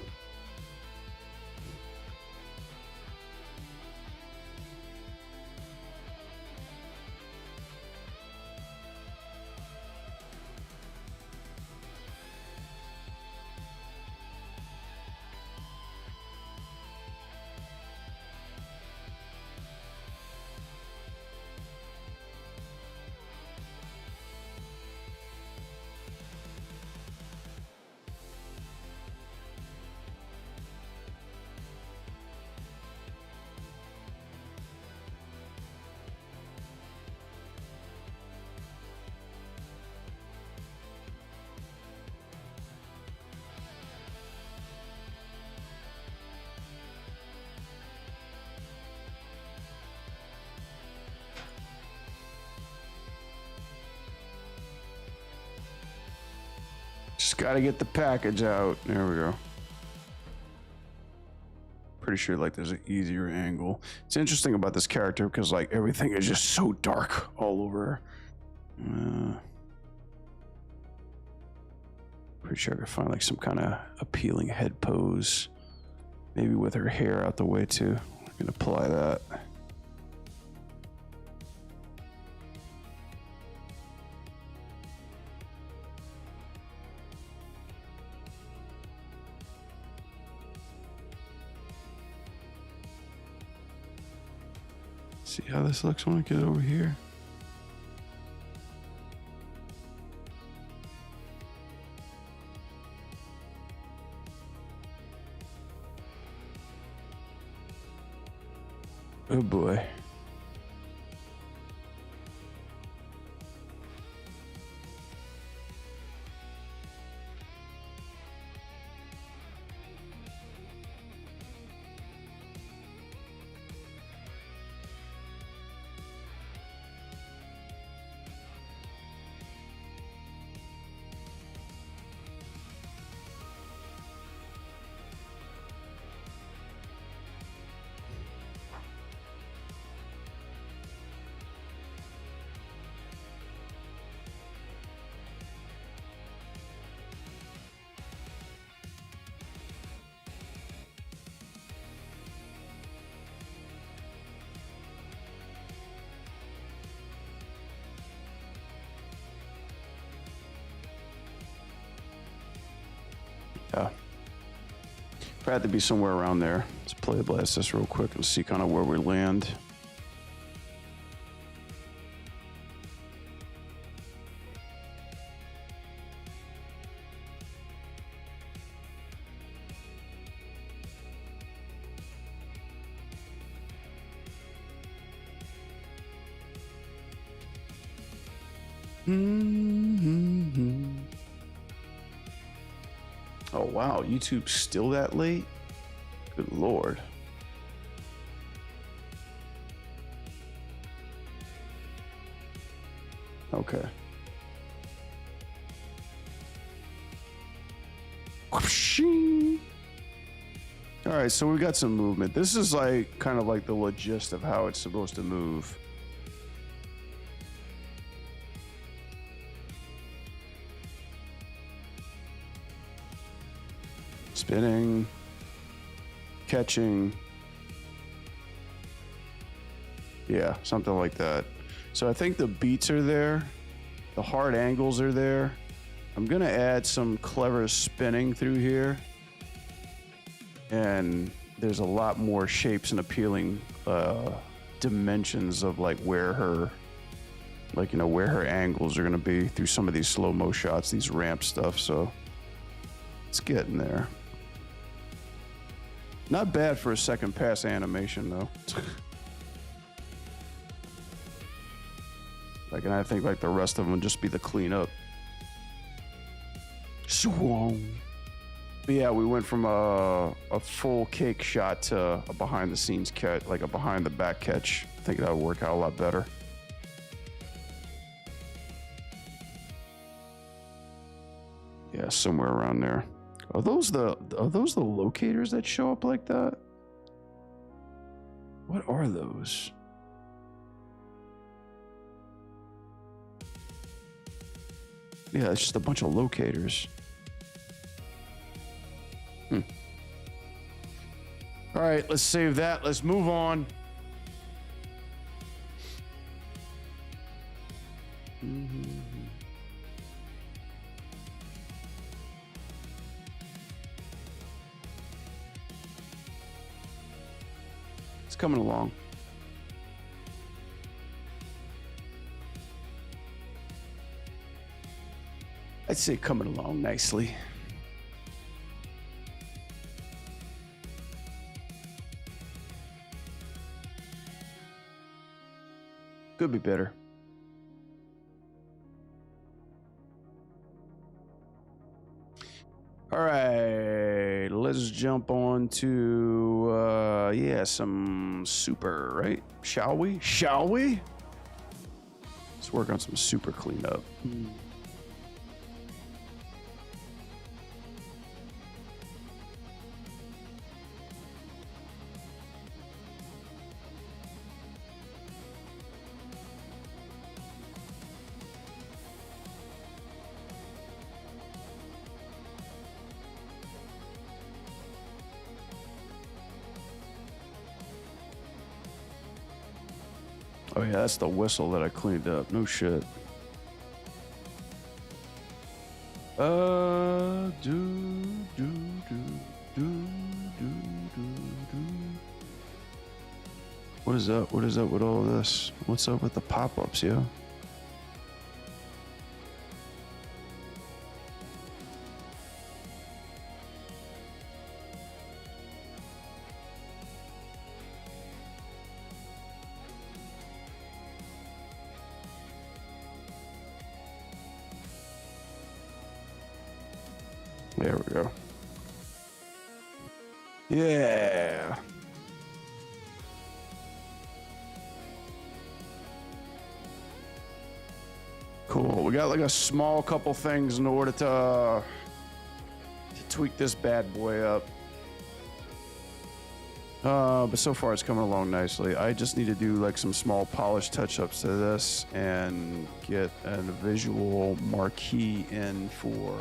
Just gotta get the package out. There we go. Pretty sure like there's an easier angle. It's interesting about this character because like everything is just so dark all over. Pretty sure I could find like some kind of appealing head pose. Maybe with her hair out the way too. I can apply that. See how this looks when I get over here. Oh boy. Yeah. Probably had to be somewhere around there. Let's play blast this real quick and see kind of where we land. Oh wow, YouTube's still that late? Good lord. Okay. All right, so we got some movement. This is like kind of like the gist of how it's supposed to move. Spinning, catching. Yeah, something like that. So I think the beats are there. The hard angles are there. I'm going to add some clever spinning through here. And there's a lot more shapes and appealing dimensions of like where her, like, you know, where her angles are going to be through some of these slow-mo shots, these ramp stuff. So it's getting there. Not bad for a second pass animation, though. Like, and I think like the rest of them would just be the cleanup. Swung. But yeah, we went from a full cake shot to a behind the scenes catch, like a behind the back catch. I think that would work out a lot better. Yeah, somewhere around there. Are those the locators that show up like that? What are those? Yeah, it's just a bunch of locators. All right, let's save that. Let's move on. It's coming along. I'd say coming along nicely. Could be better. All right, let's jump on to, yeah, some super, right? Shall we? Shall we? Let's work on some super cleanup. Oh yeah, that's the whistle that I cleaned up. No shit. Do do do do do do do. What is up? What is up with all this? What's up with the pop-ups, yo? There we go. Yeah. Cool. We got like a small couple things in order to tweak this bad boy up. But so far it's coming along nicely. I just need to do like some small polish touch-ups to this and get a visual marquee in for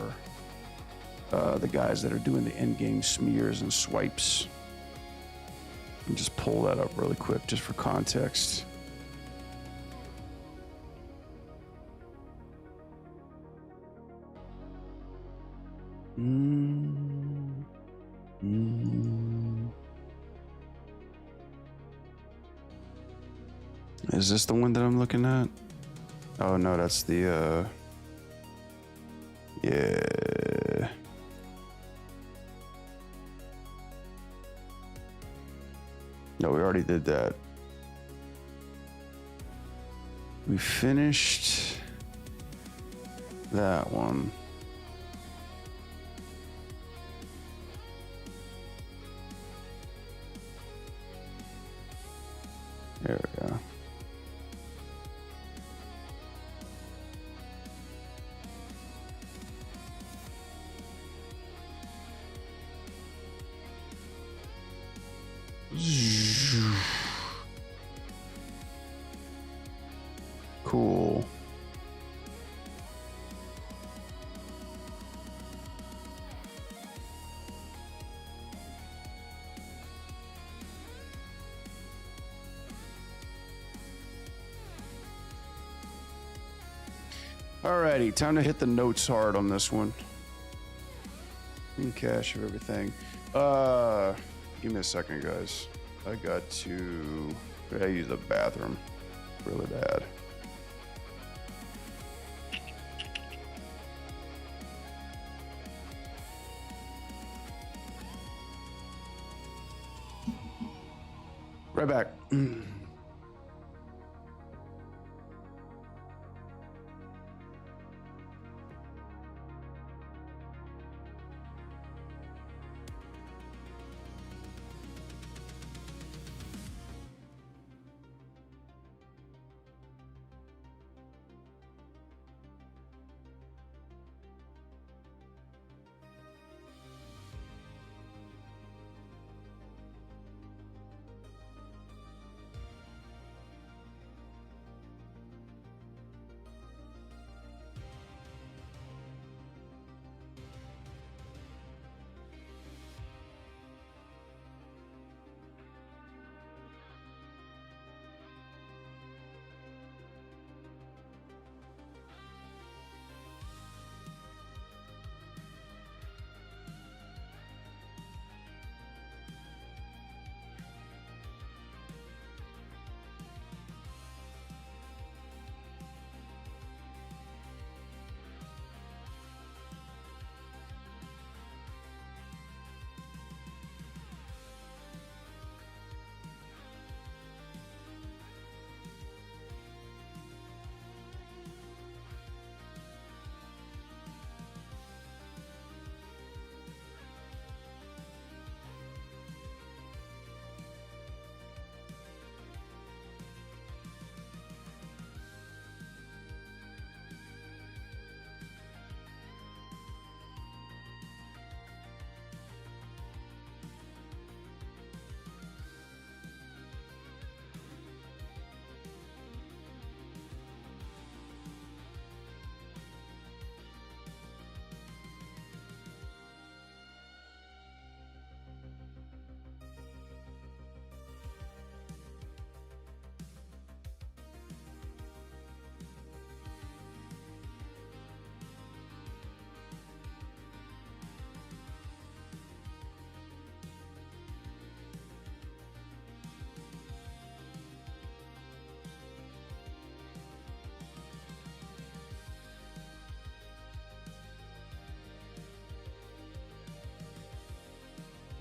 the guys that are doing the in-game smears and swipes. And just pull that up really quick just for context. Is this the one that I'm looking at? Oh no, that's the yeah. No, we already did that. We finished that one. There we go. Cool. Alrighty, time to hit the notes hard on this one. In cache of everything. Give me a second, guys. I gotta use the bathroom really bad. Right back.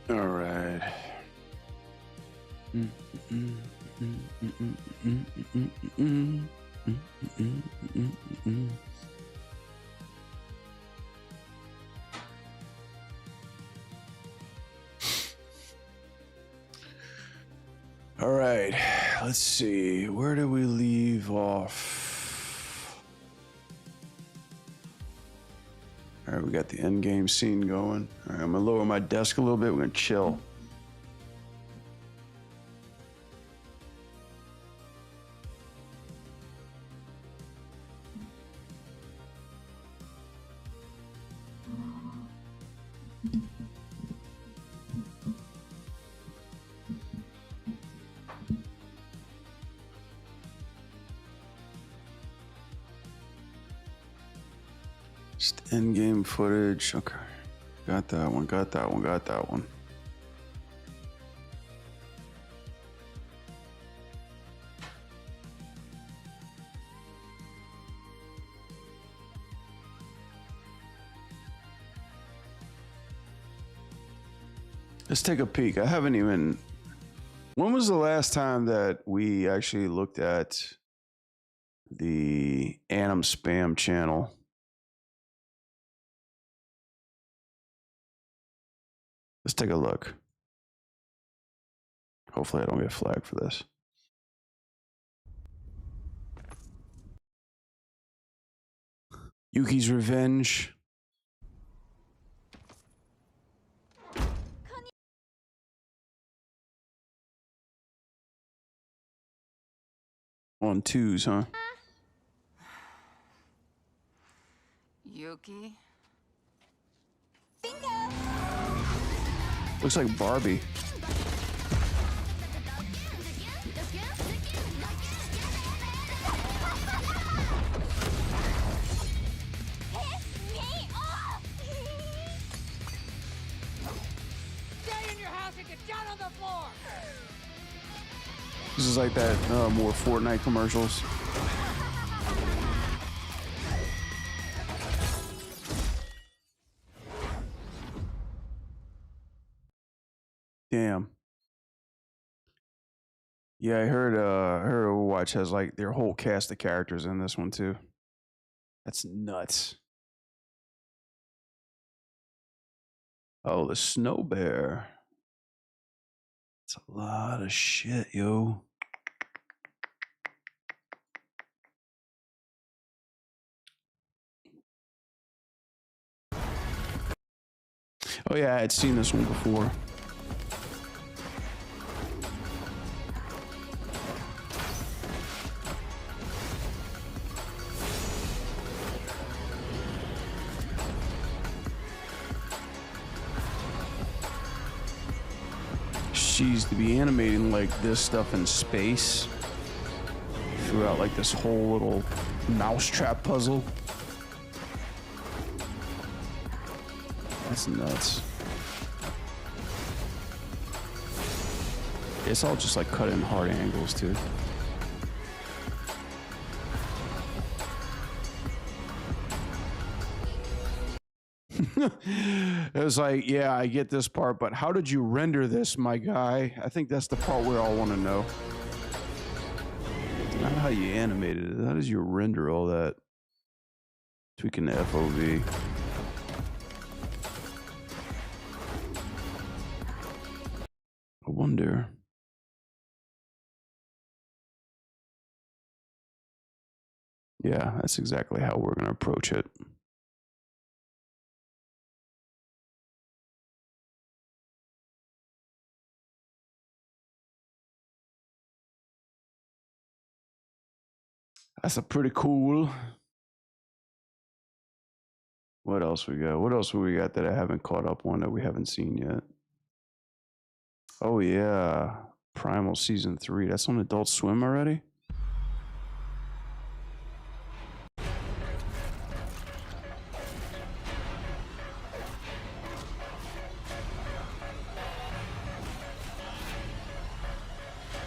All right. All right, let's see. Where did we leave off? All right, we got the end game scene going. All right, I'm gonna lower my desk a little bit. We're gonna chill. Just end game footage. Okay, got that one. Got that one. Got that one. Let's take a peek. I haven't even. When was the last time that we actually looked at the Anim Spam channel? Let's take a look. Hopefully I don't get flagged for this. Yuki's Revenge. On twos, huh? Yuki? Looks like Barbie. Stay in your house and get down on the floor! This is like that more Fortnite commercials. Damn. Yeah, I heard Overwatch has like their whole cast of characters in this one too. That's nuts. Oh, the Snow Bear. It's a lot of shit, yo. Oh yeah, I had seen this one before. Jeez, to be animating like this stuff in space throughout like this whole little mousetrap puzzle. That's nuts. It's all just like cut in hard angles too. It was like, yeah, I get this part, but how did you render this, my guy? I think that's the part we all want to know. Not how you animated it. How did you render all that? Tweaking the FOV. I wonder. Yeah, that's exactly how we're going to approach it. That's a pretty cool. What else we got? What else we got that I haven't caught up on that we haven't seen yet? Oh yeah, Primal Season 3. That's on Adult Swim already?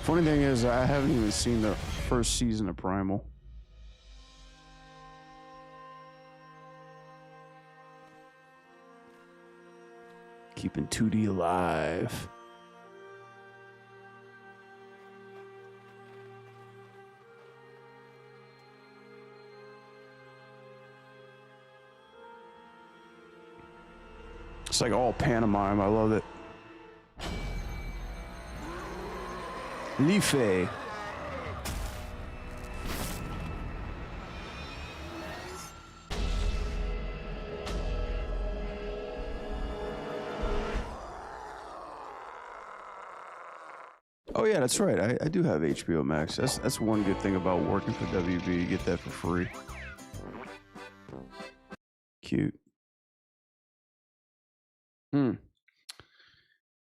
Funny thing is, I haven't even seen the first season of Primal. Keeping 2D alive. It's like all pantomime. I love it. Leafy. Oh yeah, that's right. I do have HBO Max. That's one good thing about working for WB. You get that for free. Cute.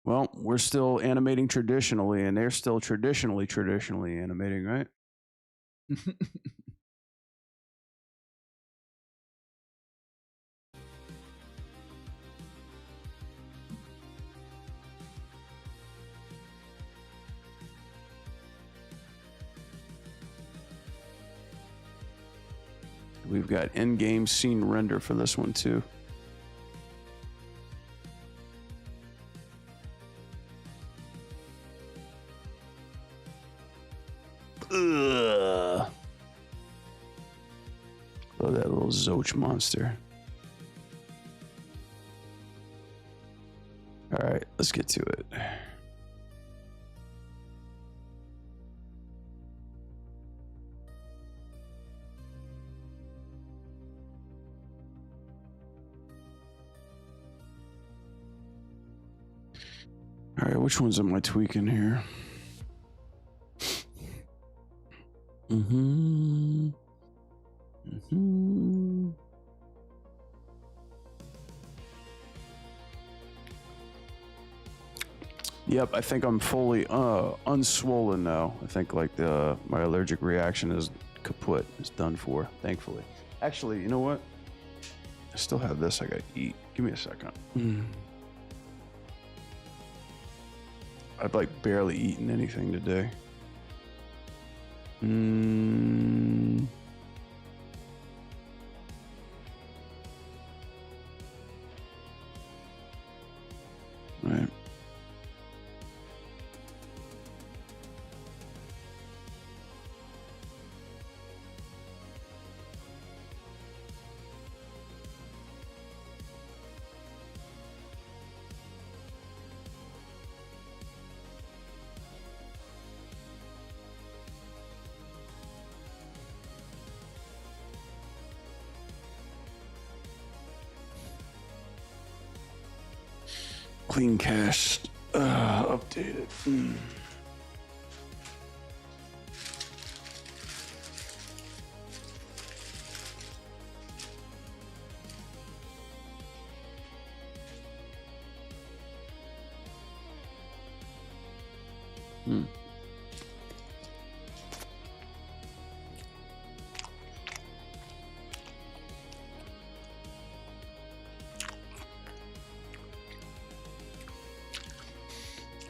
Well, we're still animating traditionally, and they're still traditionally animating, right? We've got in-game scene render for this one too. Ugh. Oh, that little Zoach monster. All right, let's get to it. All right, which ones am I tweaking here? Yep, I think I'm fully unswollen now. I think like my allergic reaction is kaput. It's done for, thankfully. Actually, you know what? I still have this I gotta eat. Give me a second. I've like barely eaten anything today. Right. Clean cache updated.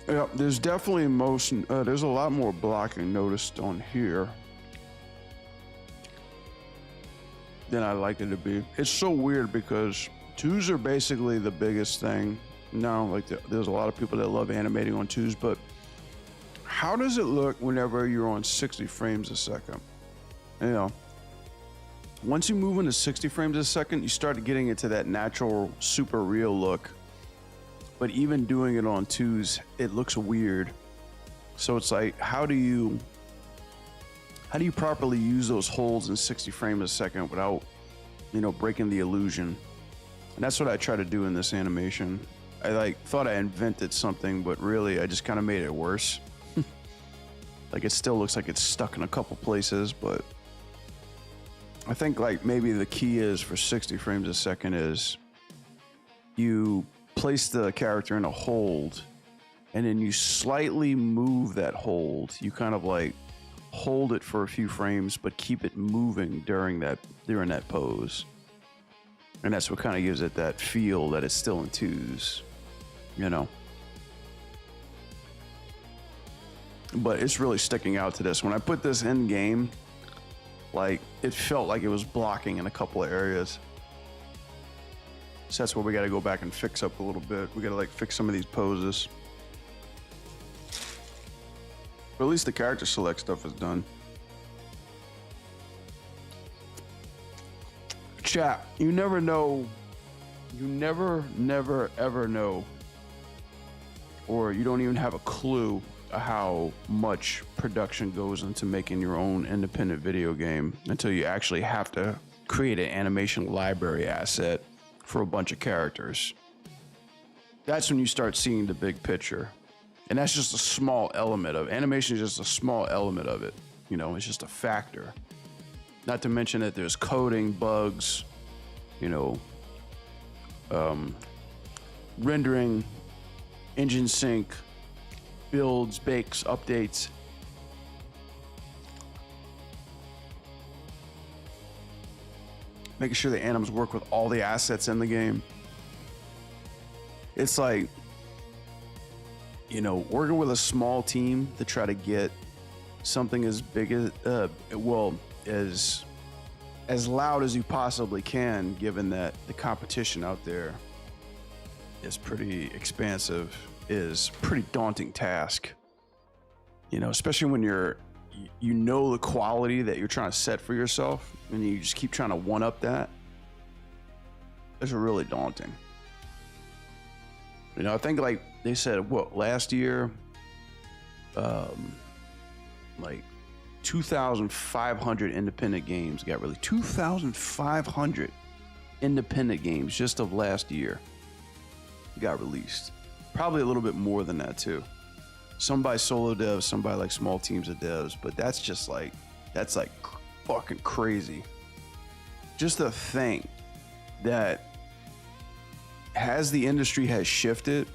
Yeah, there's definitely there's a lot more blocking noticed on here than I like it to be. It's so weird because twos are basically the biggest thing. No, like there's a lot of people that love animating on twos, but how does it look whenever you're on 60 frames a second? You know, once you move into 60 frames a second, you start getting into that natural, super real look. But even doing it on twos, it looks weird. So it's like, how do you properly use those holds in 60 frames a second without, breaking the illusion? And that's what I try to do in this animation. I thought I invented something, but really I just kind of made it worse. Like it still looks like it's stuck in a couple places, but I think like maybe the key is for 60 frames a second is you place the character in a hold and then you slightly move that hold. You kind of like hold it for a few frames but keep it moving during that pose, and that's what kind of gives it that feel that it's still in twos, but it's really sticking out to this. When I put this in game, like it felt like it was blocking in a couple of areas. So that's where we got to go back and fix up a little bit. We got to like fix some of these poses. But at least the character select stuff is done. Chat, you never know. You never, ever know. Or you don't even have a clue how much production goes into making your own independent video game until you actually have to create an animation library asset for a bunch of characters. That's when you start seeing the big picture. And that's just a small element of it. Animation is just a small element of it. You know, it's just a factor. Not to mention that there's coding, bugs, you know, rendering, engine sync, builds, bakes, updates. Making sure the animals work with all the assets in the game. It's like, you know, working with a small team to try to get something as big as, as loud as you possibly can, given that the competition out there is pretty expansive, is a pretty daunting task. You know, especially when you know the quality that you're trying to set for yourself and you just keep trying to one up that. It's really daunting. You know, I think like they said, what, last year, like 2,500 independent games got released. 2,500 independent games just of last year got released. Probably a little bit more than that too. Some by solo devs, some by like small teams of devs, but that's just like, that's like fucking crazy. Just the thing that as the industry has shifted,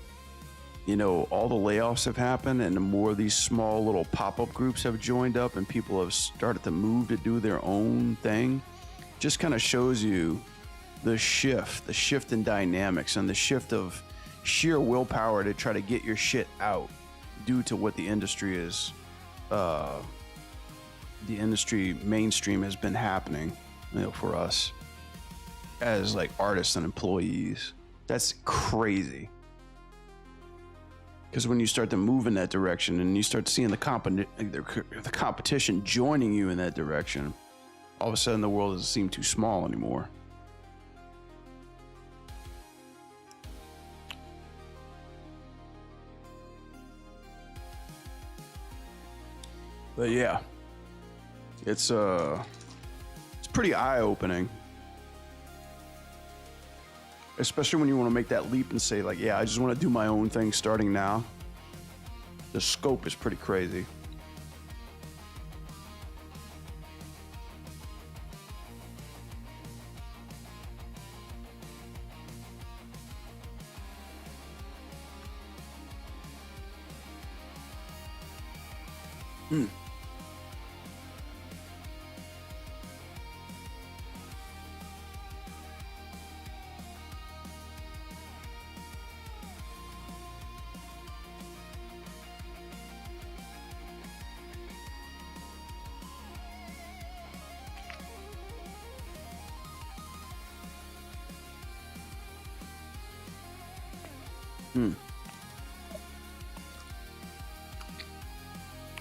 you know, all the layoffs have happened and the more of these small little pop-up groups have joined up and people have started to move to do their own thing, just kind of shows you the shift in dynamics and the shift of sheer willpower to try to get your shit out due to what the industry is, the industry mainstream has been happening, you know, for us as like artists and employees. That's crazy. Because when you start to move in that direction and you start seeing the competition joining you in that direction, all of a sudden the world doesn't seem too small anymore. But yeah, it's pretty eye-opening. Especially when you want to make that leap and say like, yeah, I just want to do my own thing starting now. The scope is pretty crazy.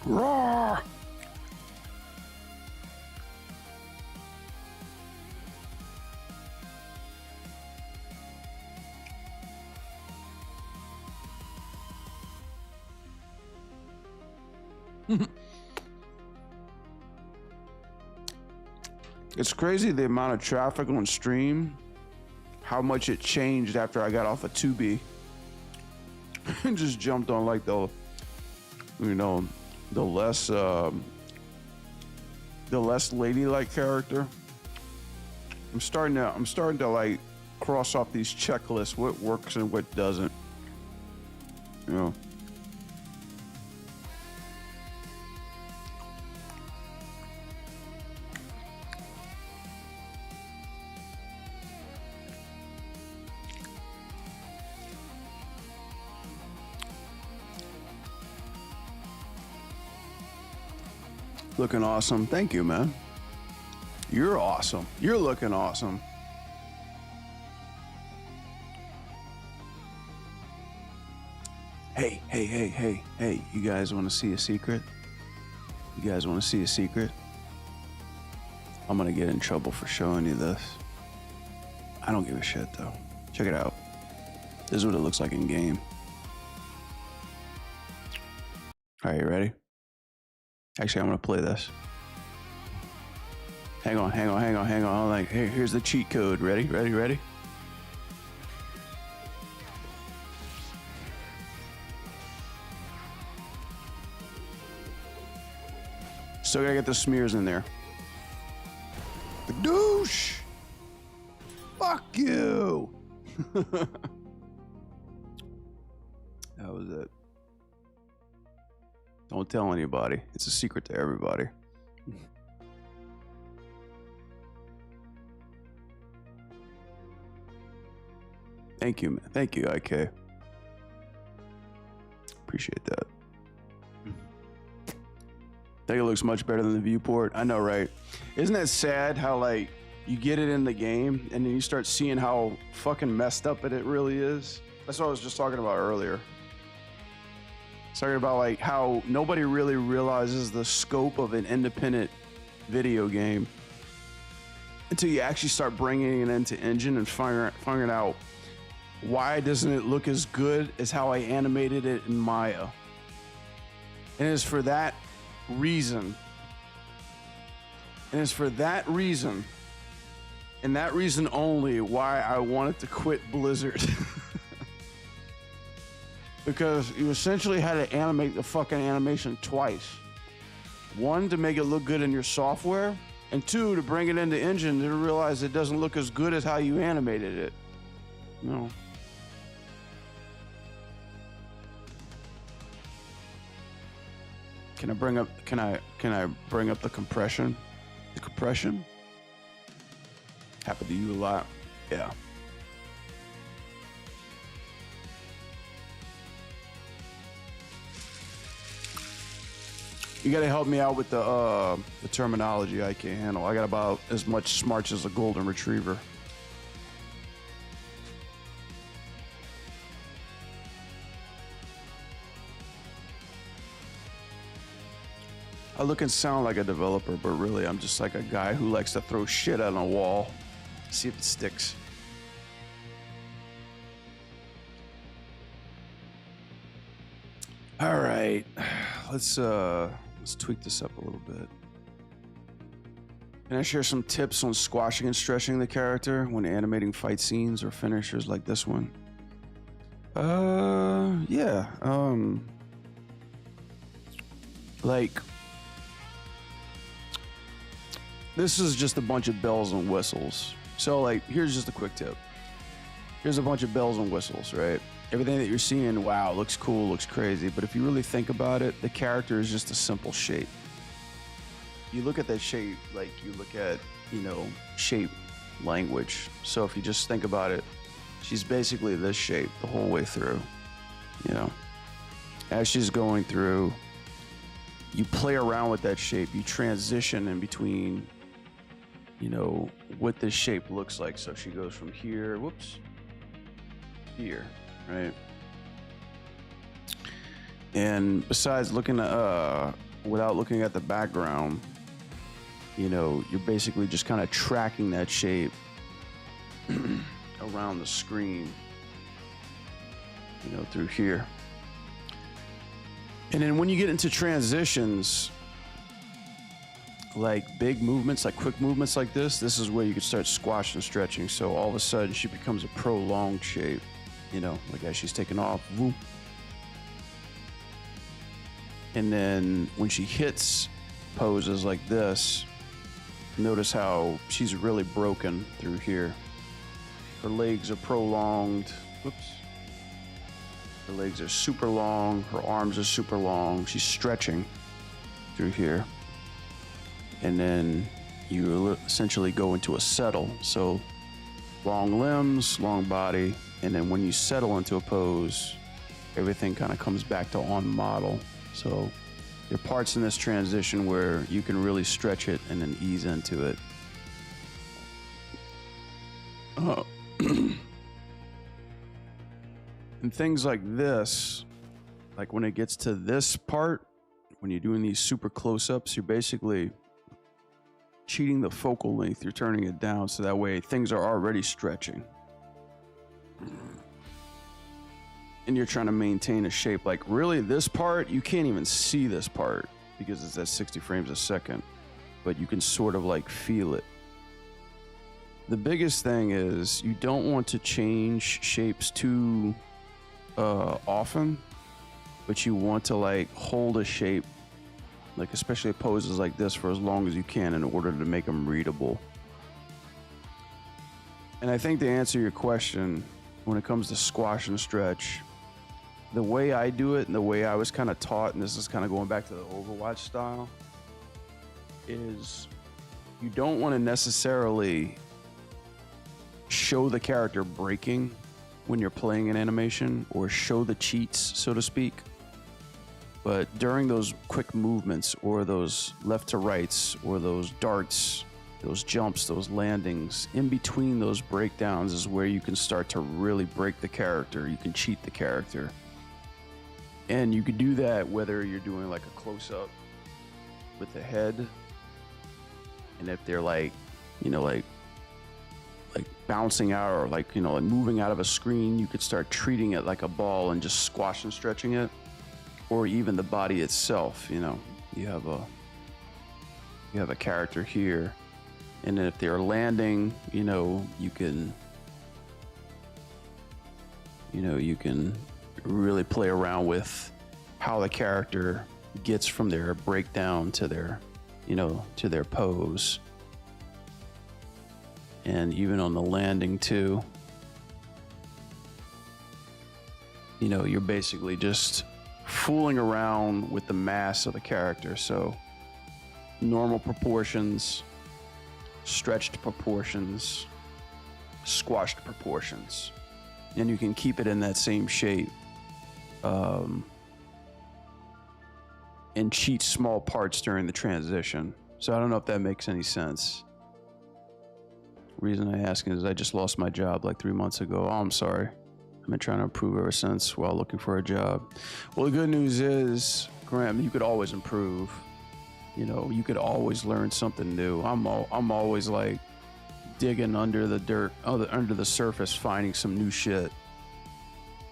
Roar! It's crazy the amount of traffic on stream, how much it changed after I got off of 2B and just jumped on like the, you know, the less ladylike character. I'm starting to like cross off these checklists, what works and what doesn't. You know. Looking awesome. Thank you, man. You're awesome. You're looking awesome. Hey, hey, hey, hey, hey, you guys want to see a secret? You guys want to see a secret? I'm gonna get in trouble for showing you this. I don't give a shit though. Check it out. This is what it looks like in game. All right, you ready? Actually, I'm gonna play this. Hang on, hang on, hang on, hang on. Like, here's the cheat code. Ready, ready, ready? Still gotta get the smears in there. The douche! Fuck you! That was it. Don't tell anybody. It's a secret to everybody. Thank you, man. Thank you, IK. Appreciate that. I think it looks much better than the viewport. I know, right? Isn't that sad how, like, you get it in the game and then you start seeing how fucking messed up it really is? That's what I was just talking about earlier. Talking about, like, how nobody really realizes the scope of an independent video game until you actually start bringing it into engine and figuring out why doesn't it look as good as how I animated it in Maya. And it's for that reason. And it's for that reason, and that reason only, why I wanted to quit Blizzard. Because you essentially had to animate the fucking animation twice. One, to make it look good in your software, and two, to bring it into engine to realize it doesn't look as good as how you animated it. No. Can I bring up the compression? The compression? Happened to you a lot. Yeah. You gotta help me out with the terminology I can't handle. I got about as much smarts as a golden retriever. I look and sound like a developer, but really I'm just like a guy who likes to throw shit on a wall, see if it sticks. All right, let's tweak this up a little bit. Can I share some tips on squashing and stretching the character when animating fight scenes or finishers like this one? Yeah. Like, this is just a bunch of bells and whistles. So, like, here's just a quick tip. Here's a bunch of bells and whistles, right? Everything that you're seeing, wow, looks cool, looks crazy. But if you really think about it, the character is just a simple shape. You look at that shape like you look at, you know, shape language. So if you just think about it, she's basically this shape the whole way through, you know. As she's going through, you play around with that shape. You transition in between, you know, what this shape looks like. So she goes from here, whoops, here, right? And besides looking without looking at the background, you know, you're basically just kind of tracking that shape around the screen, you know, through here. And then when you get into transitions, like big movements, like quick movements like this is where you can start squashing and stretching. So all of a sudden she becomes a prolonged shape, you know, like as she's taking off. Whoop. And then when she hits poses like this, notice how she's really broken through here. Her legs are prolonged. Whoops. Her legs are super long. Her arms are super long. She's stretching through here. And then you essentially go into a settle. So long limbs, long body. And then when you settle into a pose, everything kind of comes back to on model. So there are parts in this transition where you can really stretch it and then ease into it. And things like this, like when it gets to this part, when you're doing these super close-ups, you're basically cheating the focal length. You're turning it down so that way things are already stretching. And you're trying to maintain a shape. Like really this part, you can't even see this part because it's at 60 frames a second, but you can sort of like feel it. The biggest thing is you don't want to change shapes too often, but you want to like hold a shape, like especially poses like this, for as long as you can in order to make them readable. And I think to answer your question, when it comes to squash and stretch, the way I do it and the way I was kind of taught, and this is kind of going back to the Overwatch style, is you don't want to necessarily show the character breaking when you're playing an animation or show the cheats, so to speak. But during those quick movements or those left to rights or those darts, those jumps, those landings, in between those breakdowns is where you can start to really break the character. You can cheat the character. And you could do that whether you're doing like a close-up with the head, and if they're like, you know, like bouncing out or like, you know, like moving out of a screen, you could start treating it like a ball and just squash and stretching it. Or even the body itself, you know, you have a character here, and then if they're landing, you can really play around with how the character gets from their breakdown to their, to their pose. And even on the landing too, you're basically just fooling around with the mass of the character. So normal proportions, stretched proportions, squashed proportions, and you can keep it in that same shape, and cheat small parts during the transition. So I don't know if that makes any sense. Reason I ask is I just lost my job like 3 months ago. Oh, I'm sorry. I've been trying to improve ever since while looking for a job. Well, the good news is, Graham, you could always improve. You could always learn something new. I'm always like digging under the dirt, under the surface, finding some new shit.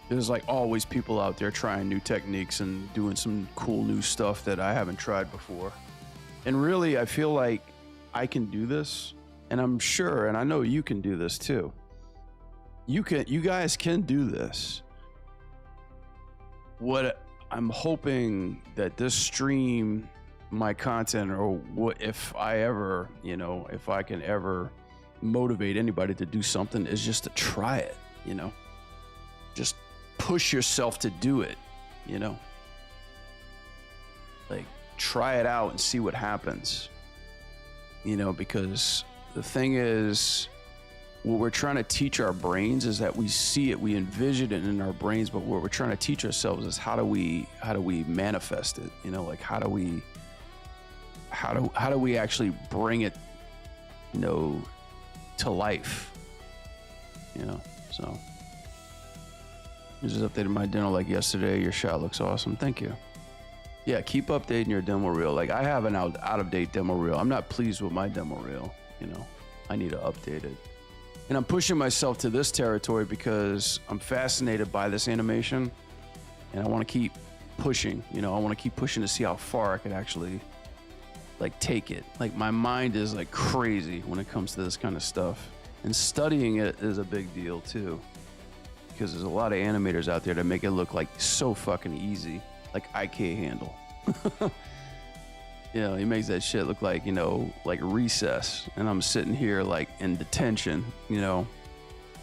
There's like always people out there trying new techniques and doing some cool new stuff that I haven't tried before. And really, I feel like I can do this, and I'm sure, and I know you can do this too. You guys can do this. What I'm hoping that this stream, my content, or what if I ever, if I can ever motivate anybody to do something, is just to try it, just push yourself to do it, like try it out and see what happens, because the thing is, what we're trying to teach our brains is that we see it, we envision it in our brains, but what we're trying to teach ourselves is how do we manifest it? Like how do we actually bring it, to life? So I just updated my demo like yesterday. Your shot looks awesome. Thank you. Yeah, keep updating your demo reel. Like I have an out of date demo reel. I'm not pleased with my demo reel. I need to update it. And I'm pushing myself to this territory because I'm fascinated by this animation, and I want to keep pushing. I want to keep pushing to see how far I could actually like take it. Like my mind is like crazy when it comes to this kind of stuff, and studying it is a big deal too, because there's a lot of animators out there that make it look like so fucking easy, like IK handle. He makes that shit look like, like recess. And I'm sitting here like in detention,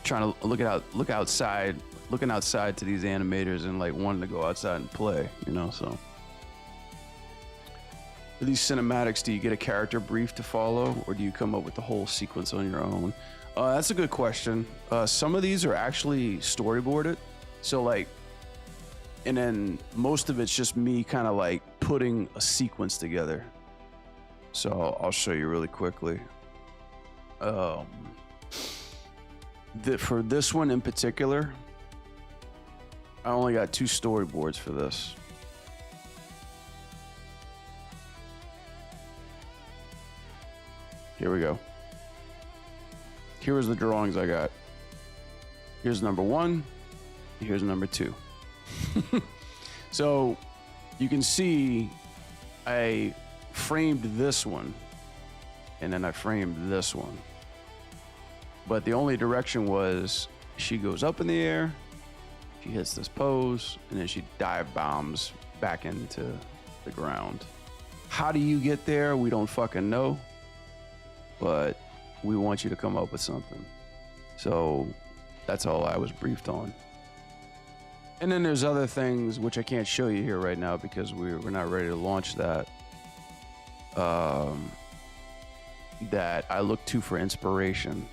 trying to looking outside to these animators and like wanting to go outside and play, so. For these cinematics, do you get a character brief to follow, or do you come up with the whole sequence on your own? That's a good question. Some of these are actually storyboarded. So like, and then most of it's just me kind of like putting a sequence together. So I'll show you really quickly. For this one in particular, I only got 2 storyboards for this. Here we go. Here was the drawings I got. Here's number 1. Here's number 2. So you can see I framed this one and then I framed this one. But the only direction was she goes up in the air, she hits this pose, and then she dive bombs back into the ground. How do you get there? We don't fucking know. But we want you to come up with something. So that's all I was briefed on. And then there's other things which I can't show you here right now because we're not ready to launch that. That I look to for inspiration.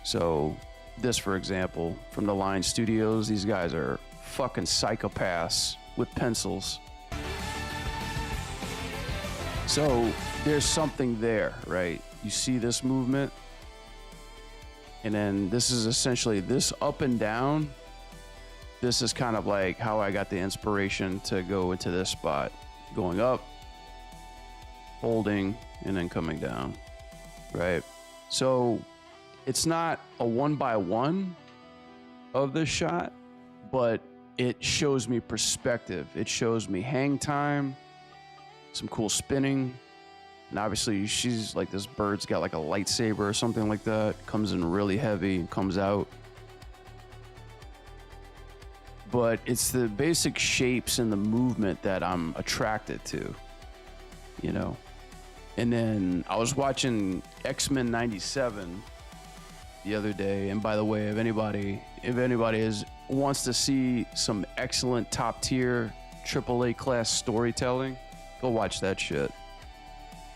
So this, for example, from the Line Studios, these guys are fucking psychopaths with pencils. So there's something there, right? You see this movement, and then this is essentially this up and down. This is kind of like how I got the inspiration to go into this spot, going up, holding, and then coming down, right? So it's not a 1-by-1 of this shot, but it shows me perspective. It shows me hang time, some cool spinning. And obviously she's like, this bird's got like a lightsaber or something like that. Comes in really heavy and comes out. But it's the basic shapes and the movement that I'm attracted to, you know? And then I was watching X-Men 97 the other day. And by the way, if anybody wants to see some excellent top tier AAA class storytelling, go watch that shit.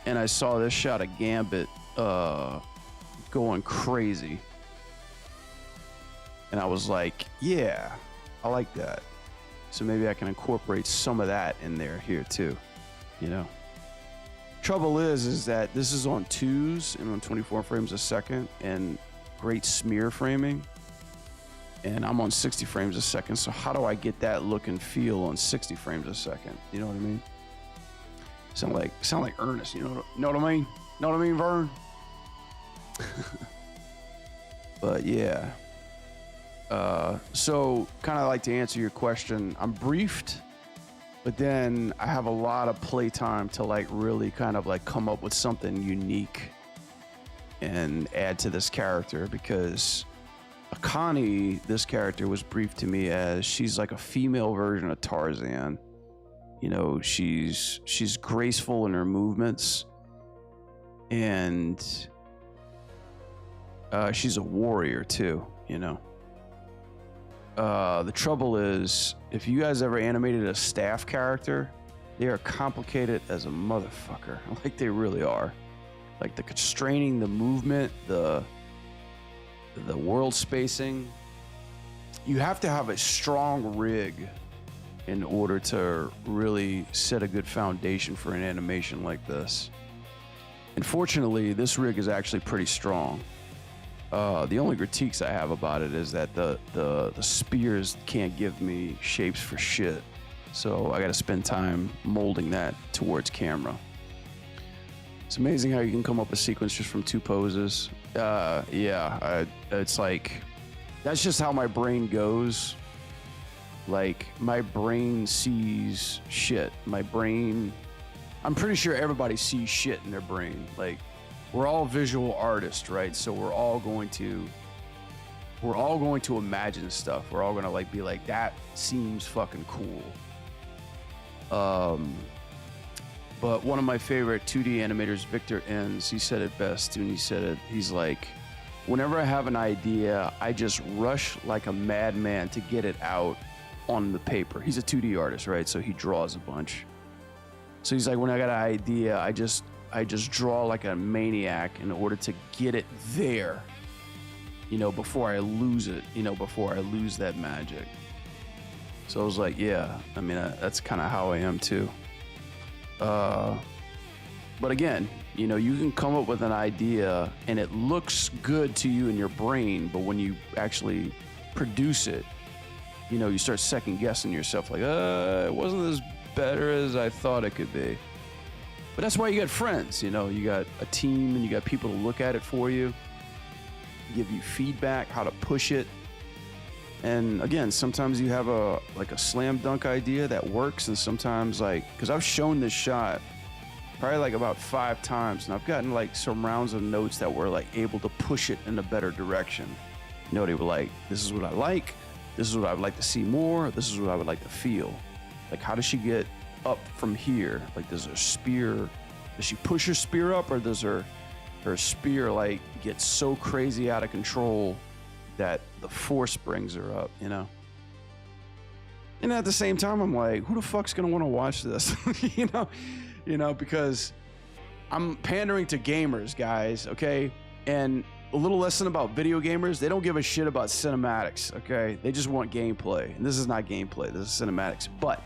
And I saw this shot of Gambit going crazy. And I was like, yeah, I like that. So maybe I can incorporate some of that in there here too, you know? Trouble is that this is on 2s and on 24 frames a second and great smear framing. And I'm on 60 frames a second. So how do I get that look and feel on 60 frames a second? You know what I mean? Sound like Ernest, you know what I mean? Know what I mean, Vern? But yeah. So kind of like to answer your question, I'm briefed, but then I have a lot of playtime to like really kind of like come up with something unique and add to this character, because Akani, this character, was briefed to me as she's like a female version of Tarzan. You know, she's graceful in her movements, and she's a warrior too, you know. The trouble is, if you guys ever animated a staff character, they are complicated as a motherfucker. Like, they really are. Like, the constraining, the movement, the world spacing. You have to have a strong rig in order to really set a good foundation for an animation like this. And fortunately, this rig is actually pretty strong. The only critiques I have about it is that the spears can't give me shapes for shit. So I got to spend time molding that towards camera. It's amazing how you can come up with a sequence just from 2 poses. It's like, that's just how my brain goes. Like, my brain sees shit. I'm pretty sure everybody sees shit in their brain. Like, we're all visual artists, right? So we're all going to imagine stuff. We're all going to like be like, that seems fucking cool. But one of my favorite 2D animators, Victor Enns, he said it best, and he's like, whenever I have an idea, I just rush like a madman to get it out on the paper. He's a 2D artist, right? So he draws a bunch. So he's like, when I got an idea, I just draw like a maniac in order to get it there, you know, before I lose it, you know, before I lose that magic. So I was like, yeah, I mean, that's kind of how I am too. But again, you know, you can come up with an idea and it looks good to you in your brain, but when you actually produce it, you know, you start second guessing yourself, like, it wasn't as better as I thought it could be. But that's why you got friends, you know, you got a team and you got people to look at it for you, give you feedback, how to push it. And again, sometimes you have a slam dunk idea that works, and sometimes because I've shown this shot probably like about 5 times, and I've gotten like some rounds of notes that were like able to push it in a better direction. You know, they were like, this is what I like, this is what I would like to see more, this is what I would like to feel. Like, how does she get up from here? Like, does she push her spear up, or does her spear like get so crazy out of control that the force brings her up, you know? And at the same time, I'm like, who the fuck's gonna want to watch this? you know, because I'm pandering to gamers, guys, okay? And a little lesson about video gamers, they don't give a shit about cinematics, okay? They just want gameplay. And this is not gameplay, this is cinematics. But,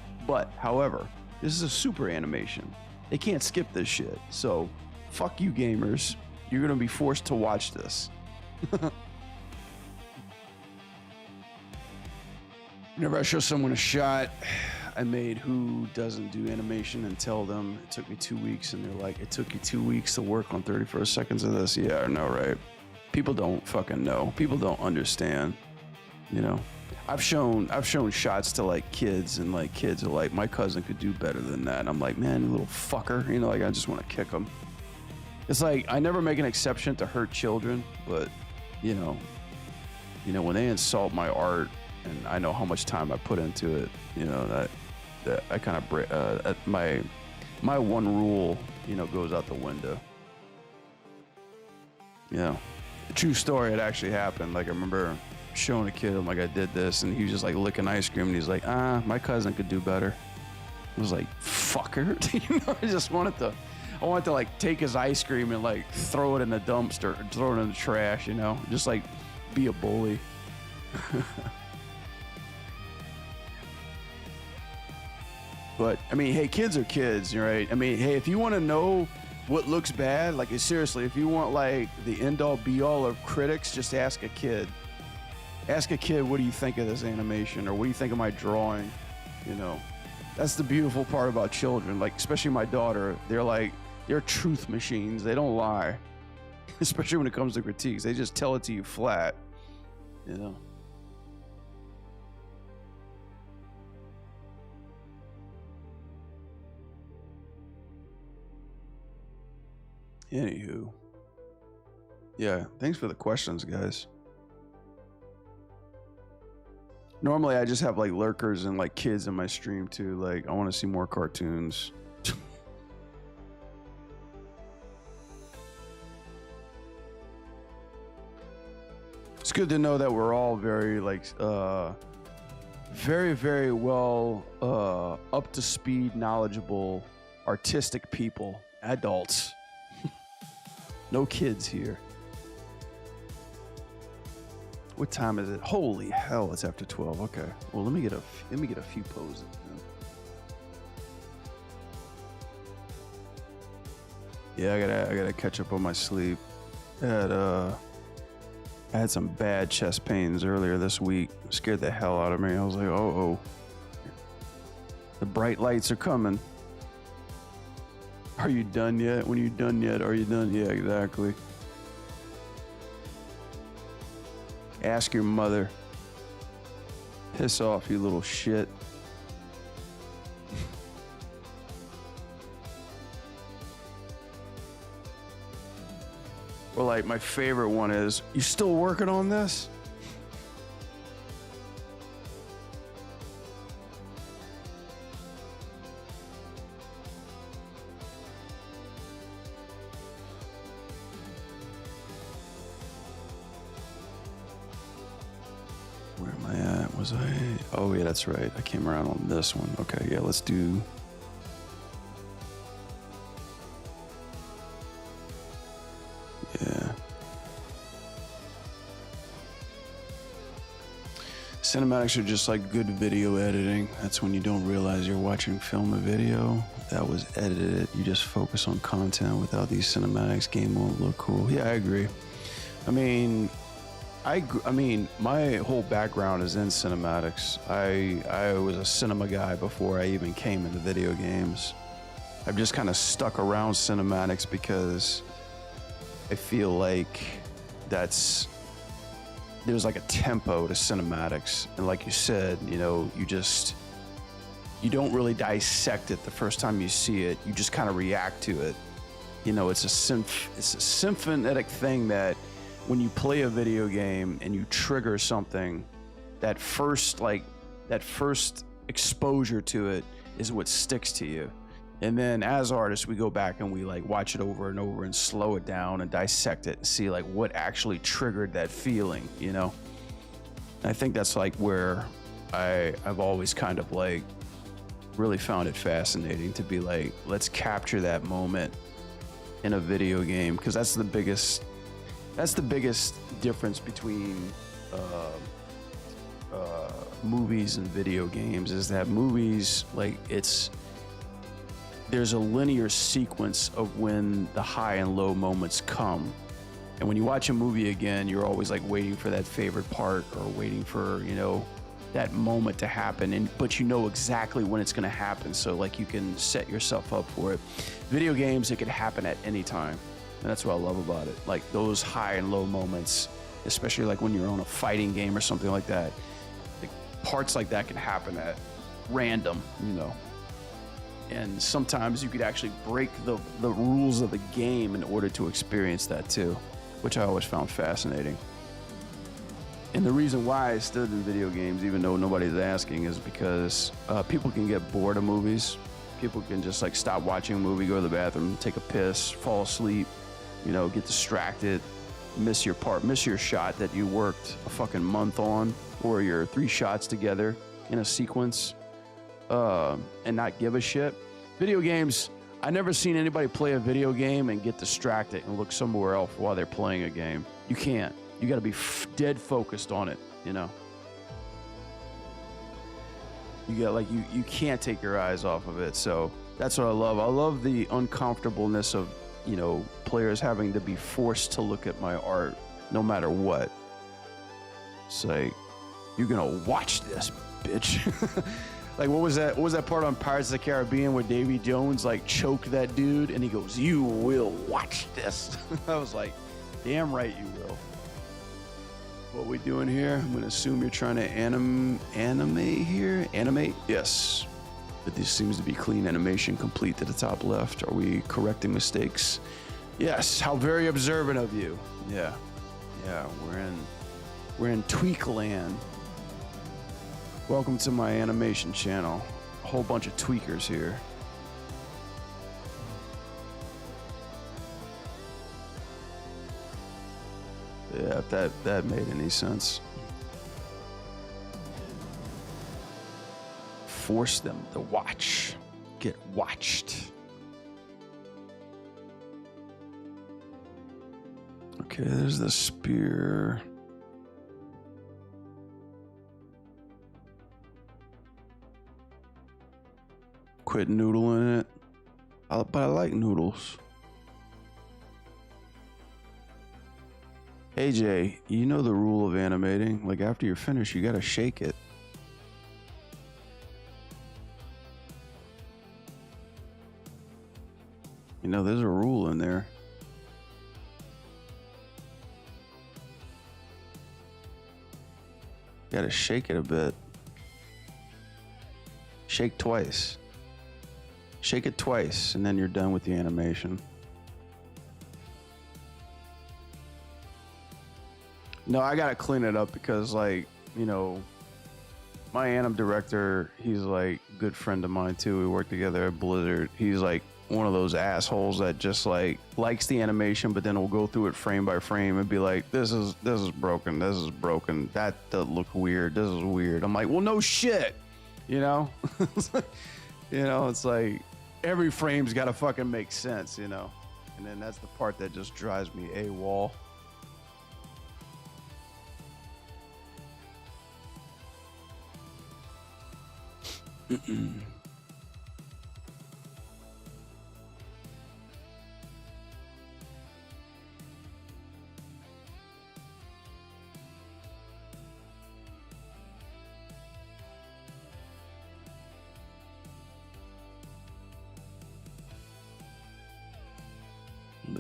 however, this is a super animation. They can't skip this shit. So, fuck you gamers. You're gonna be forced to watch this. Whenever I show someone a shot I made who doesn't do animation and tell them it took me 2 weeks, and they're like, it took you 2 weeks to work on 31st seconds of this? Yeah, I know, right? People don't fucking know. People don't understand, you know? I've shown shots to like kids, and like kids are like, my cousin could do better than that. And I'm like, man, you little fucker, you know, like I just want to kick them. It's like, I never make an exception to hurt children, but you know, when they insult my art, and I know how much time I put into it, you know, that I kind of break, my one rule, you know, goes out the window. You know, true story, it actually happened. Like, I remember showing a kid, I'm like, I did this, and he was just like licking ice cream, and he's like, my cousin could do better. I was like, fucker. You know, I wanted to like take his ice cream and like throw it in the dumpster, throw it in the trash, you know, just like be a bully. But I mean, hey, kids are kids, right? I mean, hey, if you want to know what looks bad, like seriously, if you want like the end all be all of critics, just ask a kid. Ask a kid, what do you think of this animation, or what do you think of my drawing? You know, that's the beautiful part about children. Like, especially my daughter, they're truth machines. They don't lie, especially when it comes to critiques. They just tell it to you flat, you know. Anywho, yeah, thanks for the questions, guys. Normally, I just have like lurkers and like kids in my stream too. Like, I want to see more cartoons. It's good to know that we're all very like, very, very well up to speed, knowledgeable, artistic people, adults. No kids here. What time is it? Holy hell, it's after 12. Okay. Well, let me get a few poses. Yeah, I gotta catch up on my sleep. I had some bad chest pains earlier this week. It scared the hell out of me. I was like, oh. The bright lights are coming. Are you done yet? When you done yet? Are you done? Yeah, exactly. Ask your mother. Piss off, you little shit. Or like, my favorite one is, you still working on this? Where am I at? Was I? Oh yeah, that's right. I came around on this one. Okay, yeah, let's do. Yeah. Cinematics are just like good video editing. That's when you don't realize you're watching film or video that was edited. You just focus on content. Without these cinematics, game won't look cool. Yeah, I agree. I mean, I mean, my whole background is in cinematics. I was a cinema guy before I even came into video games. I've just kind of stuck around cinematics because I feel like there's like a tempo to cinematics, and like you said, you know, you don't really dissect it the first time you see it. You just kind of react to it. You know, it's a symphonetic thing that when you play a video game and you trigger something, that first exposure to it is what sticks to you. And then as artists, we go back and we like watch it over and over and slow it down and dissect it and see like what actually triggered that feeling, you know? And I think that's like where I've always kind of like really found it fascinating to be like, let's capture that moment in a video game, because that's the biggest difference between movies and video games, is that movies, like, there's a linear sequence of when the high and low moments come. And when you watch a movie again, you're always like waiting for that favorite part or waiting for, you know, that moment to happen, but you know exactly when it's going to happen, so like you can set yourself up for it. Video games, it could happen at any time, and that's what I love about it. Like those high and low moments, especially like when you're on a fighting game or something like that, like parts like that can happen at random, you know. And sometimes you could actually break the rules of the game in order to experience that too, which I always found fascinating. And the reason why I stood in video games, even though nobody's asking, is because people can get bored of movies. People can just like stop watching a movie, go to the bathroom, take a piss, fall asleep, you know, get distracted, miss your shot that you worked a fucking month on, or your 3 shots together in a sequence, and not give a shit. Video games, I never seen anybody play a video game and get distracted and look somewhere else while they're playing a game. You can't. You got to be dead focused on it, you know. You can't take your eyes off of it. So that's what I love. I love the uncomfortableness of, you know, players having to be forced to look at my art no matter what. It's like, you're gonna watch this, bitch. Like, what was that part on Pirates of the Caribbean where Davy Jones like choked that dude and he goes, "You will watch this." I was like, damn right you will. What we doing here? I'm gonna assume you're trying to animate here. Animate? Yes. But this seems to be clean animation complete to the top left. Are we correcting mistakes? Yes. How very observant of you. Yeah. Yeah. We're in tweak land. Welcome to my animation channel. A whole bunch of tweakers here. Yeah, if that made any sense. Force them to watch. Get watched. Okay, there's the spear. Quit noodling it. But I like noodles. AJ, you know the rule of animating. Like, after you're finished, you gotta shake it. You know, there's a rule in there. You gotta shake it a bit. Shake twice. Shake it twice, and then you're done with the animation. No, I gotta clean it up because, like, you know, my anim director, he's like a good friend of mine too. We work together at Blizzard. He's like one of those assholes that just like likes the animation, but then will go through it frame by frame and be like, this is broken. This is broken. That doesn't look weird. This is weird. I'm like, well, no shit. You know? You know, it's like every frame's got to fucking make sense, you know? And then that's the part that just drives me AWOL.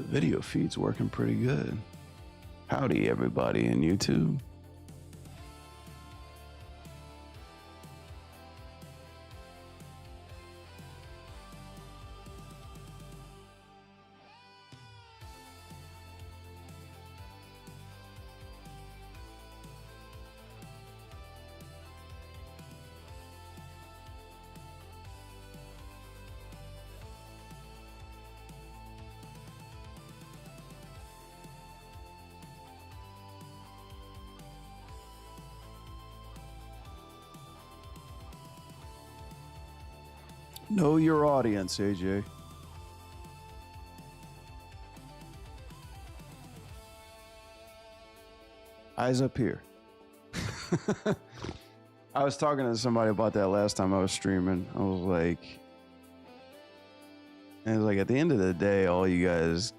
video feed's working pretty good. Howdy, everybody in YouTube. Know your audience, AJ. Eyes up here. I was talking to somebody about that last time I was streaming. I was like, at the end of the day, all you guys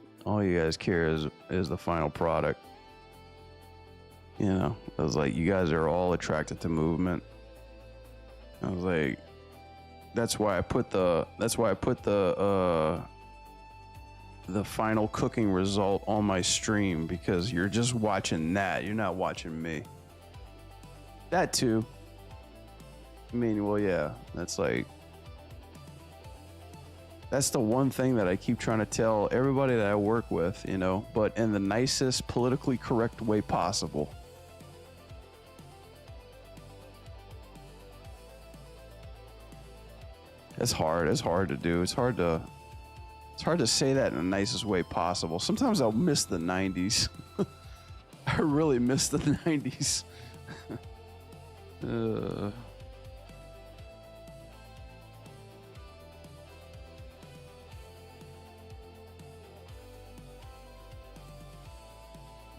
care is the final product. You know, I was like, you guys are all attracted to movement. I was like, that's why I put the final cooking result on my stream, because you're just watching that. You're not watching me. That too. I mean, well, yeah, that's the one thing that I keep trying to tell everybody that I work with, you know, but in the nicest, politically correct way possible. It's hard. It's hard to do. It's hard to say that in the nicest way possible. Sometimes I'll miss the 90s. I really miss the 90s. You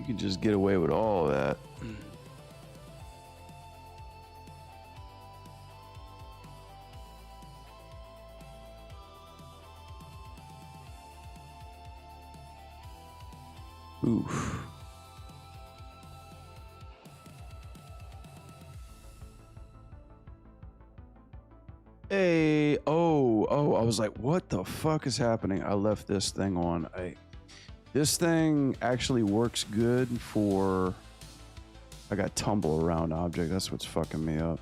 can just get away with all of that. Oof. Hey, oh, I was like, what the fuck is happening? I left this thing on. This thing actually works good for, I got tumble around object. That's what's fucking me up.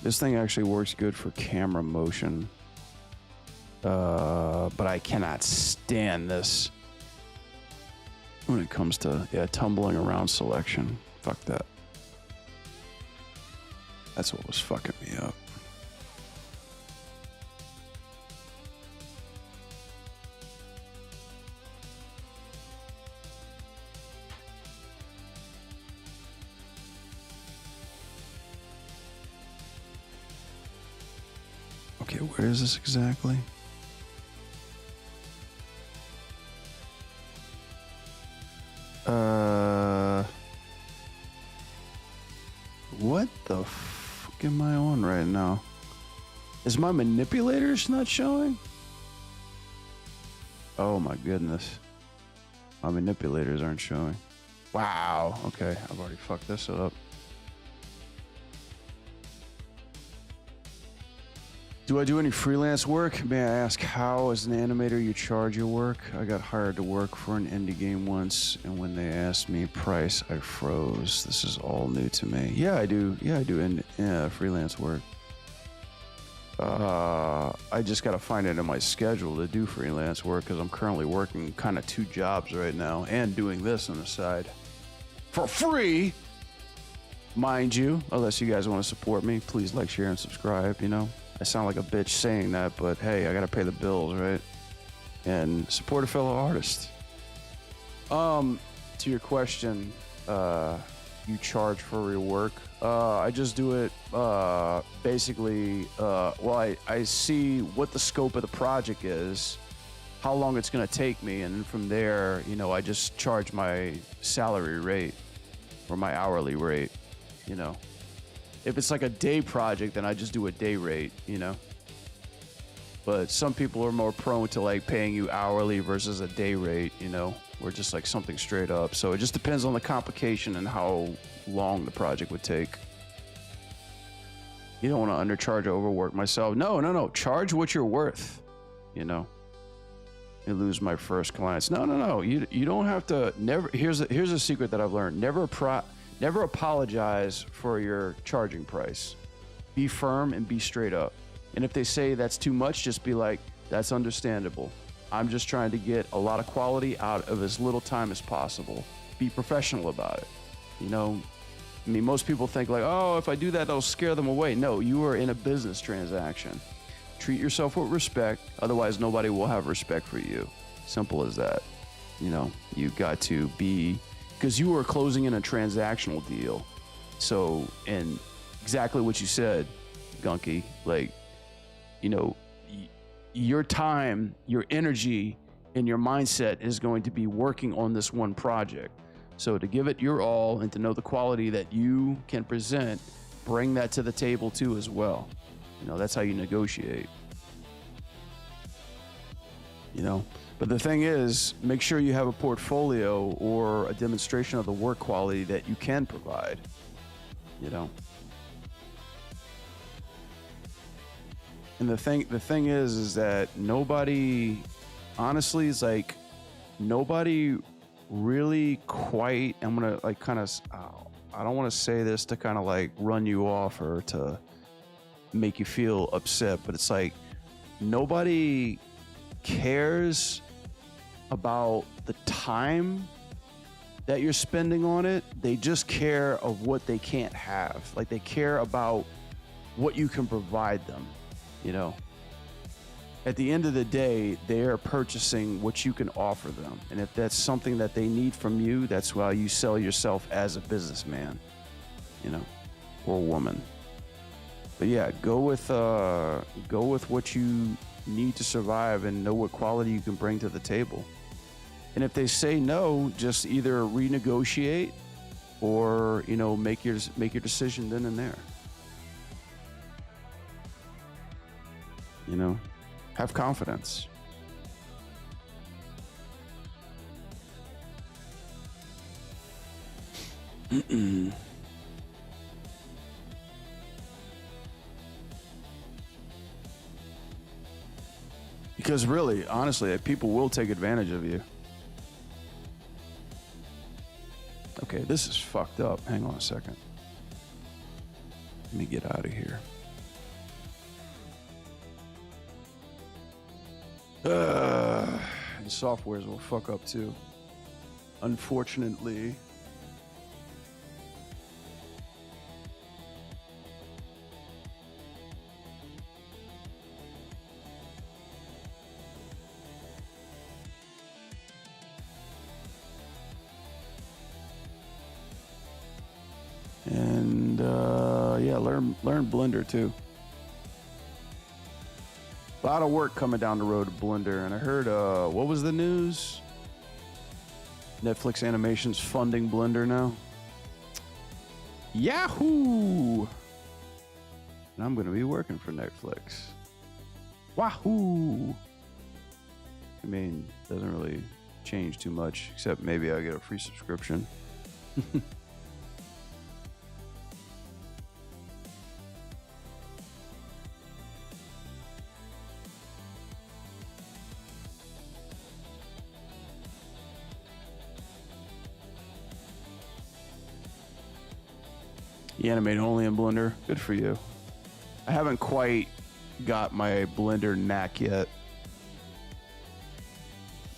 This thing actually works good for camera motion. But I cannot stand this when it comes to, tumbling around selection. Fuck that. That's what was fucking me up. Okay, where is this exactly? What the fuck am I on right now? Is my manipulators not showing? Oh my goodness. My manipulators aren't showing. Wow. Okay, I've already fucked this up. Do I do any freelance work? May I ask how, as an animator, you charge your work? I got hired to work for an indie game once, and when they asked me price, I froze. This is all new to me. Yeah, I do freelance work. I just got to find it in my schedule to do freelance work, because I'm currently working kind of 2 jobs right now and doing this on the side. For free! Mind you, unless you guys want to support me, please like, share, and subscribe, you know? I sound like a bitch saying that, but hey, I gotta pay the bills, right? And support a fellow artist. To your question, you charge for your work. I just do it, basically, I see what the scope of the project is, how long it's gonna take me, and then from there, you know, I just charge my salary rate or my hourly rate, you know. If it's like a day project, then I just do a day rate, you know. But some people are more prone to like paying you hourly versus a day rate, you know, or just like something straight up. So it just depends on the complication and how long the project would take. You don't want to undercharge or overwork myself. No. Charge what you're worth, you know. I lose my first clients. No. You don't have to. Never. Here's a secret that I've learned. Never apologize for your charging price. Be firm and be straight up. And if they say that's too much, just be like, that's understandable. I'm just trying to get a lot of quality out of as little time as possible. Be professional about it. You know, I mean, most people think like, oh, if I do that, that'll scare them away. No, you are in a business transaction. Treat yourself with respect. Otherwise, nobody will have respect for you. Simple as that. You know, you got to be, because you are closing in a transactional deal. So, and exactly what you said, Gunky, like, you know, your time, your energy, and your mindset is going to be working on this one project. So to give it your all and to know the quality that you can present, bring that to the table too as well. You know, that's how you negotiate. You know, but the thing is, make sure you have a portfolio or a demonstration of the work quality that you can provide, you know. And the thing is that nobody, honestly, is like, nobody really quite, I'm gonna like kind of, I don't want to say this to kind of like run you off or to make you feel upset, but it's like nobody cares about the time that you're spending on it. They just care of what they can't have. Like they care about what you can provide them. You know, at the end of the day, they are purchasing what you can offer them. And if that's something that they need from you, that's why you sell yourself as a businessman, you know, or woman. But yeah, go with what you need to survive and know what quality you can bring to the table. And if they say no, just either renegotiate or, you know, make your decision then and there. You know, have confidence. Because really, honestly, people will take advantage of you. Okay, this is fucked up. Hang on a second. Let me get out of here. And softwares will fuck up too, unfortunately. And yeah, learn Blender too. A lot of work coming down the road to Blender, and I heard, what was the news? Netflix Animation's funding Blender now. Yahoo! And I'm gonna be working for Netflix. Wahoo! I mean, doesn't really change too much, except maybe I'll get a free subscription. You animate only in Blender? Good for you. I haven't quite got my Blender knack yet.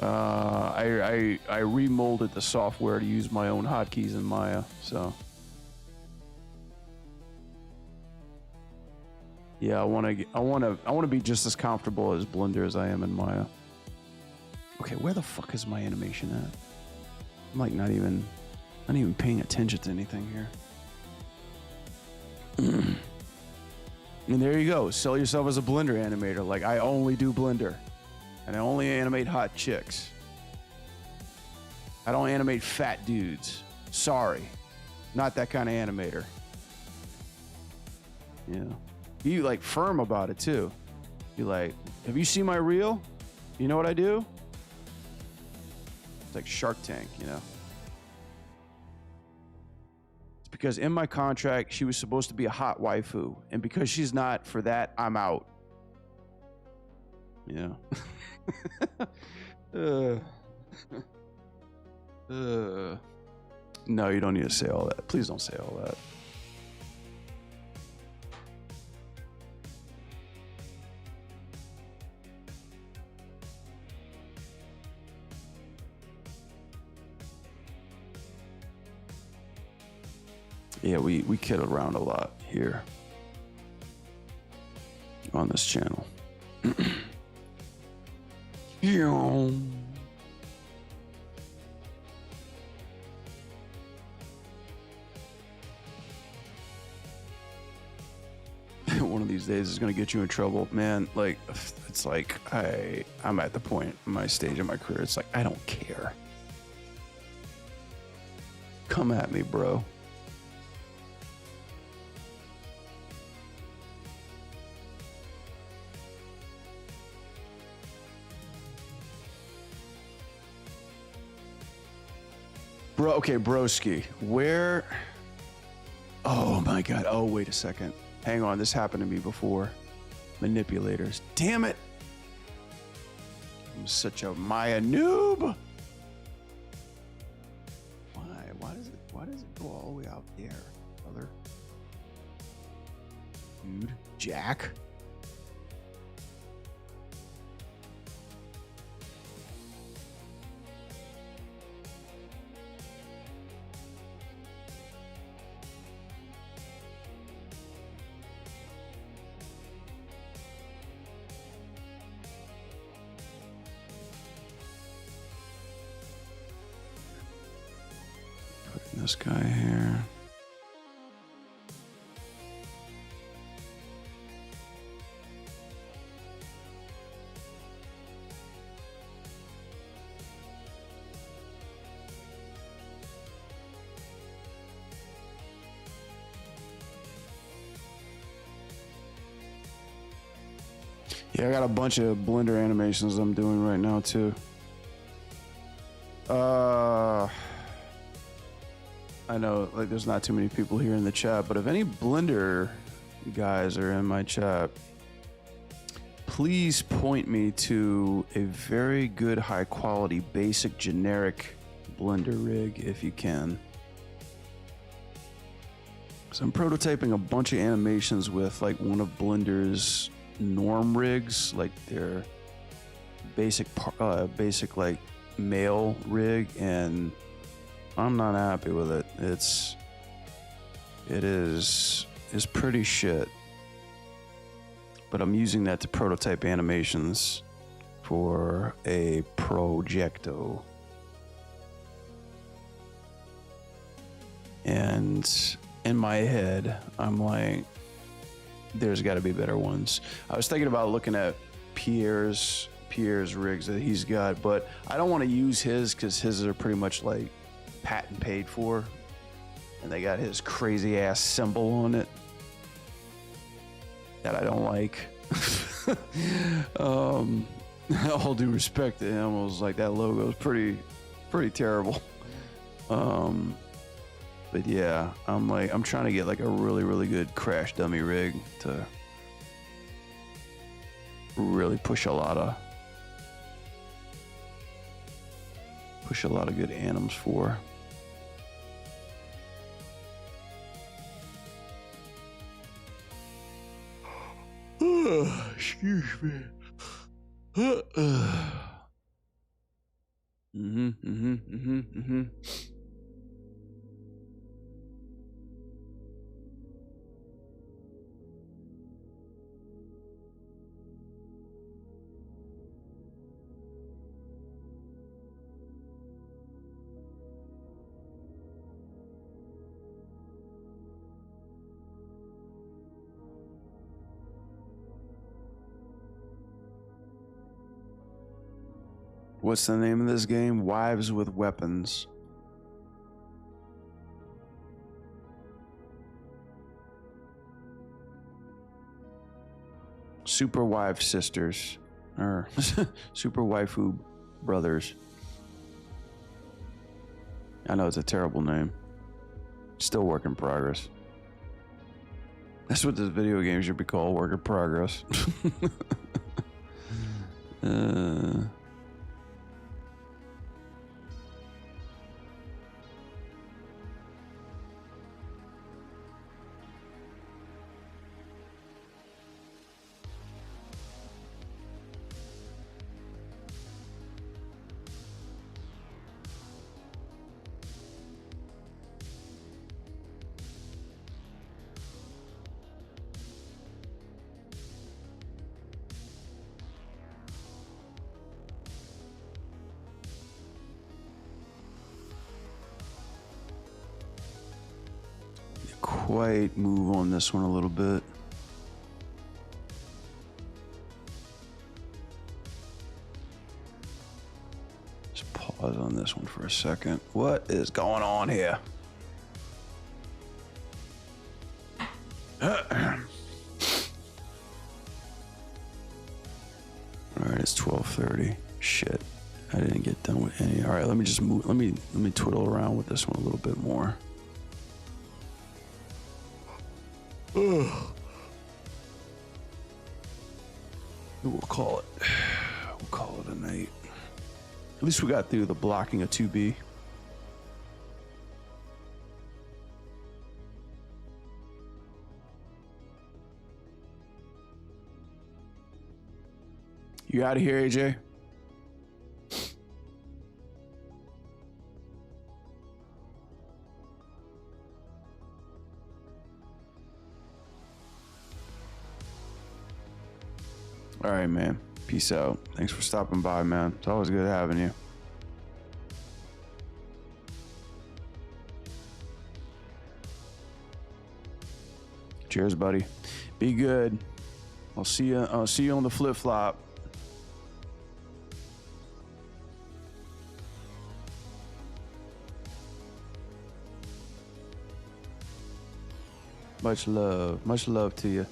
I remolded the software to use my own hotkeys in Maya, so. Yeah, I want to be just as comfortable as Blender as I am in Maya. Okay, where the fuck is my animation at? I'm like not even paying attention to anything here. And there you go. Sell yourself as a Blender animator. Like, I only do Blender. And I only animate hot chicks. I don't animate fat dudes. Sorry. Not that kind of animator. Yeah. Be like firm about it too. Be like, have you seen my reel? You know what I do? It's like Shark Tank, you know? Because in my contract, she was supposed to be a hot waifu. And because she's not, for that, I'm out. You know? Uh, no, you don't need to say all that. Please don't say all that. Yeah, we kid around a lot here on this channel. One of these days is gonna get you in trouble, man. Like, it's like I'm at the point in my stage of my career. It's like I don't care. Come at me, bro. Bro, okay, broski, where? Oh my God. Oh, wait a second. Hang on, this happened to me before. Manipulators. Damn it. I'm such a Maya noob. Why does it go all the way out there, brother? Dude, Jack. This guy here. Yeah, I got a bunch of Blender animations I'm doing right now too. I know, like, there's not too many people here in the chat, but if any Blender guys are in my chat, please point me to a very good, high quality, basic, generic Blender rig if you can. So I'm prototyping a bunch of animations with like one of Blender's norm rigs, like their basic like male rig, and I'm not happy with it. It is pretty shit. But I'm using that to prototype animations for a projecto. And in my head, I'm like, there's got to be better ones. I was thinking about looking at Pierre's rigs that he's got, but I don't want to use his because his are pretty much like patent paid for, and they got his crazy ass symbol on it that I don't like. All due respect to him, I was like, that logo is pretty terrible. But yeah, I'm trying to get like a really good crash dummy rig to really push a lot of good anims for. Excuse me. What's the name of this game? Wives with Weapons. Super Wife Sisters. Or Super Waifu Brothers. I know it's a terrible name. Still work in progress. That's what this video game should be called, work in progress. quite move on this one a little bit. Just pause on this one for a second. What is going on here? All right, it's 12:30. Shit, I didn't get done with any. All right, let me just move. Let me twiddle around with this one a little bit more. We'll call it. We'll call it a night. At least we got through the blocking of 2B. You out of here, AJ? All right, man. Peace out. Thanks for stopping by, man. It's always good having you. Cheers, buddy. Be good. I'll see you on the flip flop. Much love. Much love to you.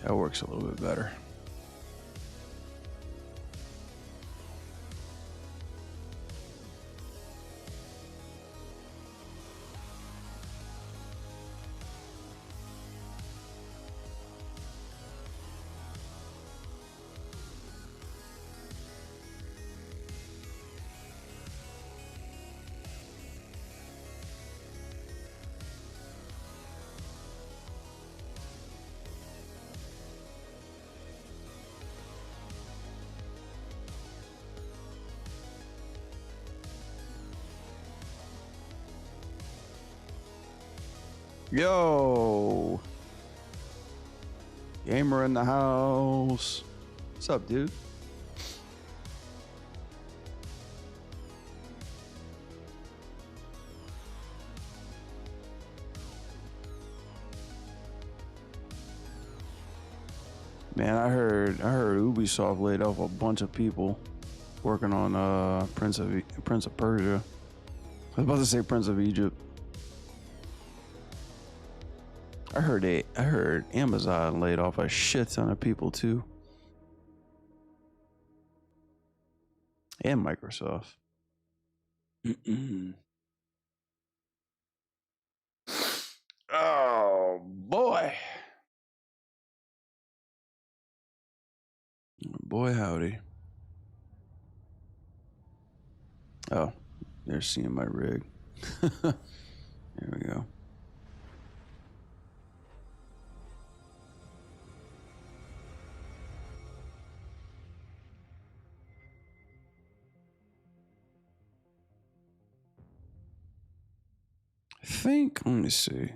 That works a little bit better. Yo, gamer in the house. What's up, dude? Man, I heard Ubisoft laid off a bunch of people working on Prince of Persia. I was about to say Prince of Egypt. I heard Amazon laid off a shit ton of people too. And Microsoft. Oh boy. Boy howdy. Oh, they're seeing my rig. There we go. I think, let me see.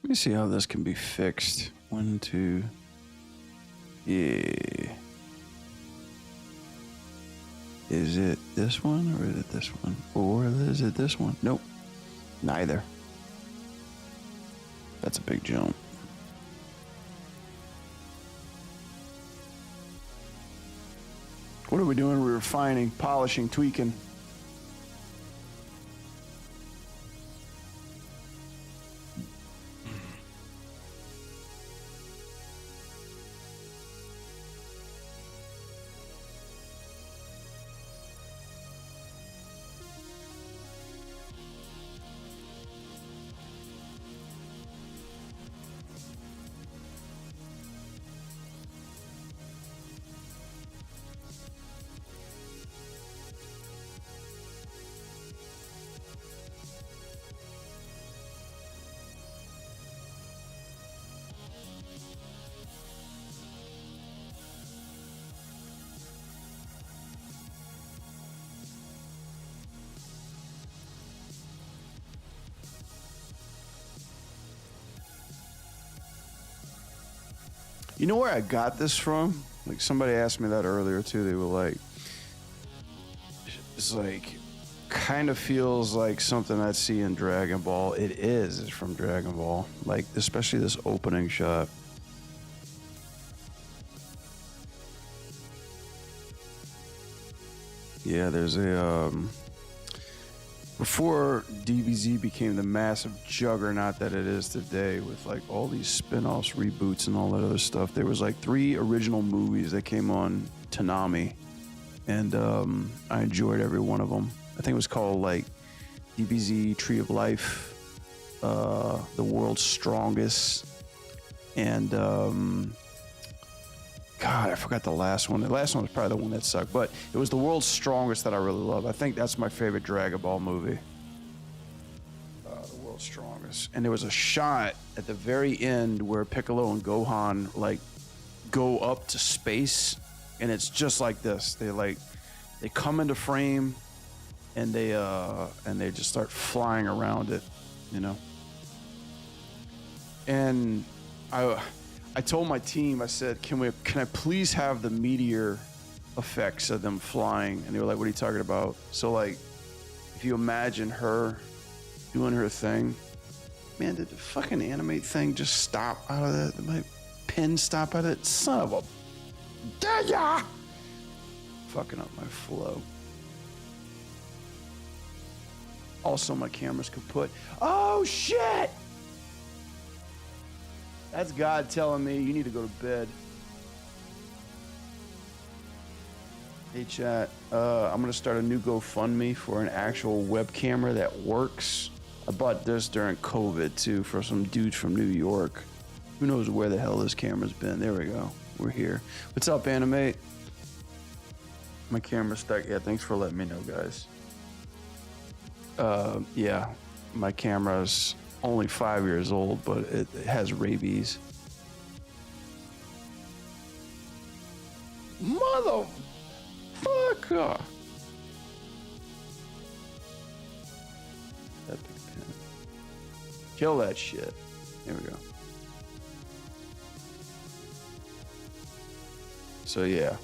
Let me see how this can be fixed. 1, 2. Yeah. Is it this one or is it this one? Or is it this one? Nope. Neither. That's a big jump. What are we doing? We're refining, polishing, tweaking. You know where I got this from? Like somebody asked me that earlier too. They were like, it's like kind of feels like something I'd see in Dragon Ball. It is. It's from Dragon Ball. Like especially this opening shot. Yeah, there's a before DBZ became the massive juggernaut that it is today, with like all these spin-offs, reboots, and all that other stuff, there was like 3 original movies that came on Toonami, and I enjoyed every one of them. I think it was called like DBZ Tree of Life, The World's Strongest, and God, I forgot the last one. The last one was probably the one that sucked, but it was The World's Strongest that I really love. I think that's my favorite Dragon Ball movie. The World's Strongest. And there was a shot at the very end where Piccolo and Gohan like go up to space, and it's just like this. They come into frame, and they just start flying around it, you know. And I told my team, I said, can I please have the meteor effects of them flying? And they were like, what are you talking about? So like, if you imagine her doing her thing, man, did the fucking animate thing just stop out of that? Did my pen stop out of it? Son of a... Yeah! Fucking up my flow. Also, my camera's kaput. Oh, shit! That's God telling me you need to go to bed. Hey chat, I'm gonna start a new GoFundMe for an actual web camera that works. I bought this during COVID too for some dudes from New York. Who knows where the hell this camera's been? There we go. We're here. What's up, Animate? My camera's stuck. Yeah, thanks for letting me know, guys. Yeah, my camera's only 5 years old, but it has rabies. Motherfucker! That big pen. Kill that shit. There we go. So yeah,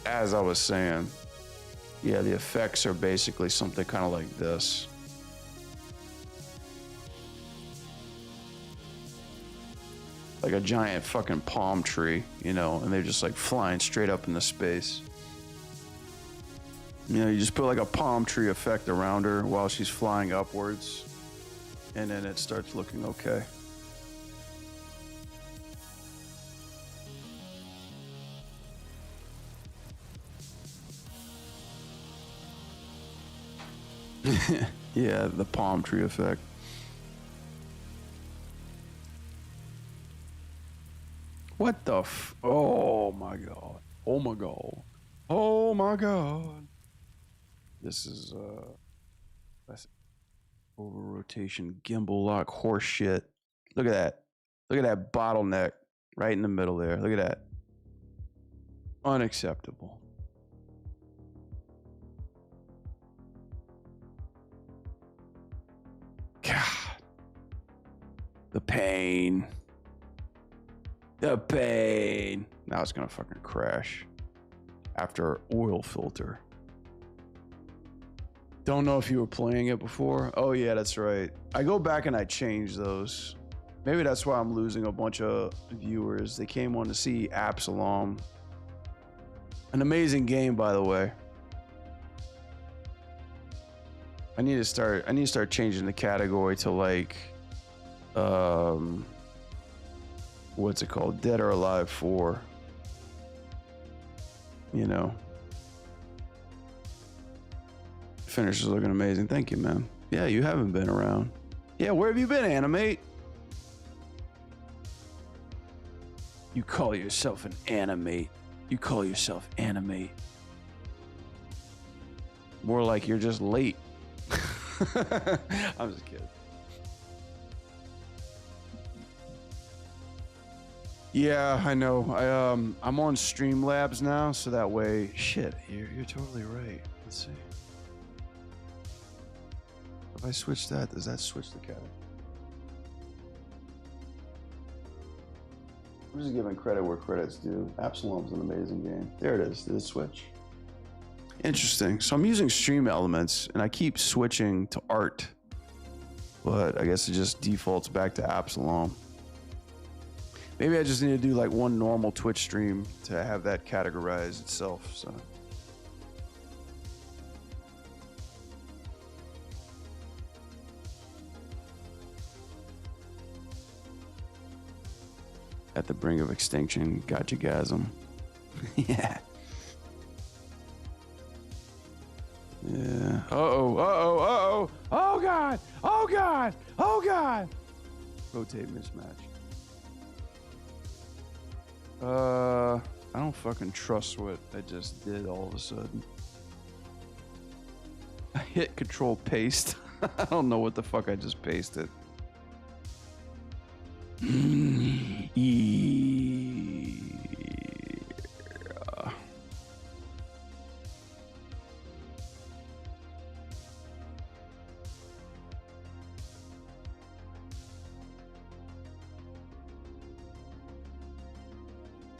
as I was saying, yeah, the effects are basically something kind of like this. Like a giant fucking palm tree, you know, and they're just like flying straight up into space. You know, you just put like a palm tree effect around her while she's flying upwards, and then it starts looking okay. Yeah, the palm tree effect. What the oh my god. Oh my god. Oh my god. This is that's over rotation gimbal lock horse shit. Look at that. Look at that bottleneck right in the middle there. Look at that. Unacceptable. God. The pain. The pain. Now it's gonna fucking crash. After oil filter. Don't know if you were playing it before. Oh yeah, that's right. I go back and I change those. Maybe that's why I'm losing a bunch of viewers. They came on to see Absalom. An amazing game, by the way. I need to start changing the category to like what's it called? Dead or Alive 4. You know. Finish is looking amazing. Thank you, man. Yeah, you haven't been around. Yeah, where have you been, Animate? You call yourself an Animate. You call yourself Animate. More like you're just late. I'm just kidding. Yeah, I know. I'm on Streamlabs now, so that way, shit, you're totally right. Let's see. If I switch that, does that switch the category? I'm just giving credit where credit's due. Absalom's an amazing game. There it is. Did it switch? Interesting. So I'm using stream elements and I keep switching to art, but I guess it just defaults back to Absalom. Maybe I just need to do like one normal Twitch stream to have that categorize itself. So. At the brink of extinction, gotcha gasm. Yeah. Yeah. Uh-oh, uh-oh, uh-oh. Oh, God. Oh, God. Oh, God. Rotate mismatch. I don't fucking trust what I just did all of a sudden. I hit control paste. I don't know what the fuck I just pasted.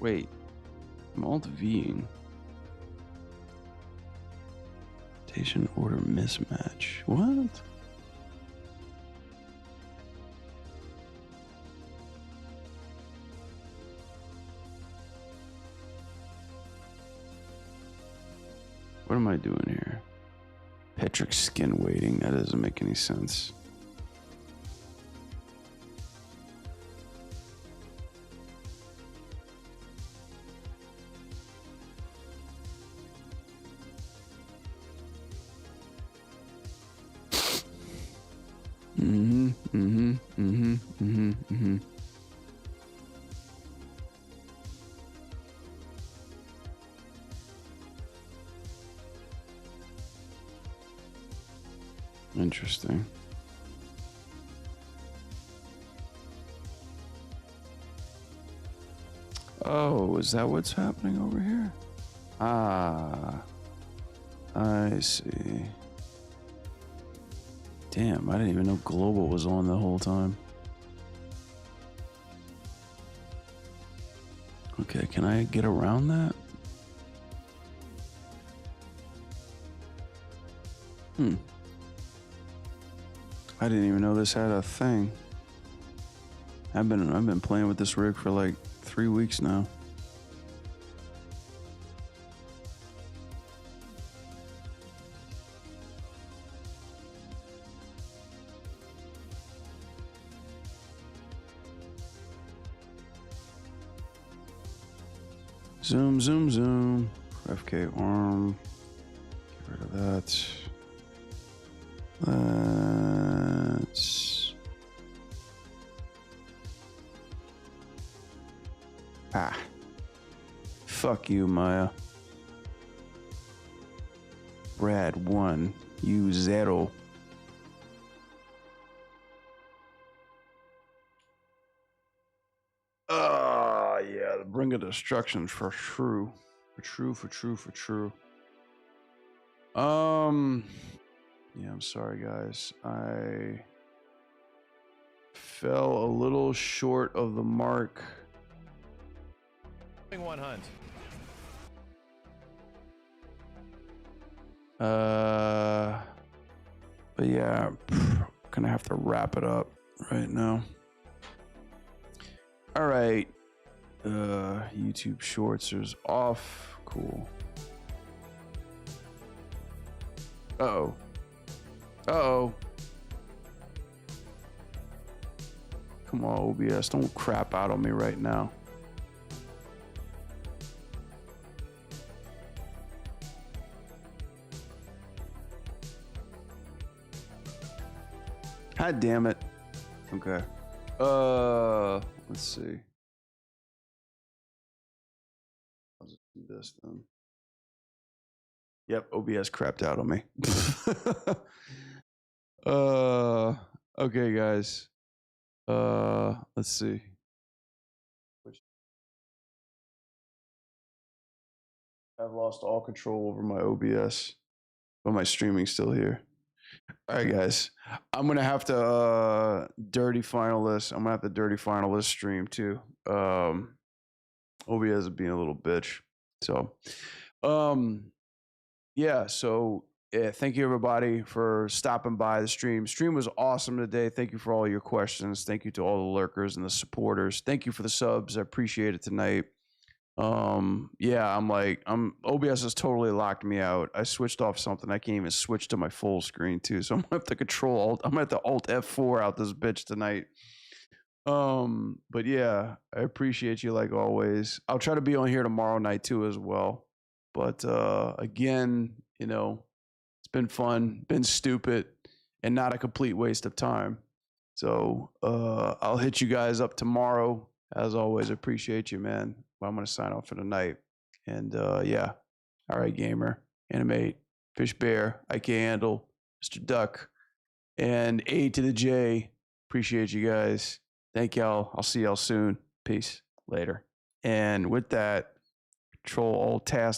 Wait, I'm Alt-Ving. Rotation order mismatch. What? What am I doing here? Petric skin weighting. That doesn't make any sense. Interesting. Oh, is that what's happening over here? Ah, I see. Damn, I didn't even know global was on the whole time. Okay, can I get around that? I didn't even know this had a thing. I've been playing with this rig for like 3 weeks now. Zoom, zoom, zoom. FK arm. Get rid of that. Let's... Ah. Fuck you, Maya. Brad 1. You 0. Yeah, the Bring of Destruction for true. For true. Yeah, I'm sorry, guys. I fell a little short of the mark. One hunt. But yeah, gonna have to wrap it up right now. All right. YouTube Shorts is off. Cool. Uh-oh. Uh-oh. Come on, OBS. Don't crap out on me right now. God damn it. Okay. Let's see. I'll just do this then. Yep, OBS crapped out on me. Okay, guys. Let's see. I've lost all control over my OBS, but my streaming's still here. All right, guys. I'm gonna have to dirty finalist. I'm gonna have to dirty finalist stream too. OBS is being a little bitch. So, yeah. So, yeah, thank you everybody for stopping by the stream. Stream was awesome today. Thank you for all your questions. Thank you to all the lurkers and the supporters. Thank you for the subs. I appreciate it tonight. Yeah, I'm OBS has totally locked me out. I switched off something. I can't even switch to my full screen too. So I'm gonna have to control alt. I'm gonna have to alt F4 out this bitch tonight. But yeah, I appreciate you like always. I'll try to be on here tomorrow night too as well. But again, it's been fun, been stupid, and not a complete waste of time. So I'll hit you guys up tomorrow. As always, appreciate you, man. But I'm gonna sign off for the night. And yeah. All right, gamer, animate, fish bear, IK handle, Mr. Duck, and A to the J. Appreciate you guys. Thank y'all. I'll see y'all soon. Peace. Later. And with that, Control Alt Task